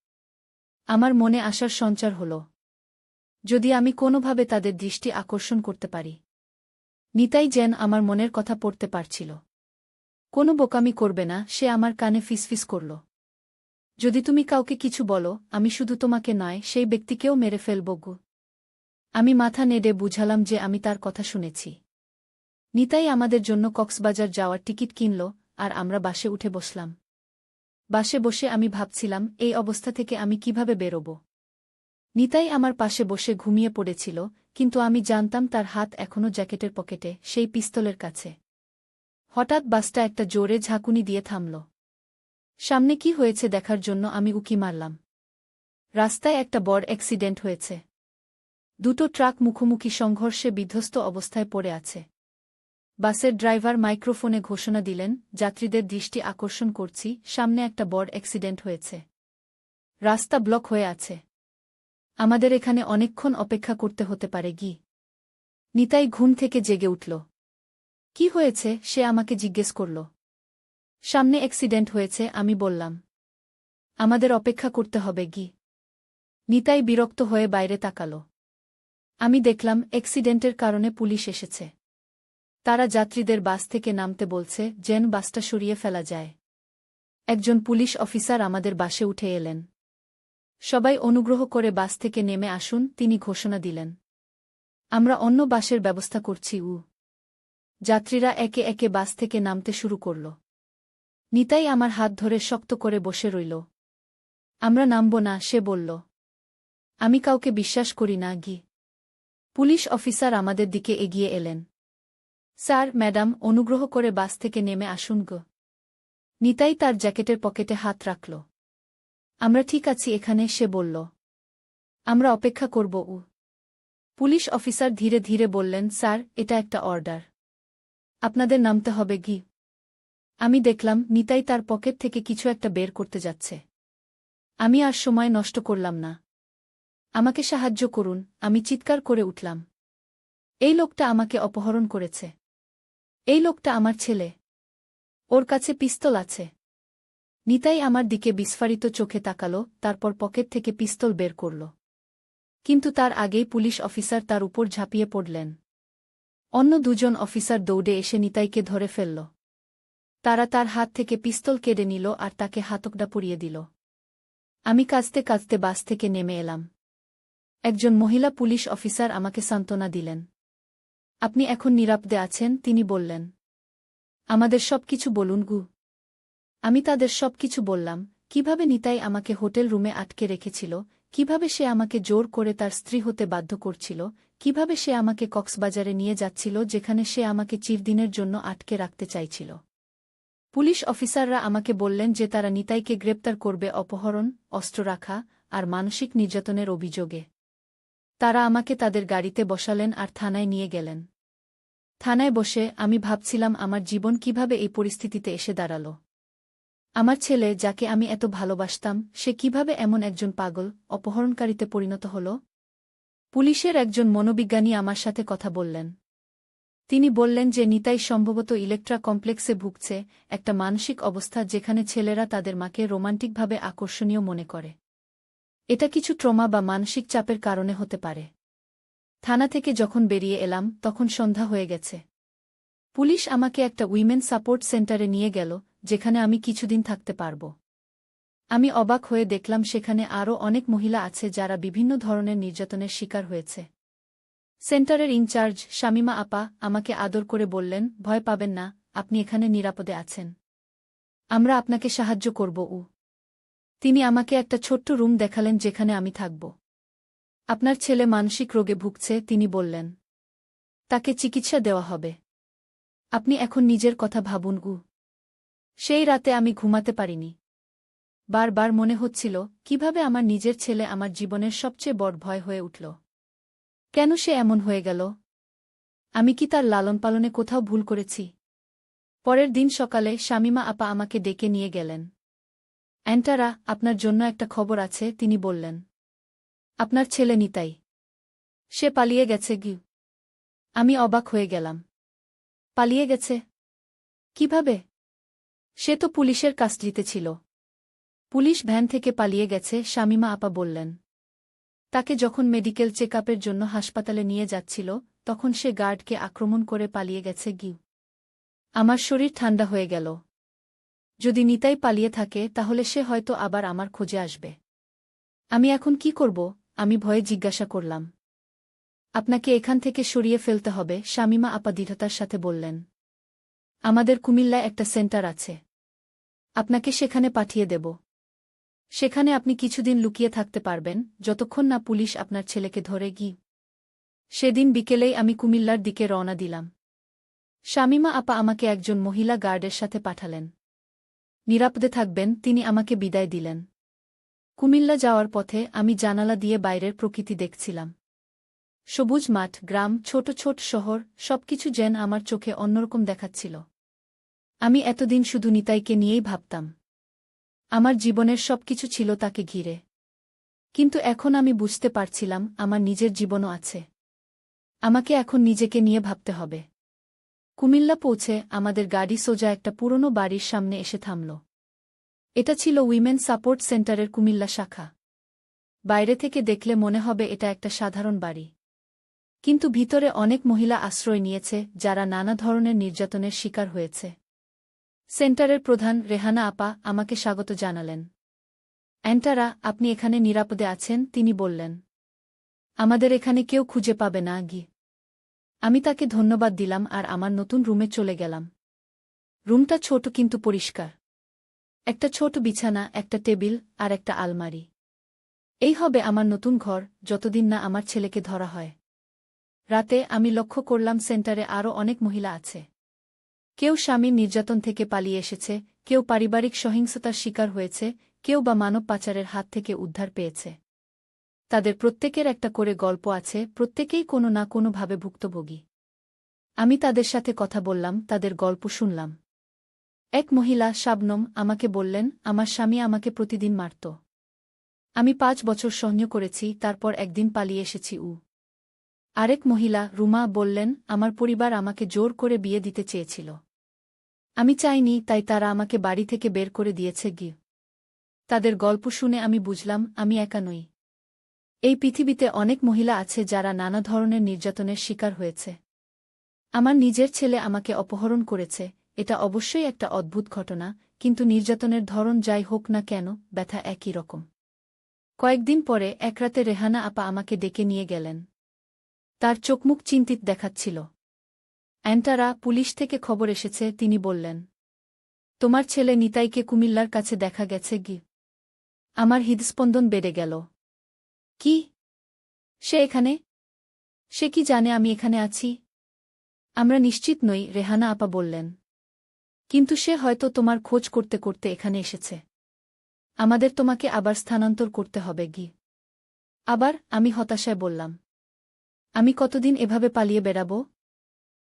আমার মনে আশার সঞ্চার হল, যদি আমি কোনোভাবে তাদের দৃষ্টি আকর্ষণ করতে পারি। নিতাই যেন আমার মনের কথা পড়তে পারছিল। কোনো বোকামি করবে না, সে আমার কানে ফিসফিস করল। যদি তুমি কাউকে কিছু বলো, আমি শুধু তোমাকে নয়, সেই ব্যক্তিকেও মেরে ফেলব। আমি মাথা নেড়ে বুঝালাম যে আমি তার কথা শুনেছি। নিতাই আমাদের জন্য কক্সবাজার যাওয়ার টিকিট কিনল, আর আমরা বাসে উঠে বসলাম। বাসে বসে আমি ভাবছিলাম, এই অবস্থা থেকে আমি কিভাবে বেরোব। নিতাই আমার পাশে বসে ঘুমিয়ে পড়েছিল, কিন্তু আমি জানতাম তার হাত এখনও জ্যাকেটের পকেটে, সেই পিস্তলের কাছে। হঠাৎ বাসটা একটা জোরে ঝাঁকুনি দিয়ে থামল। সামনে কি হয়েছে দেখার জন্য আমি উকি মারলাম। রাস্তায় একটা বড় অ্যাক্সিডেন্ট হয়েছে। দুটো ট্রাক মুখোমুখি সংঘর্ষে বিধ্বস্ত অবস্থায় পড়ে আছে। বাসের ড্রাইভার মাইক্রোফোনে ঘোষণা দিলেন, যাত্রীদের দৃষ্টি আকর্ষণ করছি, সামনে একটা বড় অ্যাক্সিডেন্ট হয়েছে। রাস্তা ব্লক হয়ে আছে। আমাদের এখানে অনেকক্ষণ অপেক্ষা করতে হতে পারে। নিতাই ঘুম থেকে জেগে উঠল। কি হয়েছে, সে আমাকে জিজ্ঞেস করল। সামনে অ্যাক্সিডেন্ট হয়েছে, আমি বললাম। আমাদের অপেক্ষা করতে হবে। নিতাই বিরক্ত হয়ে বাইরে তাকাল। আমি দেখলাম অ্যাক্সিডেন্টের কারণে পুলিশ এসেছে। তারা যাত্রীদের বাস থেকে নামতে বলছে, যেন বাসটা সরিয়ে ফেলা যায়। একজন পুলিশ অফিসার আমাদের বাসে উঠে এলেন। সবাই অনুগ্রহ করে বাস থেকে নেমে আসুন, তিনি ঘোষণা দিলেন। আমরা অন্য বাসের ব্যবস্থা করছি। যাত্রীরা একে একে বাস থেকে নামতে শুরু করল। নিতাই আমার হাত ধরে শক্ত করে বসে রইল। আমরা নামব না, সে বলল। আমি কাউকে বিশ্বাস করি না। পুলিশ অফিসার আমাদের দিকে এগিয়ে এলেন। স্যার, ম্যাডাম, অনুগ্রহ করে বাস থেকে নেমে আসুন। নিতাই তার জ্যাকেটের পকেটে হাত রাখল। আমরা ঠিক আছি এখানে, সে বলল। আমরা অপেক্ষা করব। পুলিশ অফিসার ধীরে ধীরে বললেন, স্যার, এটা একটা অর্ডার। আপনাদের নামতে হবে। আমি দেখলাম নিতাই তার পকেট থেকে কিছু একটা বের করতে যাচ্ছে। আমি আর সময় নষ্ট করলাম না। আমাকে সাহায্য করুন, আমি চিৎকার করে উঠলাম। এই লোকটা আমাকে অপহরণ করেছে। এই লোকটা আমার ছেলে। ওর কাছে পিস্তল আছে। নিতাই আমার দিকে বিস্ফারিত চোখে তাকাল, তারপর পকেট থেকে পিস্তল বের করল। কিন্তু তার আগেই পুলিশ অফিসার তার উপর ঝাঁপিয়ে পড়লেন। অন্য দুজন অফিসার দৌড়ে এসে নিতাইকে ধরে ফেলল। তারা তার হাত থেকে পিস্তল কেড়ে নিল আর তাকে হাতকড়া পরিয়ে দিল। আমি কাঁদতে কাঁদতে বাস থেকে নেমে এলাম। একজন মহিলা পুলিশ অফিসার আমাকে সান্ত্বনা দিলেন। আপনি এখন নিরাপদে আছেন, তিনি বললেন। আমাদের সবকিছু বলুন গু। আমি তাদের সবকিছু বললাম, কিভাবে নিতাই আমাকে হোটেল রুমে আটকে রেখেছিল, কিভাবে সে আমাকে জোর করে তার স্ত্রী হতে বাধ্য করছিল, কিভাবে সে আমাকে কক্সবাজারে নিয়ে যাচ্ছিল যেখানে সে আমাকে চিরদিনের জন্য আটকে রাখতে চাইছিল। পুলিশ অফিসাররা আমাকে বললেন যে তারা নিতাইকে গ্রেপ্তার করবে অপহরণ, অস্ত্র রাখা আর মানসিক নির্যাতনের অভিযোগে। তারা আমাকে তাদের গাড়িতে বসালেন আর থানায় নিয়ে গেলেন। থানায় বসে আমি ভাবছিলাম আমার জীবন কিভাবে এই পরিস্থিতিতে এসে দাঁড়াল। আমার ছেলে, যাকে আমি এত ভালোবাসতাম, সে কিভাবে এমন একজন পাগল, অপহরণকারীতে পরিণত হল। পুলিশের একজন মনোবিজ্ঞানী আমার সাথে কথা বললেন। তিনি বললেন যে নিতাই সম্ভবত ইলেকট্রা কমপ্লেক্সে ভুগছে, একটা মানসিক অবস্থা যেখানে ছেলেরা তাদের মাকে রোমান্টিকভাবে আকর্ষণীয় মনে করে। এটা কিছু ট্রমা বা মানসিক চাপের কারণে হতে পারে। থানা থেকে যখন বেরিয়ে এলাম তখন সন্ধ্যা হয়ে গেছে। পুলিশ আমাকে একটা উইমেন সাপোর্ট সেন্টারে নিয়ে গেল, যেখানে আমি কিছুদিন থাকতে পারব। আমি অবাক হয়ে দেখলাম সেখানে আরও অনেক মহিলা আছে যারা বিভিন্ন ধরনের নির্যাতনের শিকার হয়েছে। সেন্টারের ইনচার্জ শামিমা আপা আমাকে আদর করে বললেন, ভয় পাবেন না, আপনি এখানে নিরাপদে আছেন। আমরা আপনাকে সাহায্য করব। তিনি আমাকে একটা ছোট্ট রুম দেখালেন যেখানে আমি থাকব। আপনার ছেলে মানসিক রোগে ভুগছে, তিনি বললেন। তাকে চিকিৎসা দেওয়া হবে। আপনি এখন নিজের কথা ভাবুন। সেই রাতে আমি ঘুমাতে পারিনি। বারবার মনে হচ্ছিল কিভাবে আমার নিজের ছেলে আমার জীবনের সবচেয়ে বড় ভয় হয়ে উঠল। কেন সে এমন হয়ে গেল? আমি কি তার লালন পালনে কোথাও ভুল করেছি? পরের দিন সকালে শামিমা আপা আমাকে ডেকে নিয়ে গেলেন। অ্যান্টারা, আপনার জন্য একটা খবর আছে, তিনি বললেন। আপনার ছেলে নিতাই, সে পালিয়ে গেছে। আমি অবাক হয়ে গেলাম। পালিয়ে গেছে? কিভাবে? সে তো পুলিশের কাস্টডিতে ছিল। পুলিশ ভ্যান থেকে পালিয়ে গেছে, শামিমা আপা বললেন। তাকে যখন মেডিকেল চেকআপের জন্য হাসপাতালে নিয়ে যাচ্ছিল তখন সে গার্ডকে আক্রমণ করে পালিয়ে গেছে। আমার শরীর ঠান্ডা হয়ে গেল। যদি নিতাই পালিয়ে থাকে তাহলে সে হয়তো আবার আমার খোঁজে আসবে। আমি এখন কি করব? আমি ভয়ে জিজ্ঞাসা করলাম। আপনাকে এখান থেকে সরিয়ে ফেলতে হবে, শামিমা আপা দৃঢ়তার সাথে বললেন। আমাদের কুমিল্লায় একটা সেন্টার আছে। আপনাকে সেখানে পাঠিয়ে দেব। সেখানে আপনি কিছুদিন লুকিয়ে থাকতে পারবেন, যতক্ষণ না পুলিশ আপনার ছেলেকে ধরে। সেদিন বিকেলেই আমি কুমিল্লার দিকে রওনা দিলাম। শামিমা আপা আমাকে একজন মহিলা গার্ডের সাথে পাঠালেন। নিরাপদে থাকবেন, তিনি আমাকে বিদায় দিলেন। কুমিল্লা যাওয়ার পথে আমি জানালা দিয়ে বাইরের প্রকৃতি দেখছিলাম। সবুজ মাঠ, গ্রাম, ছোট ছোট শহর, সবকিছু যেন আমার চোখে অন্যরকম দেখাচ্ছিল। আমি এতদিন শুধু নিতাইকে নিয়েই ভাবতাম। আমার জীবনের সবকিছু ছিল তাকে ঘিরে। কিন্তু এখন আমি বুঝতে পারছিলাম আমার নিজের জীবনও আছে। আমাকে এখন নিজেকে নিয়ে ভাবতে হবে। কুমিল্লা পৌঁছে আমাদের গাড়ি সোজা একটা পুরনো বাড়ির সামনে এসে থামল। এটা ছিল উইমেন সাপোর্ট সেন্টারের কুমিল্লা শাখা। বাইরে থেকে দেখলে মনে হবে এটা একটা সাধারণ বাড়ি। কিন্তু ভিতরে অনেক মহিলা আশ্রয় নিয়েছে যারা নানা ধরনের নির্যাতনের শিকার হয়েছে। সেন্টারের প্রধান রেহানা আপা আমাকে স্বাগত জানালেন। অ্যান্টারা, আপনি এখানে নিরাপদে আছেন, তিনি বললেন। আমাদের এখানে কেউ খুঁজে পাবে না। আমি তাকে ধন্যবাদ দিলাম আর আমার নতুন রুমে চলে গেলাম। রুমটা ছোট কিন্তু পরিষ্কার। একটা ছোট বিছানা, একটা টেবিল আর একটা আলমারি। এই হবে আমার নতুন ঘর, যতদিন না আমার ছেলেকে ধরা হয়। রাতে আমি লক্ষ্য করলাম সেন্টারে আরও অনেক মহিলা আছে। কেউ স্বামীর নির্যাতন থেকে পালিয়ে এসেছে, কেউ পারিবারিক সহিংসতার শিকার হয়েছে, কেউ বা মানব পাচারের হাত থেকে উদ্ধার পেয়েছে। তাদের প্রত্যেকের একটা করে গল্প আছে, প্রত্যেকেই কোনো না কোনোভাবে ভুক্তভোগী। আমি তাদের সাথে কথা বললাম, তাদের গল্প শুনলাম। এক মহিলা, শাবনম, আমাকে বললেন, আমার স্বামী আমাকে প্রতিদিন মারত। আমি 5 বছর সহ্য করেছি, তারপর একদিন পালিয়ে এসেছি। আরেক মহিলা, রুমা, বললেন, আমার পরিবার আমাকে জোর করে বিয়ে দিতে চেয়েছিল। আমি চাইনি, তাই তারা আমাকে বাড়ি থেকে বের করে দিয়েছে। তাদের গল্প শুনে আমি বুঝলাম আমি একা নই। এই পৃথিবীতে অনেক মহিলা আছে যারা নানা ধরনের নির্যাতনের শিকার হয়েছে। আমার নিজের ছেলে আমাকে অপহরণ করেছে, এটা অবশ্যই একটা অদ্ভুত ঘটনা, কিন্তু নির্যাতনের ধরন যাই হোক না কেন, ব্যথা একই রকম। কয়েকদিন পরে এক রাতে রেহানা আপা আমাকে ডেকে নিয়ে গেলেন। তার চোখমুখ চিন্তিত দেখাচ্ছিল। অ্যান্টারা, পুলিশ থেকে খবর এসেছে, তিনি বললেন। তোমার ছেলে নিতাইকে কুমিল্লার কাছে দেখা গেছে গি। আমার হৃদস্পন্দন বেড়ে গেল। কি? সে এখানে? সে কি জানে আমি এখানে আছি? আমরা নিশ্চিত নই, রেহানা আপা বললেন। কিন্তু সে হয়তো তোমার খোঁজ করতে করতে এখানে এসেছে। আমাদের তোমাকে আবার স্থানান্তর করতে হবে গি। আবার? আমি হতাশায় বললাম। আমি কতদিন এভাবে পালিয়ে বেড়াব?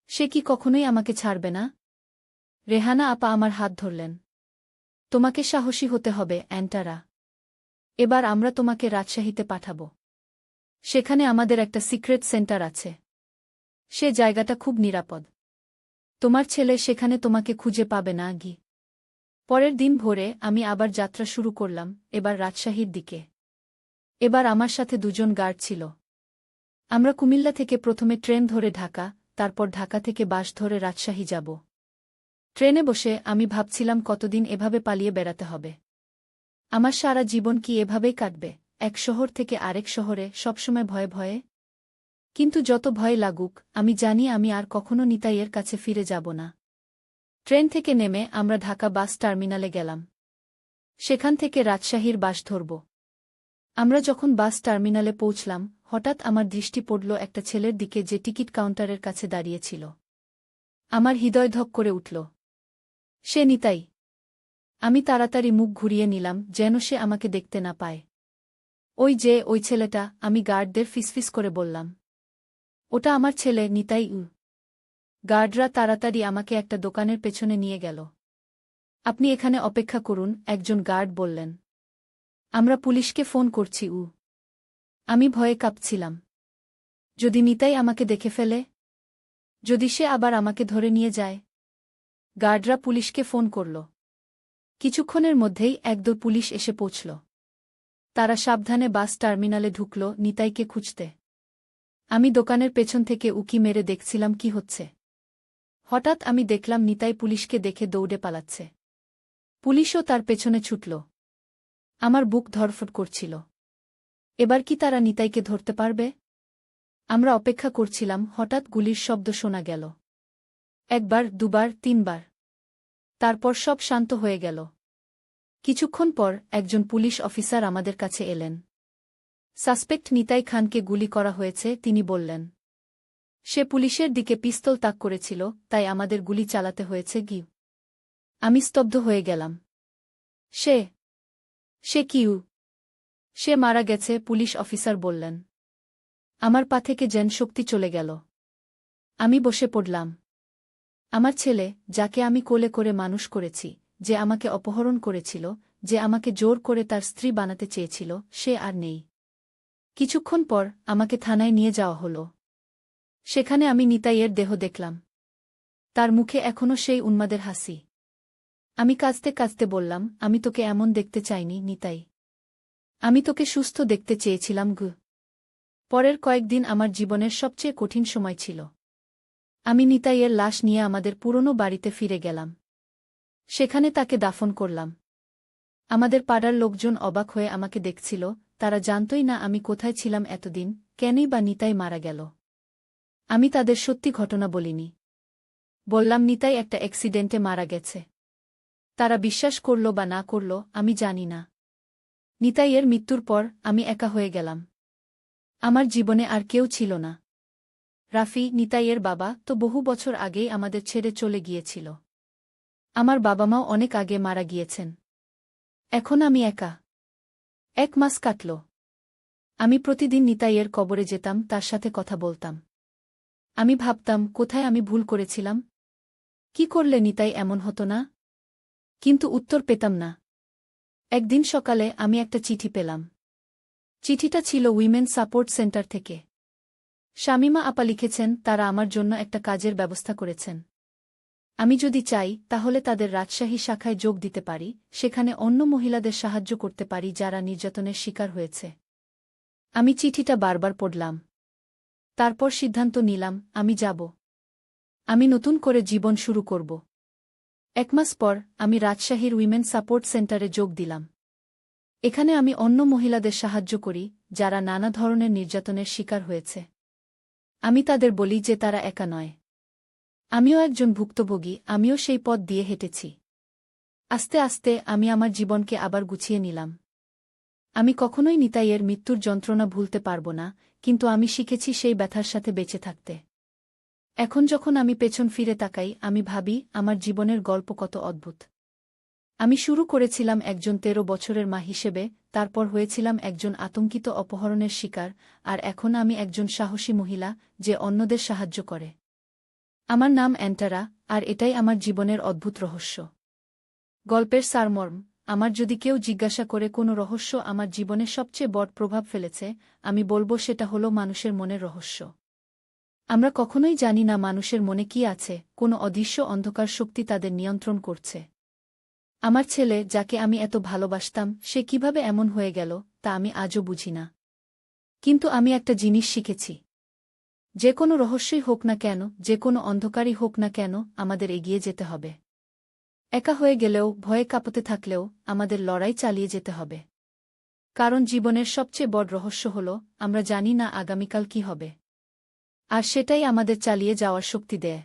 সে কি কখনোই আমাকে ছাড়বে না? রেহানা আপা আমার হাত ধরলেন। তোমাকে সাহসী হতে হবে, অ্যান্টারা। এবার আমরা তোমাকে রাজশাহীতে পাঠাব। সেখানে আমাদের একটা সিক্রেট সেন্টার আছে। সে জায়গাটা খুব নিরাপদ। তোমার ছেলে সেখানে তোমাকে খুঁজে পাবে না গি। পরের দিন ভোরে আমি আবার যাত্রা শুরু করলাম, এবার রাজশাহীর দিকে। এবার আমার সাথে দুজন গার্ড ছিল। আমরা কুমিল্লা থেকে প্রথমে ট্রেন ধরে ঢাকা, তারপর ঢাকা থেকে বাস ধরে রাজশাহী যাব। ট্রেনে বসে আমি ভাবছিলাম কতদিন এভাবে পালিয়ে বেড়াতে হবে। আমার সারা জীবন কি এভাবেই কাটবে, এক শহর থেকে আরেক শহরে, সবসময় ভয়ে ভয়ে? কিন্তু যত ভয় লাগুক, আমি জানি আমি আর কখনো নিতাইয়ের কাছে ফিরে যাব না। ট্রেন থেকে নেমে আমরা ঢাকা বাস টার্মিনালে গেলাম। সেখান থেকে রাজশাহীর বাস ধরব। আমরা যখন বাস টার্মিনালে পৌঁছলাম, হঠাৎ আমার দৃষ্টি পড়ল একটা ছেলের দিকে যে টিকিট কাউন্টারের কাছে দাঁড়িয়েছিল। আমার হৃদয় ধক করে উঠল। সে নিতাই। আমি তাড়াতাড়ি মুখ ঘুরিয়ে নিলাম, যেন সে আমাকে দেখতে না পায়। ওই যে, ওই ছেলেটা, আমি গার্ডদের ফিসফিস করে বললাম। ওটা আমার ছেলে, নিতাই। গার্ডরা তাড়াতাড়ি আমাকে একটা দোকানের পেছনে নিয়ে গেল। আপনি এখানে অপেক্ষা করুন, একজন গার্ড বললেন। আমরা পুলিশকে ফোন করছি। আমি ভয়ে কাঁপছিলাম। যদি নিতাই আমাকে দেখে ফেলে? যদি সে আবার আমাকে ধরে নিয়ে যায়? গার্ডরা পুলিশকে ফোন করল। কিছুক্ষণের মধ্যেই একদল পুলিশ এসে পৌঁছল। তারা সাবধানে বাস টার্মিনালে ঢুকল নিতাইকে খুঁজতে। আমি দোকানের পেছন থেকে উকি মেরে দেখছিলাম কি হচ্ছে। হঠাৎ আমি দেখলাম নিতাই পুলিশকে দেখে দৌড়ে পালাচ্ছে। পুলিশও তার পেছনে ছুটল। আমার বুক ধড়ফড় করছিল। এবার কি তারা নিতাইকে ধরতে পারবে? আমরা অপেক্ষা করছিলাম, হঠাৎ গুলির শব্দ শোনা গেল। একবার, দুবার, তিনবার। তারপর সব শান্ত হয়ে গেল। কিছুক্ষণ পর একজন পুলিশ অফিসার আমাদের কাছে এলেন। সাসপেক্ট নিতাই খানকে গুলি করা হয়েছে, তিনি বললেন। সে পুলিশের দিকে পিস্তল তাক করেছিল, তাই আমাদের গুলি চালাতে হয়েছে গি। আমি স্তব্ধ হয়ে গেলাম। সে কিউ? সে মারা গেছে, পুলিশ অফিসার বললেন। আমার পা থেকে যেন শক্তি চলে গেল। আমি বসে পড়লাম। আমার ছেলে, যাকে আমি কোলে করে মানুষ করেছি, যে আমাকে অপহরণ করেছিল, যে আমাকে জোর করে তার স্ত্রী বানাতে চেয়েছিল, সে আর নেই। কিছুক্ষণ পর আমাকে থানায় নিয়ে যাওয়া হল। সেখানে আমি নিতাইয়ের দেহ দেখলাম। তার মুখে এখনও সেই উন্মাদের হাসি। আমি কাঁদতে কাঁদতে বললাম, আমি তোকে এমন দেখতে চাইনি নিতাই। আমি তোকে সুস্থ দেখতে চেয়েছিলাম গু। পরের কয়েকদিন আমার জীবনের সবচেয়ে কঠিন সময় ছিল। আমি নিতাইয়ের লাশ নিয়ে আমাদের পুরনো বাড়িতে ফিরে গেলাম। সেখানে তাকে দাফন করলাম। আমাদের পাড়ার লোকজন অবাক হয়ে আমাকে দেখছিল, তারা জানতই না আমি কোথায় ছিলাম এতদিন, কেনই বা নিতাই মারা গেল। আমি তাদের সত্যি ঘটনা বলিনি। বললাম নিতাই একটা অ্যাক্সিডেন্টে মারা গেছে। তারা বিশ্বাস করল বা না করল, আমি জানি না। নিতাইয়ের মৃত্যুর পর আমি একা হয়ে গেলাম। আমার জীবনে আর কেউ ছিল না। রাফি, নিতাইয়ের বাবা, তো বহু বছর আগেই আমাদের ছেড়ে চলে গিয়েছিল। আমার বাবা মাও অনেক আগে মারা গিয়েছেন। এখন আমি একা। 1 মাস কাটল। আমি প্রতিদিন নিতাইয়ের কবরে যেতাম, তার সাথে কথা বলতাম। আমি ভাবতাম, কোথায় আমি ভুল করেছিলাম? কি করলে নিতাই এমন হতো না? কিন্তু উত্তর পেতাম না। একদিন সকালে আমি একটা চিঠি পেলাম। চিঠিটা ছিল উইমেন সাপোর্ট সেন্টার থেকে। শামিমা আপা লিখেছেন, তারা আমার জন্য একটা কাজের ব্যবস্থা করেছেন। আমি যদি চাই, তাহলে তাদের রাজশাহী শাখায় যোগ দিতে পারি, সেখানে অন্য মহিলাদের সাহায্য করতে পারি যারা নির্যাতনের শিকার হয়েছে। আমি চিঠিটা বারবার পড়লাম। তারপর সিদ্ধান্ত নিলাম, আমি যাব। আমি নতুন করে জীবন শুরু করব। 1 মাস পর আমি রাজশাহীর উইমেন সাপোর্ট সেন্টারে যোগ দিলাম। এখানে আমি অন্য মহিলাদের সাহায্য করি যারা নানা ধরনের নির্যাতনের শিকার হয়েছে। আমি তাদের বলি যে তারা একা নয়। আমিও একজন ভুক্তভোগী, আমিও সেই পথ দিয়ে হেঁটেছি। আস্তে আস্তে আমি আমার জীবনকে আবার গুছিয়ে নিলাম। আমি কখনোই নিতাইয়ের মৃত্যুর যন্ত্রণা ভুলতে পারব না, কিন্তু আমি শিখেছি সেই ব্যথার সাথে বেঁচে থাকতে। এখন যখন আমি পেছন ফিরে তাকাই, আমি ভাবি আমার জীবনের গল্প কত অদ্ভুত। আমি শুরু করেছিলাম একজন 13 বছরের মা হিসেবে, তারপর হয়েছিলাম একজন আতঙ্কিত অপহরণের শিকার, আর এখন আমি একজন সাহসী মহিলা যে অন্যদের সাহায্য করে। আমার নাম অ্যান্টারা, আর এটাই আমার জীবনের অদ্ভুত রহস্য। গল্পের সারমর্ম, আমার যদি কেউ জিজ্ঞাসা করে কোনো রহস্য আমার জীবনে সবচেয়ে বড় প্রভাব ফেলেছে, আমি বলব সেটা হলো মানুষের মনের রহস্য। আমরা কখনোই জানি না মানুষের মনে কি আছে, কোনো অদৃশ্য অন্ধকার শক্তি তাদের নিয়ন্ত্রণ করছে। আমার ছেলে, যাকে আমি এত ভালোবাসতাম, সে কিভাবে এমন হয়ে গেল তা আমি আজও বুঝি না। কিন্তু আমি একটা জিনিস শিখেছি। যে কোনো রহস্যই হোক না কেন, যে কোনো অন্ধকারই হোক না কেন, আমাদের এগিয়ে যেতে হবে। একা হয়ে গেলেও, ভয়ে কাঁপতে থাকলেও আমাদের লড়াই চালিয়ে যেতে হবে। কারণ জীবনের সবচেয়ে বড় রহস্য হল আমরা জানি না আগামীকাল কি হবে। আর সেটাই আমাদের চালিয়ে যাওয়ার শক্তি দেয়।